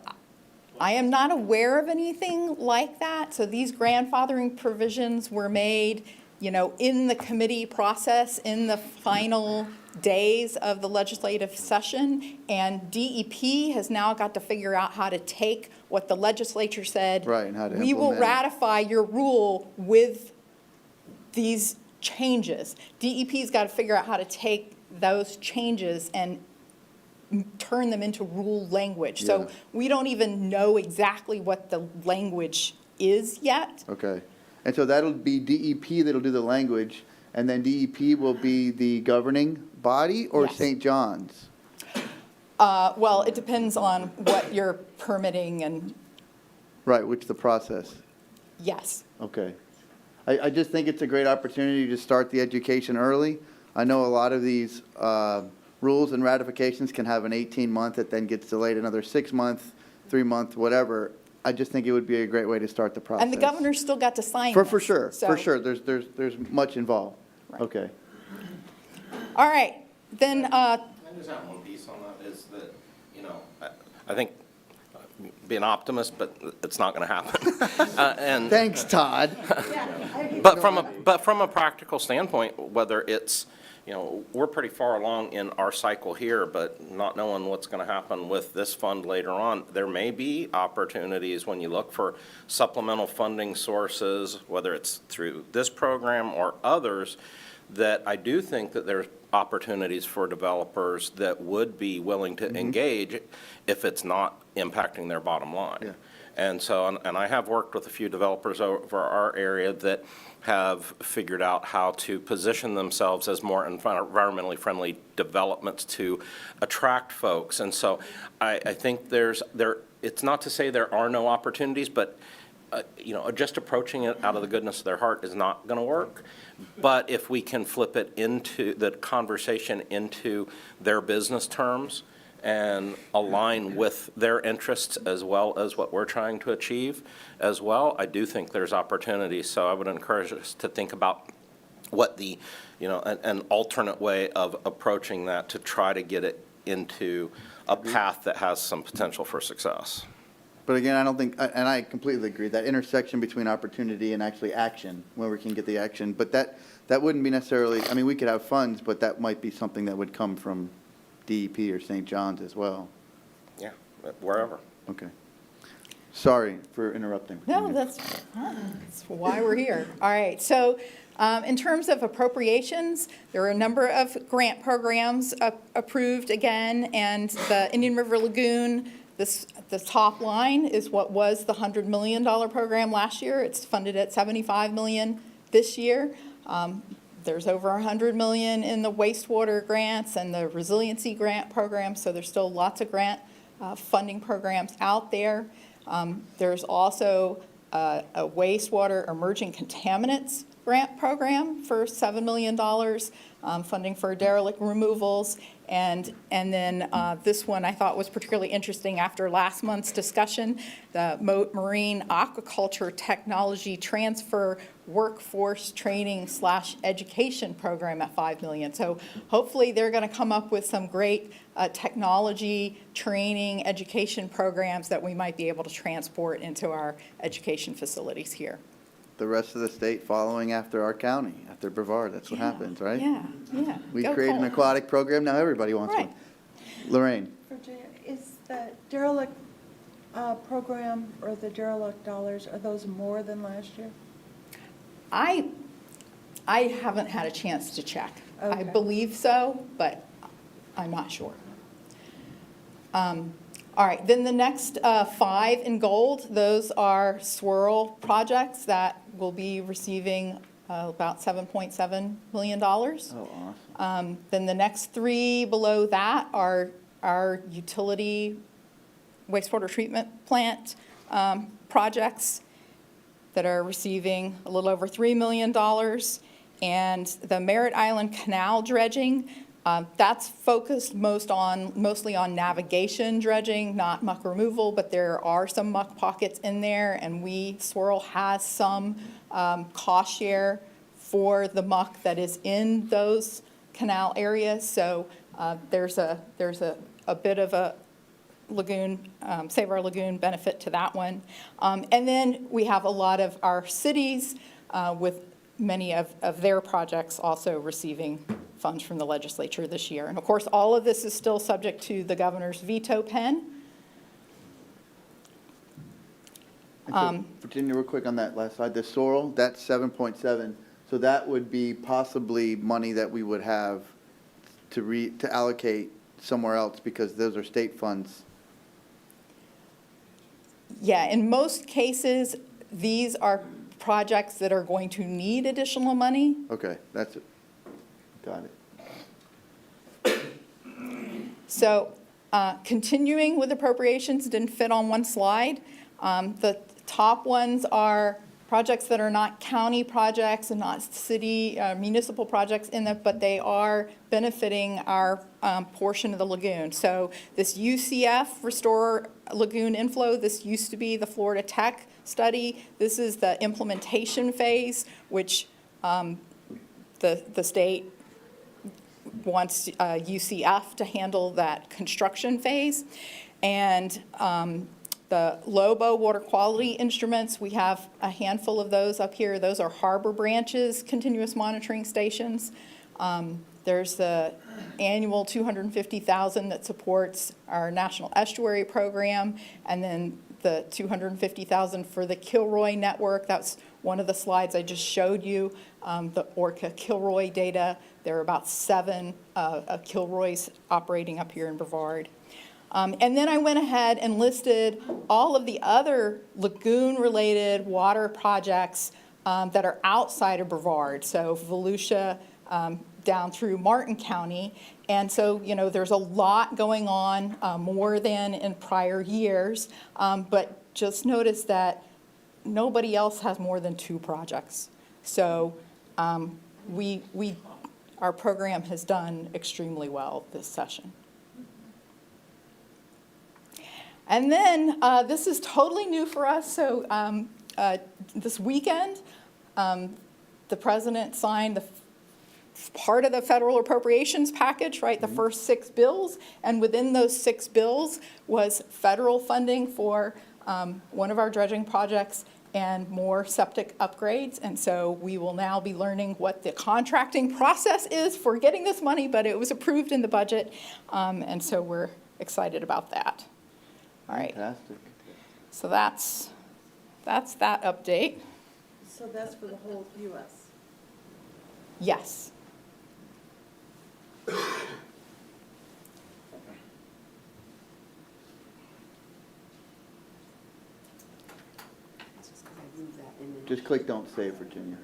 I am not aware of anything like that. So these grandfathering provisions were made, in the committee process in the final days of the legislative session. And DEP has now got to figure out how to take what the legislature said. Right, and how to We will implement it. ratify your rule with these changes. DEP's got to figure out how to take those changes and turn them into rule language. Yeah. So we don't even know exactly what the language is yet. Okay. And so that'll be DEP that'll do the language, and then DEP will be the governing body, or Yes. St. John's? Well, it depends on what you're permitting and, Right, which the process. yes. Okay. I just think it's a great opportunity to start the education early. I know a lot of these rules and ratifications can have an 18-month that then gets delayed another 6-month, 3-month, whatever. I just think it would be a great way to start the process. And the governor's still got to sign For this, sure, so- for sure. There's much involved. Right. Okay. All right, then, Can I just add one piece on that, is that, I think, be an optimist, but it's not going to happen. And Thanks, Todd. But from a practical standpoint, whether it's, we're pretty far along in our cycle here, but not knowing what's going to happen with this fund later on, there may be opportunities when you look for supplemental funding sources, whether it's through this program or others, that I do think that there's opportunities for developers that would be willing to engage if it's not impacting their bottom line. Yeah. And so, and I have worked with a few developers over our area that have figured out how to position themselves as more environmentally friendly developments to attract folks. And so I think it's not to say there are no opportunities, but just approaching it out of the goodness of their heart is not going to work. But if we can flip it into the conversation into their business terms and align with their interests as well as what we're trying to achieve as well, I do think there's opportunity. So I would encourage us to think about what the, an alternate way of approaching that to try to get it into a path that has some potential for success. But again, I don't think, and I completely agree, that intersection between opportunity and actually action, where we can get the action, but that wouldn't be necessarily, I mean, we could have funds, but that might be something that would come from DEP or St. John's as well. Yeah, wherever. Okay. Sorry for interrupting. No, that's why we're here. All right, so in terms of appropriations, there are a number of grant programs approved again, and the Indian River Lagoon, the top line is what was the $100 million program last year. It's funded at $75 million this year. There's over $100 million in the wastewater grants and the resiliency grant program, so there's still lots of grant funding programs out there. There's also a wastewater emerging contaminants grant program for $7 million, funding for derelict removals. And then this one I thought was particularly interesting after last month's discussion, the Marine Aquaculture Technology Transfer Workforce Training / Education Program at $5 million. So hopefully they're going to come up with some great technology training education programs that we might be able to transport into our education facilities here. The rest of the state following after our county, after Brevard, that's what happens, right? Yeah. We Go created an Colt. aquatic program, now everybody wants Right. one. Lorraine? Virginia, is the derelict program or the derelict dollars, are those more than last year? I haven't had a chance to check. I Okay. believe so, but I'm not sure. All right, then the next 5 in gold, those are swirl projects that will be receiving about $7.7 million. Oh, awesome. Then the next 3 below that are our utility wastewater treatment plant projects that are receiving a little over $3 million. And the Merritt Island Canal dredging, that's focused mostly on navigation dredging, not muck removal, but there are some muck pockets in there, and Swirl has some cost share for the muck that is in those canal areas. So there's a bit of a lagoon, Save Our Lagoon benefit to that one. And then we have a lot of our cities with many of their projects also receiving funds from the legislature this year. And of course, all of this is still subject to the governor's veto pen. And so, Virginia, real quick on that last slide, the Sorrel, that's 7.7. So that would be possibly money that we would have to allocate somewhere else because those are state funds. Yeah, in most cases, these are projects that are going to need additional money. Okay, that's it. Got it. So continuing with appropriations, didn't fit on one slide. The top ones are projects that are not county projects and not city municipal projects in that, but they are benefiting our portion of the lagoon. So this UCF Restore Lagoon Inflow, this used to be the Florida Tech study. This is the implementation phase, which the state wants UCF to handle that construction phase. And the Lobo water quality instruments, we have a handful of those up here. Those are Harbor Branches continuous monitoring stations. There's the annual $250,000 that supports our National Estuary Program, and then the $250,000 for the Kilroy network. That's one of the slides I just showed you, the Orca Kilroy data. There are about 7 Kilroys operating up here in Brevard. And then I went ahead and listed all of the other lagoon-related water projects that are outside of Brevard, so Volusia down through Martin County. And so, there's a lot going on, more than in prior years, but just notice that nobody else has more than 2 projects. So our program has done extremely well this session. And then this is totally new for us. So this weekend, the president signed the part of the federal appropriations package, right? The first 6 bills. And within those 6 bills was federal funding for one of our dredging projects and more septic upgrades. And so we will now be learning what the contracting process is for getting this money, but it was approved in the budget. And so we're excited about that. All right. Fantastic. So that's that update. So that's for the whole US. Yes. Just click don't save, Virginia.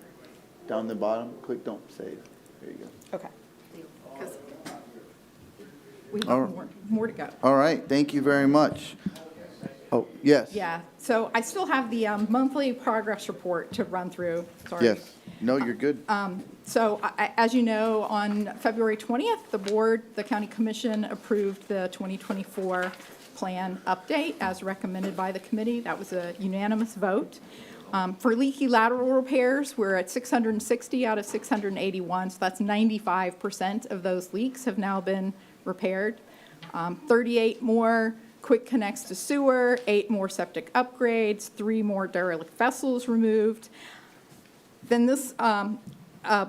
Down the bottom, click don't save. There you go. Okay. 'Cause we All have right. more to go. All right, thank you very much. Oh, yes. Yeah, so I still have the monthly progress report to run through. Sorry. Yes. No, you're good. So as you know, on February 20th, the county commission approved the 2024 plan update as recommended by the committee. That was a unanimous vote. For leaky lateral repairs, we're at 660 out of 681, so that's 95% of those leaks have now been repaired. 38 more quick connects to sewer, 8 more septic upgrades, 3 more derelict vessels removed. Then this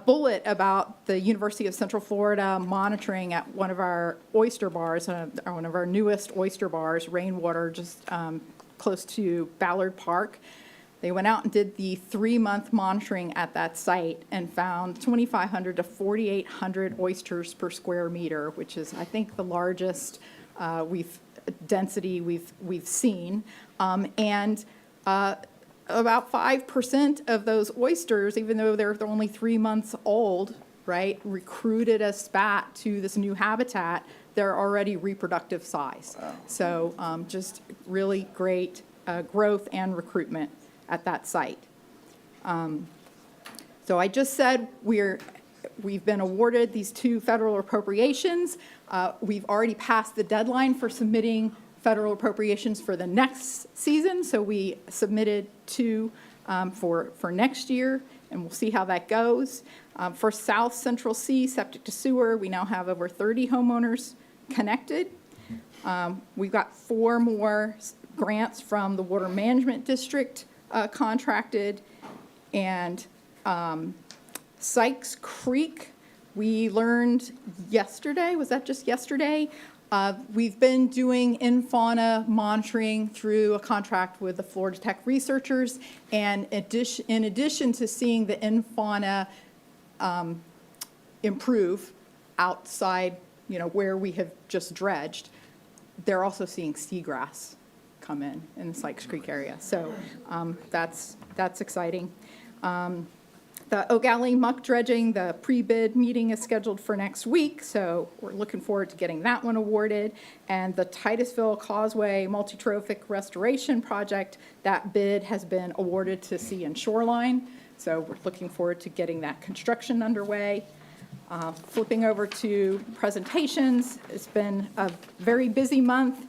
bullet about the University of Central Florida monitoring at one of our oyster bars, one of our newest oyster bars, Rainwater, just close to Ballard Park. They went out and did the 3-month monitoring at that site and found 2,500 to 4,800 oysters per square meter, which is, I think, the largest density we've seen. And about 5% of those oysters, even though they're only 3 months old, right, recruited a spat to this new habitat, they're already reproductive size. Wow. So just really great growth and recruitment at that site. So I just said we've been awarded these 2 federal appropriations. We've already passed the deadline for submitting federal appropriations for the next season, so we submitted 2 for next year, and we'll see how that goes. For South Central C, septic to sewer, we now have over 30 homeowners connected. We've got 4 more grants from the Water Management District contracted, and Sykes Creek, we learned yesterday, was that just yesterday? We've been doing in-fauna monitoring through a contract with the Florida Tech researchers, and in addition to seeing the in-fauna improve outside, where we have just dredged, they're also seeing seagrass come in the Sykes Creek area. So that's exciting. The Oak Alley muck dredging, the pre-bid meeting is scheduled for next week, so we're looking forward to getting that one awarded. And the Titusville Causeway Multi-Trophic Restoration Project, that bid has been awarded to Sea and Shoreline, so we're looking forward to getting that construction underway. Flipping over to presentations, it's been a very busy month.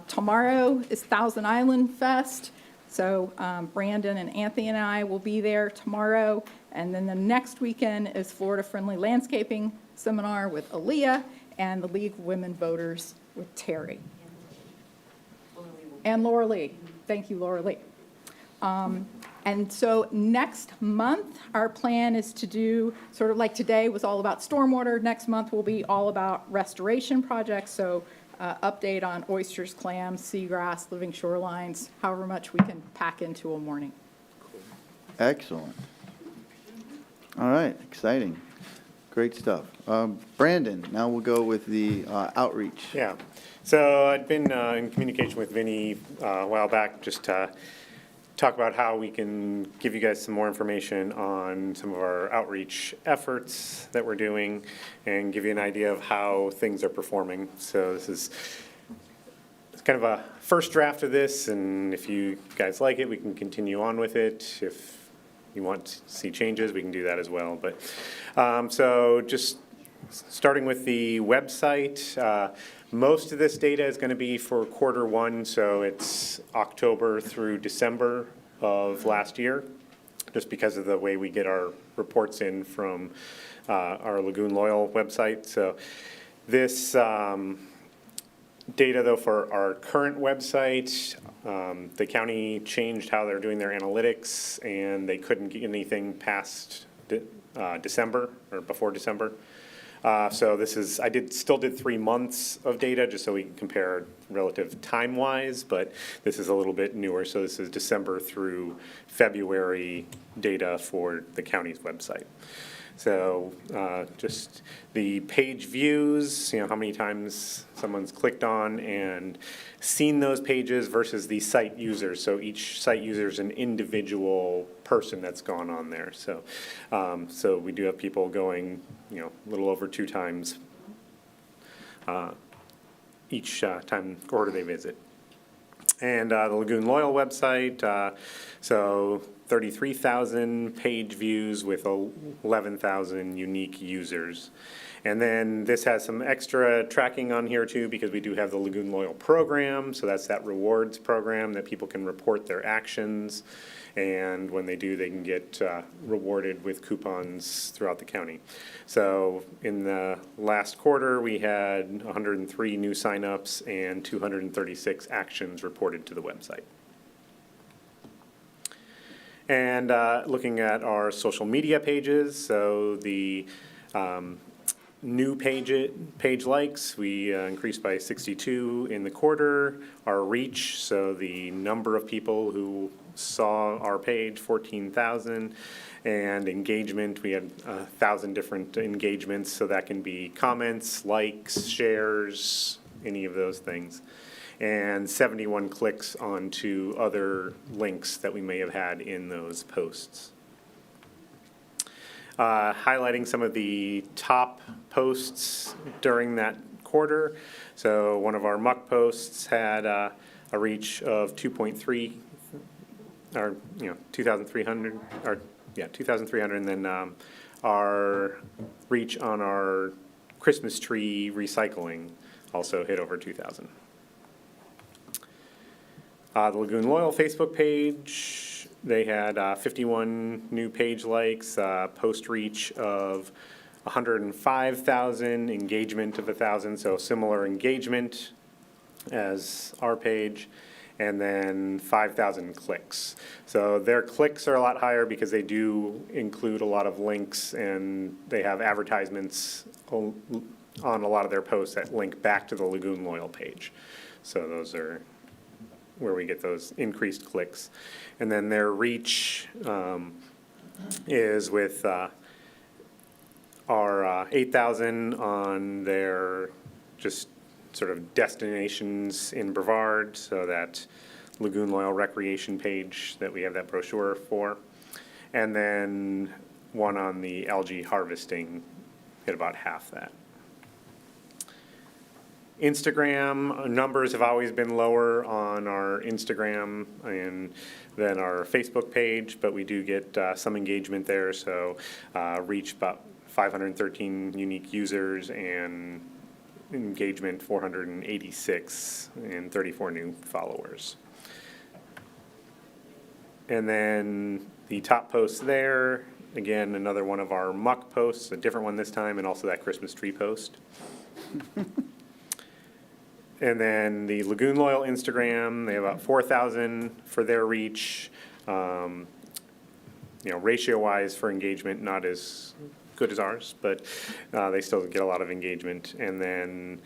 Tomorrow is Thousand Island Fest. So Brandon and Anthony and I will be there tomorrow. And then the next weekend is Florida Friendly Landscaping Seminar with Aaliyah and the League of Women Voters with Terry. And Laura Lee. Thank you, Laura Lee. And so next month, our plan is to do, sort of like today was all about stormwater, next month will be all about restoration projects. So update on oysters, clams, seagrass, living shorelines, however much we can pack into a morning. Excellent. All right, exciting. Great stuff. Brandon, now we'll go with the outreach. Yeah. So I'd been in communication with Vinny a while back, just to talk about how we can give you guys some more information on some of our outreach efforts that we're doing and give you an idea of how things are performing. So it's kind of a first draft of this, and if you guys like it, we can continue on with it. If you want to see changes, we can do that as well. But so just starting with the website, Most of this data is going to be for quarter one, so it's October through December of last year, just because of the way we get our reports in from our Lagoon Loyal website. So this data, though, for our current website, the county changed how they're doing their analytics, and they couldn't get anything past December or before December. So this is, still did 3 months of data just so we can compare relative time-wise, but this is a little bit newer. So this is December through February data for the county's website. So just the page views, how many times someone's clicked on and seen those pages versus the site users. So each site user is an individual person that's gone on there. So, so we do have people going, a little over 2 times each time order they visit. And the Lagoon Loyal website, so 33,000 page views with 11,000 unique users. And then this has some extra tracking on here too, because we do have the Lagoon Loyal program. So that's that rewards program that people can report their actions. And when they do, they can get rewarded with coupons throughout the county. So in the last quarter, we had 103 new signups and 236 actions reported to the website. And looking at our social media pages, so the new page likes, we increased by 62 in the quarter. Our reach, so the number of people who saw our page, 14,000. And engagement, we had 1,000 different engagements, so that can be comments, likes, shares, any of those things. And 71 clicks onto other links that we may have had in those posts. Highlighting some of the top posts during that quarter. So one of our muck posts had a reach of 2.3, or 2,300, or 2,300, and then our reach on our Christmas tree recycling also hit over 2,000. The Lagoon Loyal Facebook page, they had 51 new page likes, post reach of 105,000, engagement of 1,000, so similar engagement as our page, and then 5,000 clicks. So their clicks are a lot higher because they do include a lot of links, and they have advertisements on a lot of their posts that link back to the Lagoon Loyal page. So those are where we get those increased clicks. And then their reach is with our 8,000 on their just sort of destinations in Brevard, so that Lagoon Loyal Recreation page that we have that brochure for. And then one on the algae harvesting hit about half that. Instagram numbers have always been lower on our Instagram and than our Facebook page, but we do get some engagement there. So reach about 513 unique users and engagement 486 and 34 new followers. And then the top post there, again, another one of our muck posts, a different one this time, and also that Christmas tree post. And then the Lagoon Loyal Instagram, they have about 4,000 for their reach. Ratio-wise for engagement, not as good as ours, but they still get a lot of engagement. And then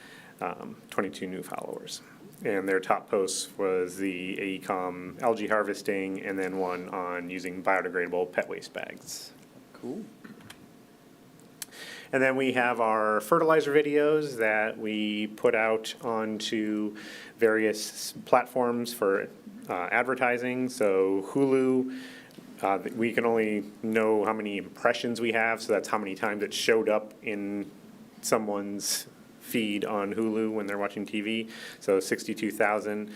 22 new followers. And their top post was the AECOM algae harvesting, and then one on using biodegradable pet waste bags. Cool. And then we have our fertilizer videos that we put out onto various platforms for advertising. So Hulu, we can only know how many impressions we have, so that's how many times it showed up in someone's feed on Hulu when they're watching TV, so 62,000.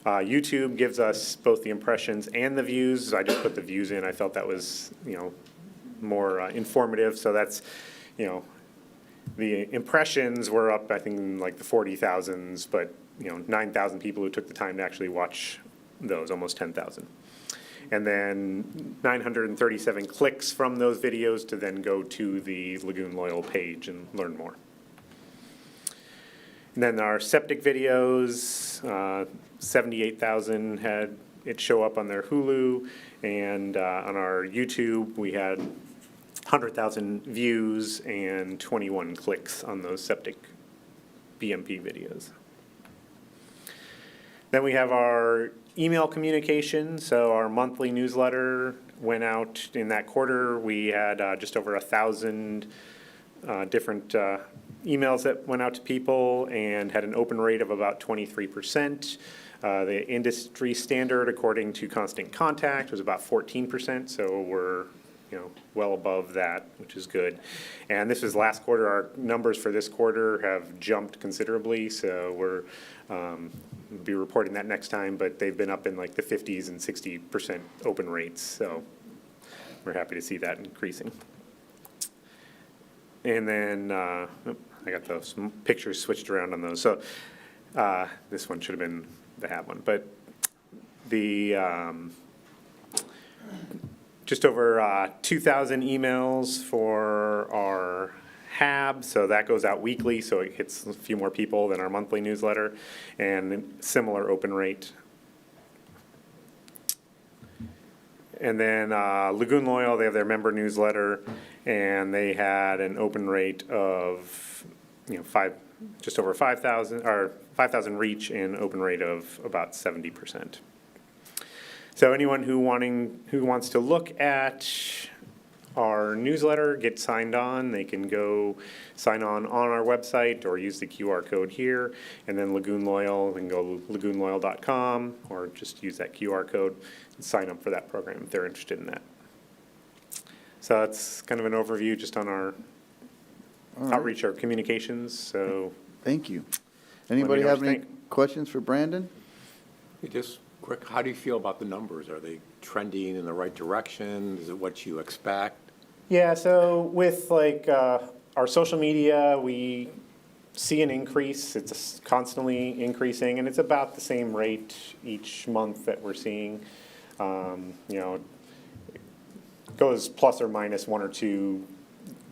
YouTube gives us both the impressions and the views. I just put the views in. I felt that was, more informative. So that's, the impressions were up, I think, in like the 40,000s, but, 9,000 people who took the time to actually watch those, almost 10,000. And then 937 clicks from those videos to then go to the Lagoon Loyal page and learn more. And then our septic videos, 78,000 had it show up on their Hulu, and on our YouTube, we had 100,000 views and 21 clicks on those septic BMP videos. Then we have our email communication. So our monthly newsletter went out in that quarter. We had just over 1,000 different emails that went out to people and had an open rate of about 23%. The industry standard, according to Constant Contact, was about 14%. So we're well above that, which is good. And this was last quarter. Our numbers for this quarter have jumped considerably, so we're be reporting that next time, but they've been up in like the 50s and 60% open rates, so we're happy to see that increasing. And then I got those pictures switched around on those. So this one should have been the HAB one, but the just over 2,000 emails for our HAB, so that goes out weekly, so it hits a few more people than our monthly newsletter, and similar open rate. And then Lagoon Loyal, they have their member newsletter, and they had an open rate of just over 5,000, or 5,000 reach, and open rate of about 70%. So anyone who wants to look at our newsletter, get signed on, they can go sign on our website or use the QR code here. And then Lagoon Loyal, they can go lagoonloyal.com or just use that QR code and sign up for that program if they're interested in that. So that's kind of an overview just on our outreach, our communications. So thank you. Anybody have any questions for Brandon? Just quick, how do you feel about the numbers? Are they trending in the right direction? Is it what you expect? Yeah, so with like our social media, we see an increase. It's constantly increasing, and it's about the same rate each month that we're seeing. It goes plus or minus 1 or 2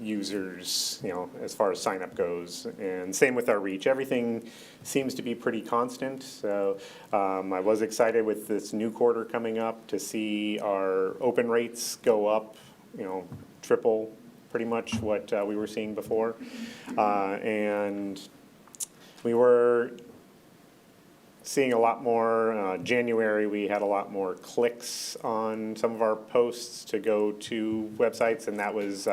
users, as far as sign up goes, and same with our reach. Everything seems to be pretty constant. So I was excited with this new quarter coming up to see our open rates go up, triple pretty much what we were seeing before, and we were seeing a lot more. January, we had a lot more clicks on some of our posts to go to websites, and that was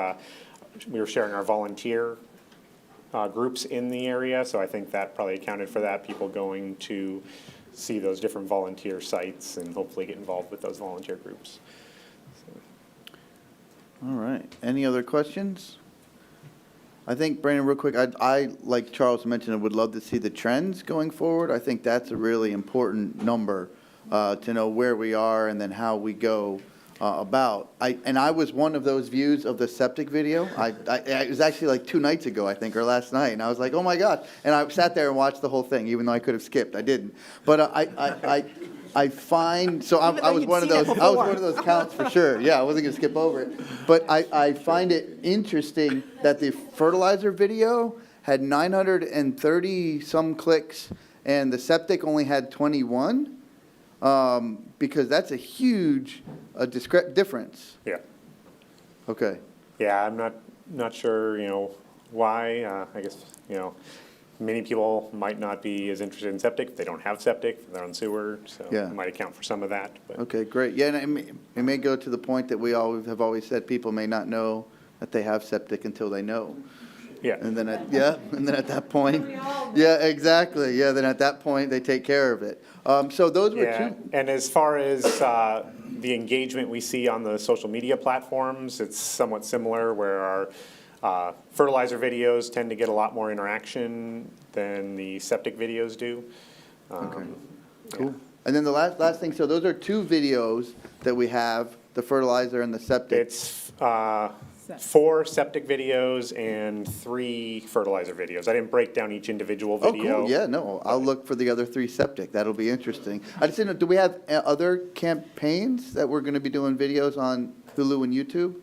we were sharing our volunteer groups in the area, so I think that probably accounted for that, people going to see those different volunteer sites and hopefully get involved with those volunteer groups. All right. Any other questions? I think, Brandon, real quick, I like Charles mentioned, I would love to see the trends going forward. I think that's a really important number to know where we are and then how we go about. I was one of those views of the septic video. It was actually like 2 nights ago, I think, or last night, and I was like, oh my God. And I sat there and watched the whole thing, even though I could have skipped. I didn't. But I find, so I was one of those counts for sure. Yeah, I wasn't gonna skip over it. But I find it interesting that the fertilizer video had 930 some clicks and the septic only had 21, because that's a huge difference. Yeah. Okay. Yeah, I'm not sure, why. I guess, many people might not be as interested in septic if they don't have septic, they're on sewer, so Yeah. it might account for some of that. But Okay, great. Yeah, and it may go to the point that we have always said people may not know that they have septic until they know. Yeah. And then at that point, yeah, exactly. Yeah, then at that point, they take care of it. So those were yeah, two. and as far as the engagement we see on the social media platforms, it's somewhat similar where our fertilizer videos tend to get a lot more interaction than the septic videos do. Okay. Cool. And then the last thing, so those are 2 videos that we have, the fertilizer and the septic. It's 4 septic videos and 3 fertilizer videos. I didn't break down each individual Oh, video. cool, yeah, no, I'll look for the other 3 septic, that'll be interesting. I just didn't know, do we have other campaigns that we're gonna be doing videos on Hulu and YouTube?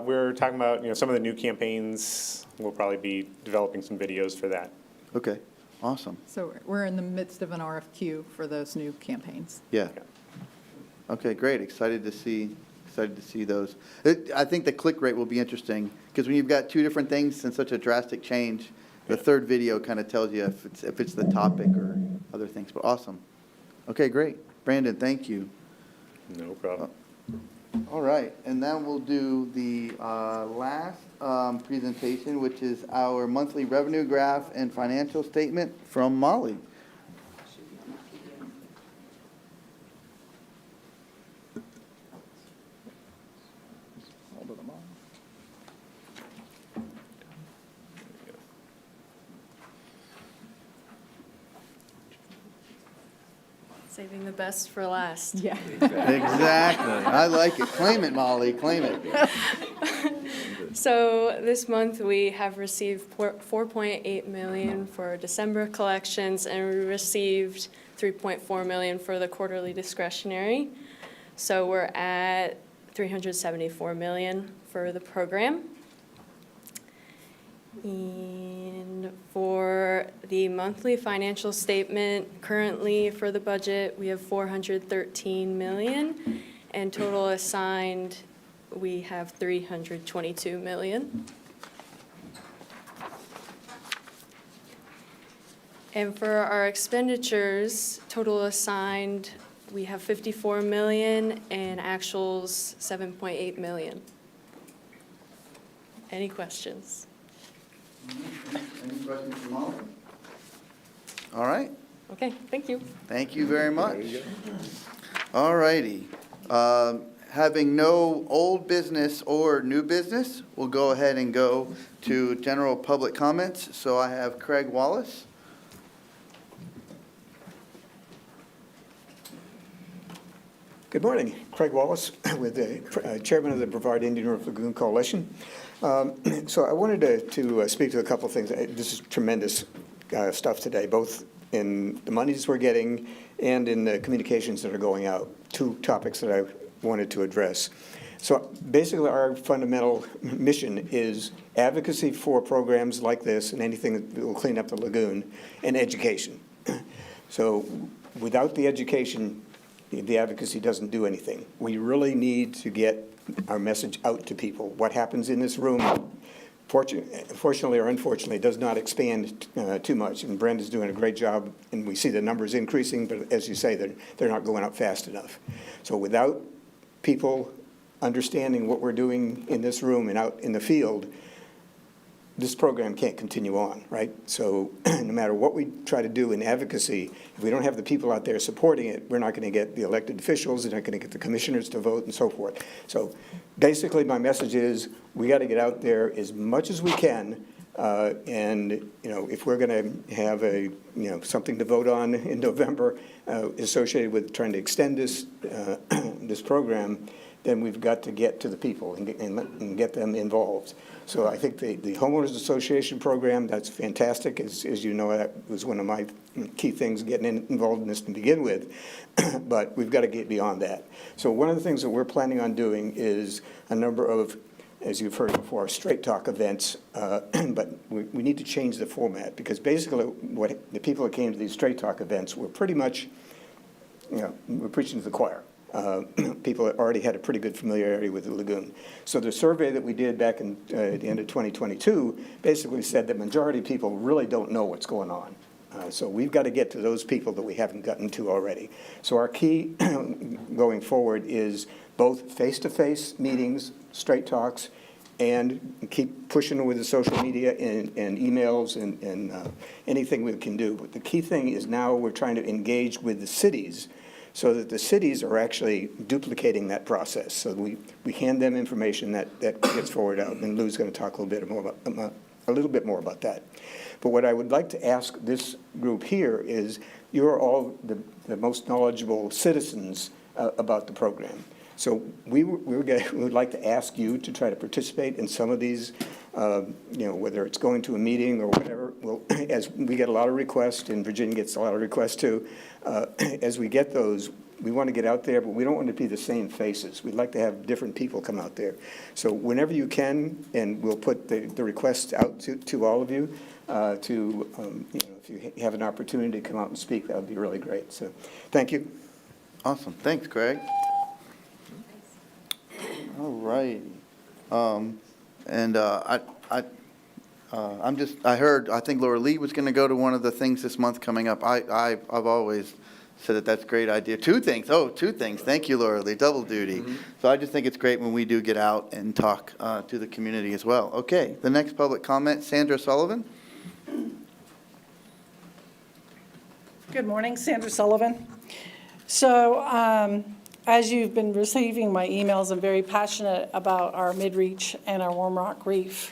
We're talking about, some of the new campaigns. We'll probably be developing some videos for that. Okay, awesome, So we're in the midst of an RFQ for those new campaigns. yeah. Okay, great, excited to see those. I think the click rate will be interesting, because when you've got 2 different things and such a drastic change, the third video kind of tells you if it's the topic or other things, but awesome. Okay, great. Brandon, thank you. No problem. All right, and then we'll do the last presentation, which is our monthly revenue graph and financial statement from Molly. Saving the best for last. Yeah. Exactly. I like it. Claim it, Molly, claim it. So this month we have received 4.8 million for December collections, and we received 3.4 million for the quarterly discretionary. So we're at 374 million for the program. And for the monthly financial statement, currently for the budget, we have 413 million, and total assigned, we have 322 million. And for our expenditures, total assigned, we have 54 million, and actuals 7.8 million. Any questions? Any questions for Molly? All right. Okay, thank you. Thank you very much. All righty. Having no old business or new business, we'll go ahead and go to general public comments. So I have Craig Wallace. Good morning. Craig Wallace, with the chairman of the Brevard Indian River Lagoon Coalition. So I wanted to speak to a couple of things. This is tremendous stuff today, both in the monies we're getting and in the communications that are going out. 2 topics that I wanted to address. So basically our fundamental mission is advocacy for programs like this and anything that will clean up the lagoon, and education. So without the education, the advocacy doesn't do anything. We really need to get our message out to people. What happens in this room, fortunately or unfortunately, does not expand too much. And Brenda's doing a great job, and we see the numbers increasing, but as you say, they're not going up fast enough. So without people understanding what we're doing in this room and out in the field, this program can't continue on, right? So no matter what we try to do in advocacy, if we don't have the people out there supporting it, we're not going to get the elected officials, we're not going to get the commissioners to vote and so forth. So basically my message is we got to get out there as much as we can, and if we're going to have something to vote on in November associated with trying to extend this this program, then we've got to get to the people and get them involved. So I think the Homeowners Association program, that's fantastic. As you know, that was one of my key things, getting involved in this to begin with. But we've got to get beyond that. So one of the things that we're planning on doing is a number of, as you've heard before, straight talk events. But we need to change the format, because basically what the people that came to these straight talk events were pretty much, we're preaching to the choir. People already had a pretty good familiarity with the lagoon. So the survey that we did back in at the end of 2022 basically said that majority of people really don't know what's going on. So we've got to get to those people that we haven't gotten to already. So our key going forward is both face-to-face meetings, straight talks, and keep pushing with the social media and emails and anything we can do. But the key thing is now we're trying to engage with the cities, so that the cities are actually duplicating that process. So we hand them information that gets forwarded out, and Lou's going to talk a little bit more about that. But what I would like to ask this group here is, you're all the most knowledgeable citizens about the program. So we would like to ask you to try to participate in some of these, whether it's going to a meeting or whatever. Well, as we get a lot of requests, and Virginia gets a lot of requests too, as we get those, we want to get out there, but we don't want to be the same faces. We'd like to have different people come out there. So whenever you can, and we'll put the request out to all of you, if you have an opportunity to come out and speak, that would be really great. So thank you. Awesome. Thanks, Craig. All right. I think Laura Lee was going to go to one of the things this month coming up. I've always said that's a great idea. Two things. Thank you, Laura Lee. Double duty. So I just think it's great when we do get out and talk to the community as well. Okay, the next public comment, Sandra Sullivan. Good morning, Sandra Sullivan. So as you've been receiving my emails, I'm very passionate about our mid-reach and our Warm Rock Reef.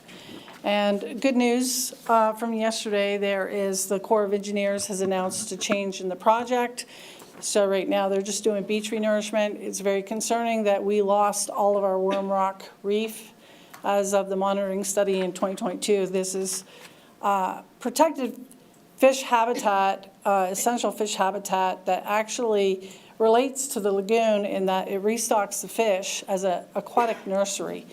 And good news from yesterday, the Corps of Engineers has announced a change in the project. So right now they're just doing beach renourishment. It's very concerning that we lost all of our Warm Rock Reef as of the monitoring study in 2022. This is protected fish habitat, essential fish habitat that actually relates to the lagoon in that it restocks the fish as an aquatic nursery.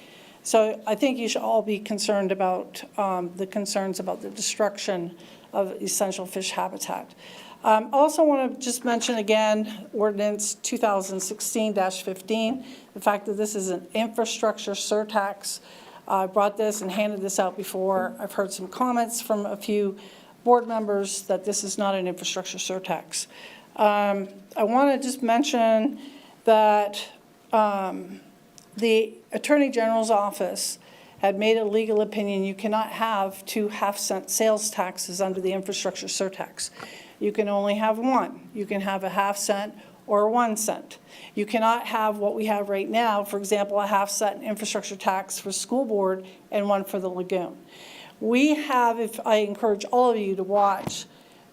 So I think you should all be concerned about the concerns about the destruction of essential fish habitat. Also want to just mention again, Ordinance 2016-15, the fact that this is an infrastructure surtax. I brought this and handed this out before. I've heard some comments from a few board members that this is not an infrastructure surtax. I want to just mention that the Attorney General's office had made a legal opinion you cannot have 2 half-cent sales taxes under the infrastructure surtax. You can only have one. You can have a half-cent or 1 cent. You cannot have what we have right now, for example, a half-cent infrastructure tax for school board and one for the lagoon. We have, I encourage all of you to watch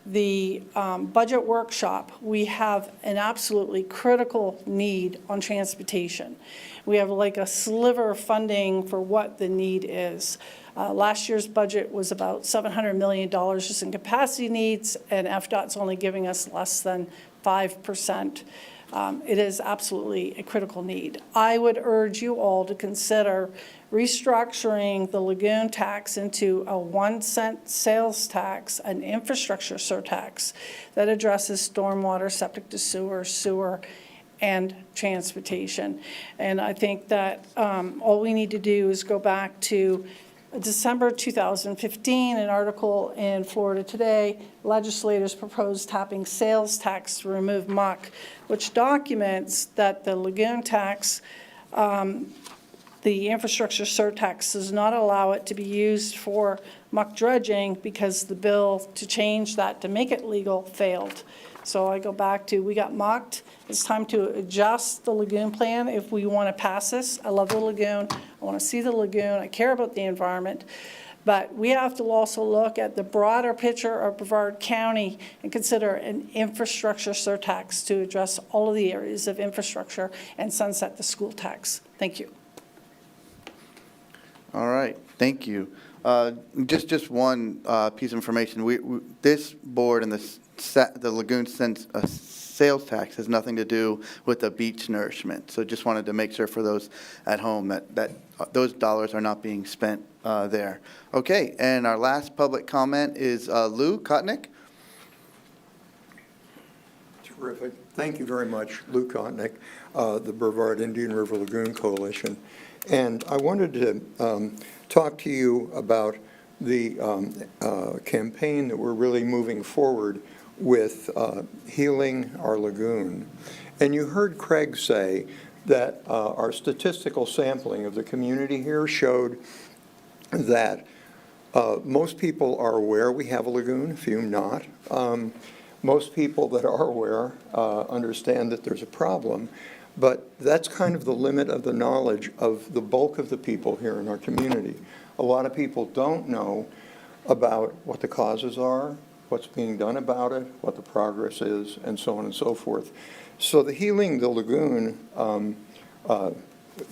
the budget workshop, we have an absolutely critical need on transportation. We have like a sliver of funding for what the need is. Last year's budget was about $700 million just in capacity needs, and FDOT's only giving us less than 5%. It is absolutely a critical need. I would urge you all to consider restructuring the lagoon tax into a 1 cent sales tax, an infrastructure surtax that addresses stormwater, septic to sewer, and transportation. And I think that all we need to do is go back to December 2015, an article in Florida Today, legislators proposed tapping sales tax to remove muck, which documents that the lagoon tax, the infrastructure surtax does not allow it to be used for muck dredging because the bill to change that to make it legal failed. So I go back to, we got mucked. It's time to adjust the lagoon plan if we want to pass this. I love the lagoon. I want to see the lagoon. I care about the environment. But we have to also look at the broader picture of Brevard County and consider an infrastructure surtax to address all of the areas of infrastructure and sunset the school tax. Thank you. All right, thank you. Just one piece of information. This board and the lagoon sales tax has nothing to do with the beach nourishment. So just wanted to make sure for those at home that those dollars are not being spent there. Okay, and our last public comment is Lou Kotnick. Terrific. Thank you very much, Lou Kotnick, the Brevard Indian River Lagoon Coalition. And I wanted to talk to you about the campaign that we're really moving forward with healing our lagoon. And you heard Craig say that our statistical sampling of the community here showed that most people are aware we have a lagoon, few not. Most people that are aware understand that there's a problem. But that's kind of the limit of the knowledge of the bulk of the people here in our community. A lot of people don't know about what the causes are, what's being done about it, what the progress is, and so on and so forth. So the Healing the Lagoon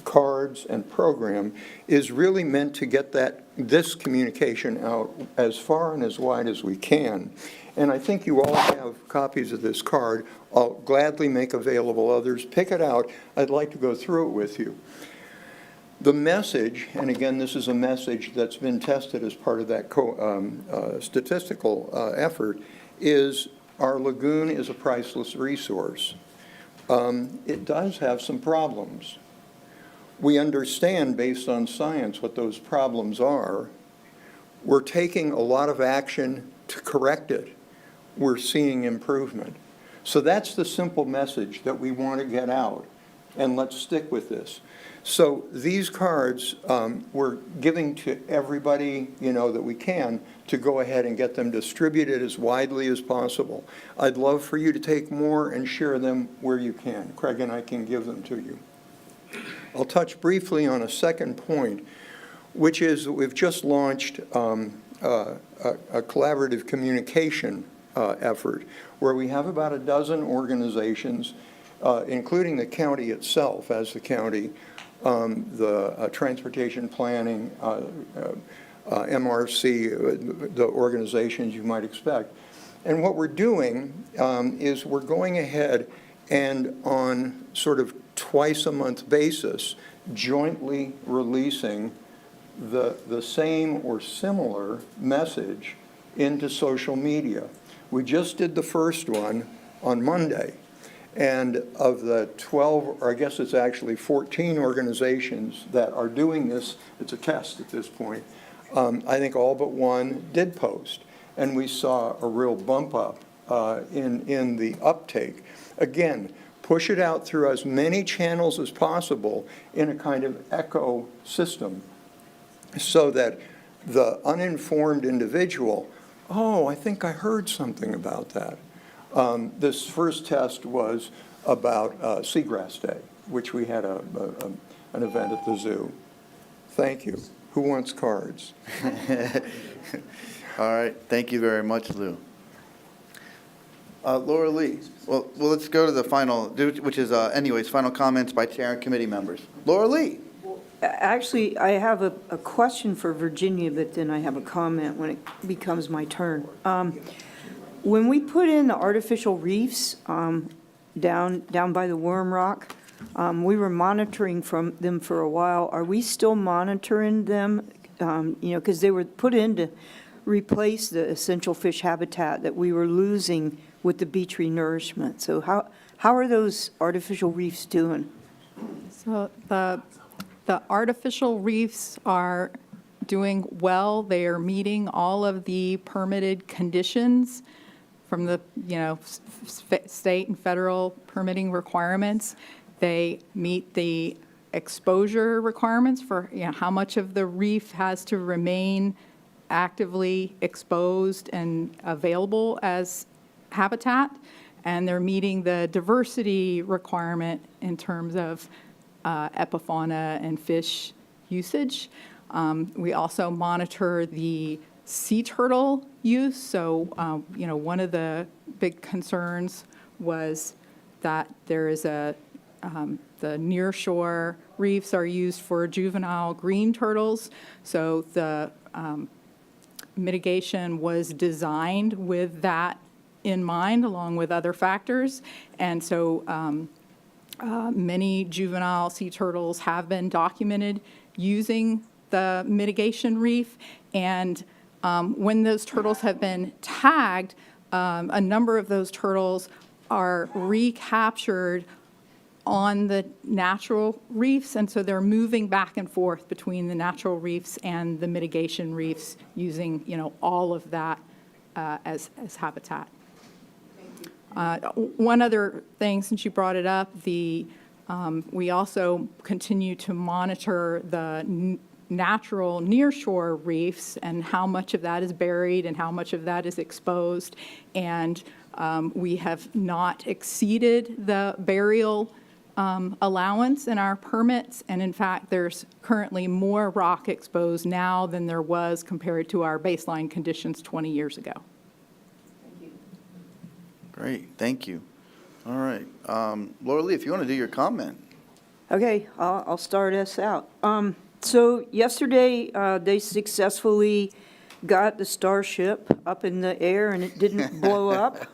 cards and program is really meant to get this communication out as far and as wide as we can. And I think you all have copies of this card. I'll gladly make available others. Pick it out. I'd like to go through it with you. The message, and again, this is a message that's been tested as part of that statistical effort, is our lagoon is a priceless resource. It does have some problems. We understand, based on science, what those problems are. We're taking a lot of action to correct it. We're seeing improvement. So that's the simple message that we want to get out, and let's stick with this. So these cards we're giving to everybody, that we can, to go ahead and get them distributed as widely as possible. I'd love for you to take more and share them where you can. Craig and I can give them to you. I'll touch briefly on a second point, which is that we've just launched a collaborative communication effort where we have about a dozen organizations, including the county itself as the county, the transportation planning, MRC, the organizations you might expect. And what we're doing is we're going ahead and on sort of twice-a-month basis, jointly releasing the same or similar message into social media. We just did the first one on Monday, and of the 12, or I guess it's actually 14 organizations that are doing this, it's a test at this point, I think all but one did post, and we saw a real bump up in the uptake. Again, push it out through as many channels as possible in a kind of echo system so that the uninformed individual, oh, I think I heard something about that. This first test was about Seagrass Day, which we had an event at the zoo. Thank you. Who wants cards? All right, thank you very much, Lou. Laura Lee, well, let's go to the final, which is, anyways, final comments by chair and committee members. Laura Lee. Actually, I have a question for Virginia, but then I have a comment when it becomes my turn. When we put in the artificial reefs down by the Worm Rock, we were monitoring them for a while. Are we still monitoring them? Because they were put in to replace the essential fish habitat that we were losing with the beach renourishment. So how are those artificial reefs doing? So the artificial reefs are doing well. They are meeting all of the permitted conditions from the, state and federal permitting requirements. They meet the exposure requirements for, how much of the reef has to remain actively exposed and available as habitat, and they're meeting the diversity requirement in terms of epifauna and fish usage. We also monitor the sea turtle use. So, one of the big concerns was that there is the nearshore reefs are used for juvenile green turtles. So the mitigation was designed with that in mind, along with other factors. And so many juvenile sea turtles have been documented using the mitigation reef. And when those turtles have been tagged, a number of those turtles are recaptured on the natural reefs, and so they're moving back and forth between the natural reefs and the mitigation reefs using, all of that as habitat. One other thing, since you brought it up, we also continue to monitor the natural nearshore reefs and how much of that is buried and how much of that is exposed, and we have not exceeded the burial allowance in our permits, and in fact, there's currently more rock exposed now than there was compared to our baseline conditions 20 years ago. Great, thank you. All right, Laura Lee, if you want to do your comment. Okay, I'll start us out. So yesterday, they successfully got the Starship up in the air and it didn't blow up.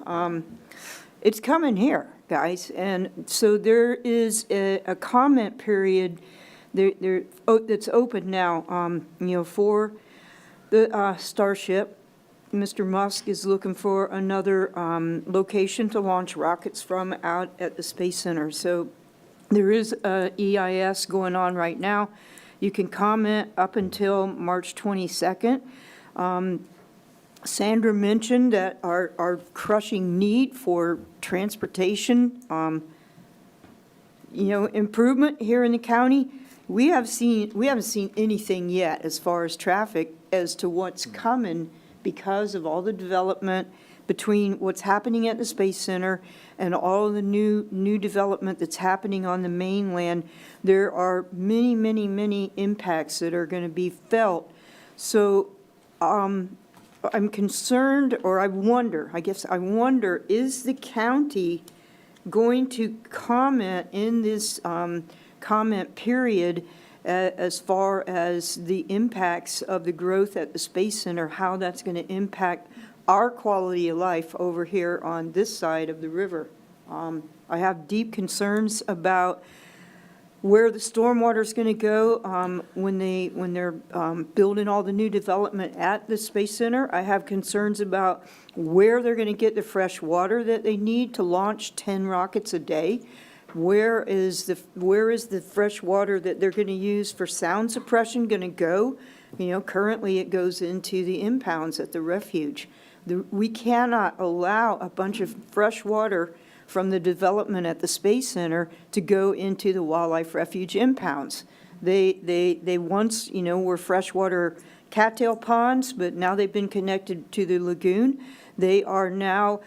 It's coming here, guys. And so there is a comment period that's open now, for the Starship. Mr. Musk is looking for another location to launch rockets from out at the Space Center. So there is a EIS going on right now. You can comment up until March 22nd. Sandra mentioned that our crushing need for transportation, improvement here in the county. We haven't seen anything yet as far as traffic as to what's coming because of all the development between what's happening at the Space Center and all of the new development that's happening on the mainland. There are many, many, many impacts that are going to be felt. So I'm concerned, or I wonder, is the county going to comment in this comment period as far as the impacts of the growth at the Space Center, how that's going to impact our quality of life over here on this side of the river? I have deep concerns about where the stormwater is going to go when they're building all the new development at the Space Center. I have concerns about where they're going to get the fresh water that they need to launch 10 rockets a day. Where is the fresh water that they're going to use for sound suppression going to go? Currently it goes into the impounds at the refuge. We cannot allow a bunch of fresh water from the development at the Space Center to go into the wildlife refuge impounds. They once, were freshwater cattail ponds, but now they've been connected to the lagoon. They are now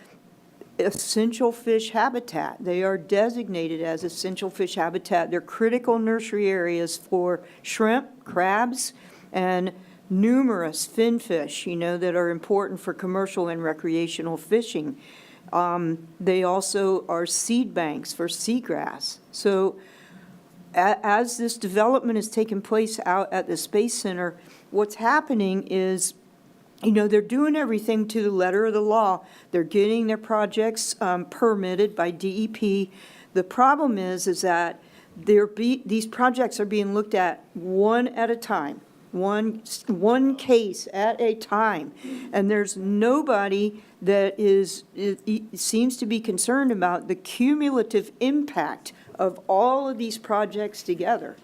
essential fish habitat. They are designated as essential fish habitat. They're critical nursery areas for shrimp, crabs, and numerous finfish, that are important for commercial and recreational fishing. They also are seed banks for seagrass. So as this development is taking place out at the Space Center, what's happening is, they're doing everything to the letter of the law. They're getting their projects permitted by DEP. The problem is that these projects are being looked at one at a time, one case at a time, and there's nobody that seems to be concerned about the cumulative impact of all of these projects together.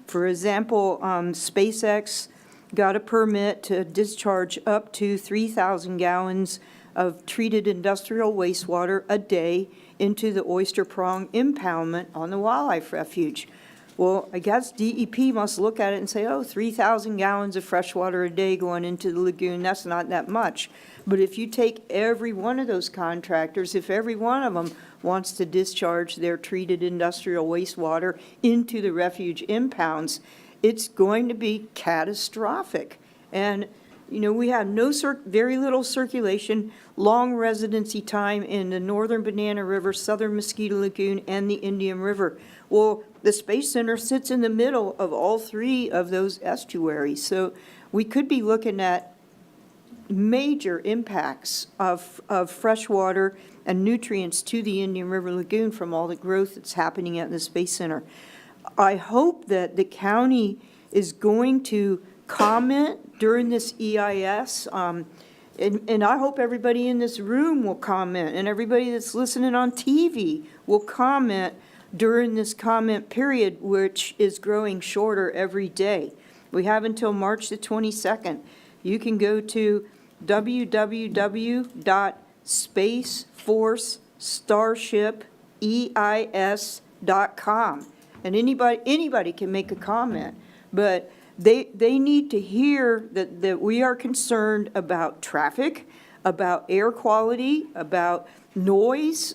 For example, SpaceX got a permit to discharge up to 3,000 gallons of treated industrial wastewater a day into the Oyster Prong impoundment on the wildlife refuge. Well, I guess DEP must look at it and say, 3,000 gallons of fresh water a day going into the lagoon, that's not that much. But if you take every one of those contractors, if every one of them wants to discharge their treated industrial wastewater into the refuge impounds, it's going to be catastrophic. And, we have very little circulation, long residency time in the northern Banana River, southern Mosquito Lagoon, and the Indian River. Well, the Space Center sits in the middle of all three of those estuaries. So we could be looking at major impacts of fresh water and nutrients to the Indian River Lagoon from all the growth that's happening at the Space Center. I hope that the county is going to comment during this EIS, and I hope everybody in this room will comment, and everybody that's listening on TV will comment during this comment period, which is growing shorter every day. We have until March the 22nd. You can go to www.spaceforcestarship.eis.com. And anybody can make a comment, but they need to hear that we are concerned about traffic, about air quality, about noise.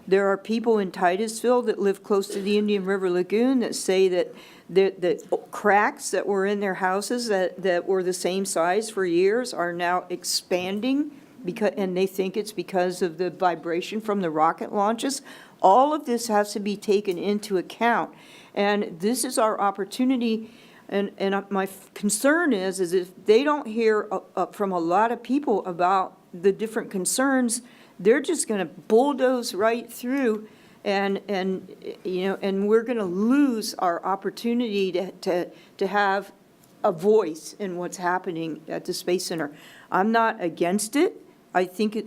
There are people in Titusville that live close to the Indian River Lagoon that say that the cracks that were in their houses that were the same size for years are now expanding, and they think it's because of the vibration from the rocket launches. All of this has to be taken into account. And this is our opportunity, and my concern is if they don't hear from a lot of people about the different concerns, they're just going to bulldoze right through, and we're going to lose our opportunity to have a voice in what's happening at the Space Center. I'm not against it. I think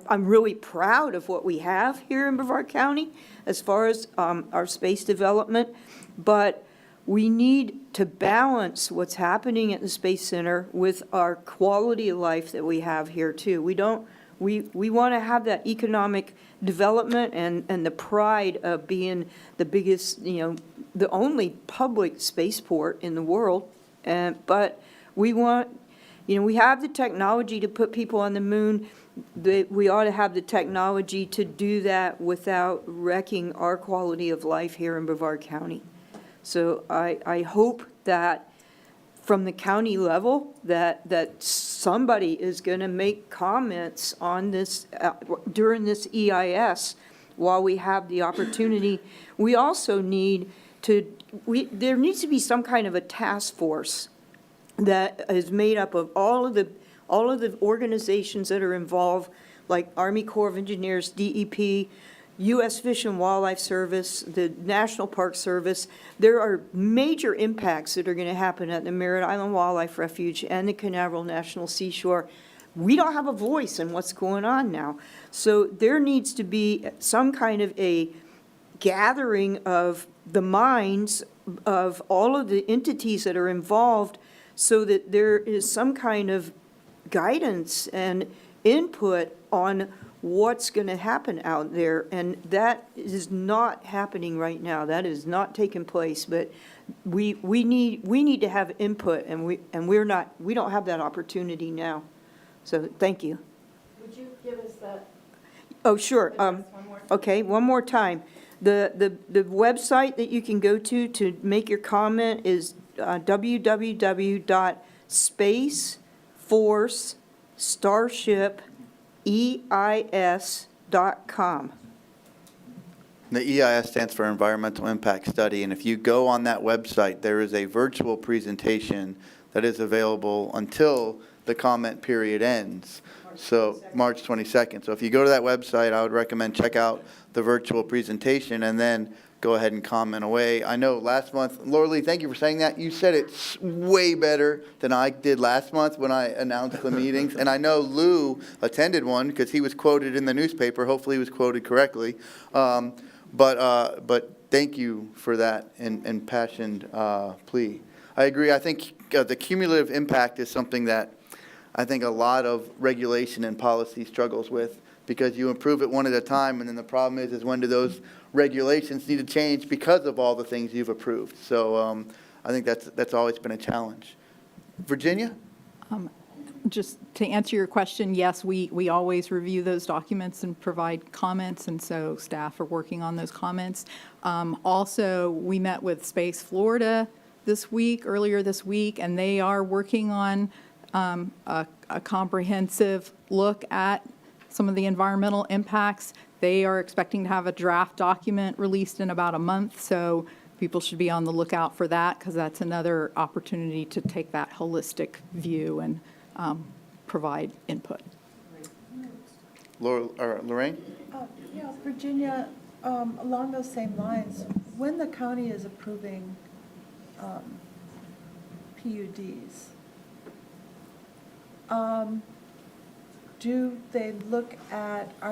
I'm really proud of what we have here in Brevard County as far as our space development, but we need to balance what's happening at the Space Center with our quality of life that we have here too. We want to have that economic development and the pride of being the biggest, the only public spaceport in the world. But we want, we have the technology to put people on the moon. We ought to have the technology to do that without wrecking our quality of life here in Brevard County. So I hope that from the county level, that somebody is going to make comments on this during this EIS while we have the opportunity. We also need to, there needs to be some kind of a task force that is made up of all of the organizations that are involved, like Army Corps of Engineers, DEP, U.S. Fish and Wildlife Service, the National Park Service. There are major impacts that are going to happen at the Merritt Island Wildlife Refuge and the Canaveral National Seashore. We don't have a voice in what's going on now. So there needs to be some kind of a gathering of the minds of all of the entities that are involved so that there is some kind of guidance and input on what's going to happen out there. And that is not happening right now. That is not taking place. But we need to have input, and we don't have that opportunity now. So thank you. Would you give us that? Oh, sure. Okay, one more time. The website that you can go to make your comment is www.spaceforcestarshipeis.com. The EIS stands for Environmental Impact Study, and if you go on that website, there is a virtual presentation that is available until the comment period ends. So March 22nd. So if you go to that website, I would recommend check out the virtual presentation and then go ahead and comment away. I know last month, Laura Lee, thank you for saying that. You said it way better than I did last month when I announced the meetings. And I know Lou attended one because he was quoted in the newspaper. Hopefully he was quoted correctly. But thank you for that impassioned plea. I agree. I think the cumulative impact is something that I think a lot of regulation and policy struggles with, because you improve it one at a time, and then the problem is when do those regulations need to change because of all the things you've approved. So I think that's always been a challenge. Virginia? Just to answer your question, yes, we always review those documents and provide comments, and so staff are working on those comments. Also, we met with Space Florida earlier this week, and they are working on a comprehensive look at some of the environmental impacts. They are expecting to have a draft document released in about a month, so people should be on the lookout for that, because that's another opportunity to take that holistic view and provide input. Lorraine? Yeah, Virginia, along those same lines, when the county is approving PUDs, are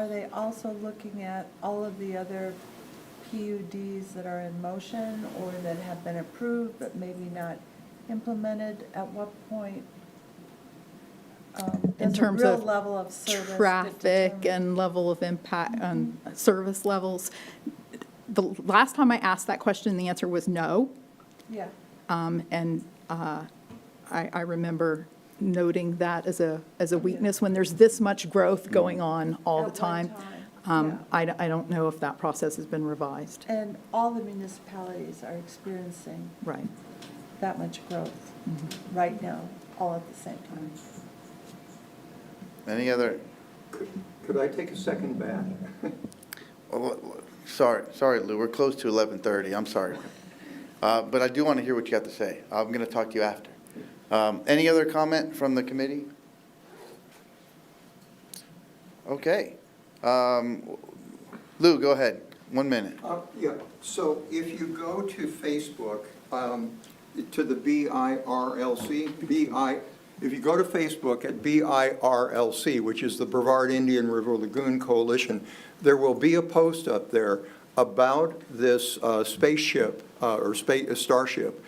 they also looking at all of the other PUDs that are in motion or that have been approved but maybe not implemented? At what point In does terms a real of level of service get traffic determined? and level of impact on service levels? The last time I asked that question, the answer was no. Yeah. I remember noting that as a weakness when there's this much growth going on all the time. I don't know if that process has been revised. And all the municipalities are experiencing Right. that much growth right now, all at the same time. Any other? Could I take a second back? Sorry, Lou, we're close to 11:30, I'm sorry. But I do want to hear what you have to say. I'm going to talk to you after. Any other comment from the committee? Okay. Lou, go ahead, 1 minute. Yeah, so if you go to Facebook, to the BIRLC, if you go to Facebook at BIRLC, which is the Brevard Indian River Lagoon Coalition, there will be a post up there about this spaceship, or Starship,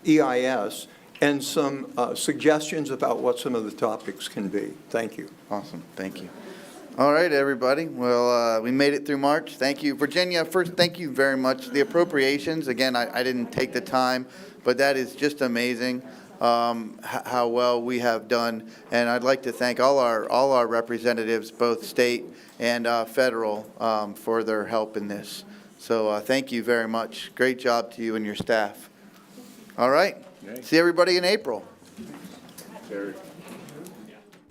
EIS, and some suggestions about what some of the topics can be. Thank you. Awesome, thank you. All right, everybody. Well, we made it through March. Thank you. Virginia, first, thank you very much. The appropriations, again, I didn't take the time, but that is just amazing how well we have done. And I'd like to thank all our representatives, both state and federal, for their help in this. So thank you very much. Great job to you and your staff. All right. See everybody in April.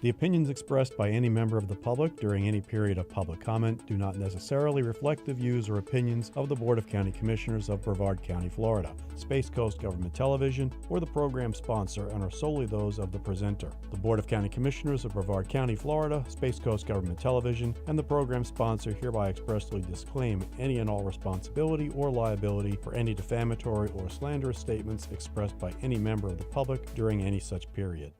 The opinions expressed by any member of the public during any period of public comment do not necessarily reflect the views or opinions of the Board of County Commissioners of Brevard County, Florida, Space Coast Government Television, or the program sponsor, and are solely those of the presenter. The Board of County Commissioners of Brevard County, Florida, Space Coast Government Television, and the program sponsor hereby expressly disclaim any and all responsibility or liability for any defamatory or slanderous statements expressed by any member of the public during any such period.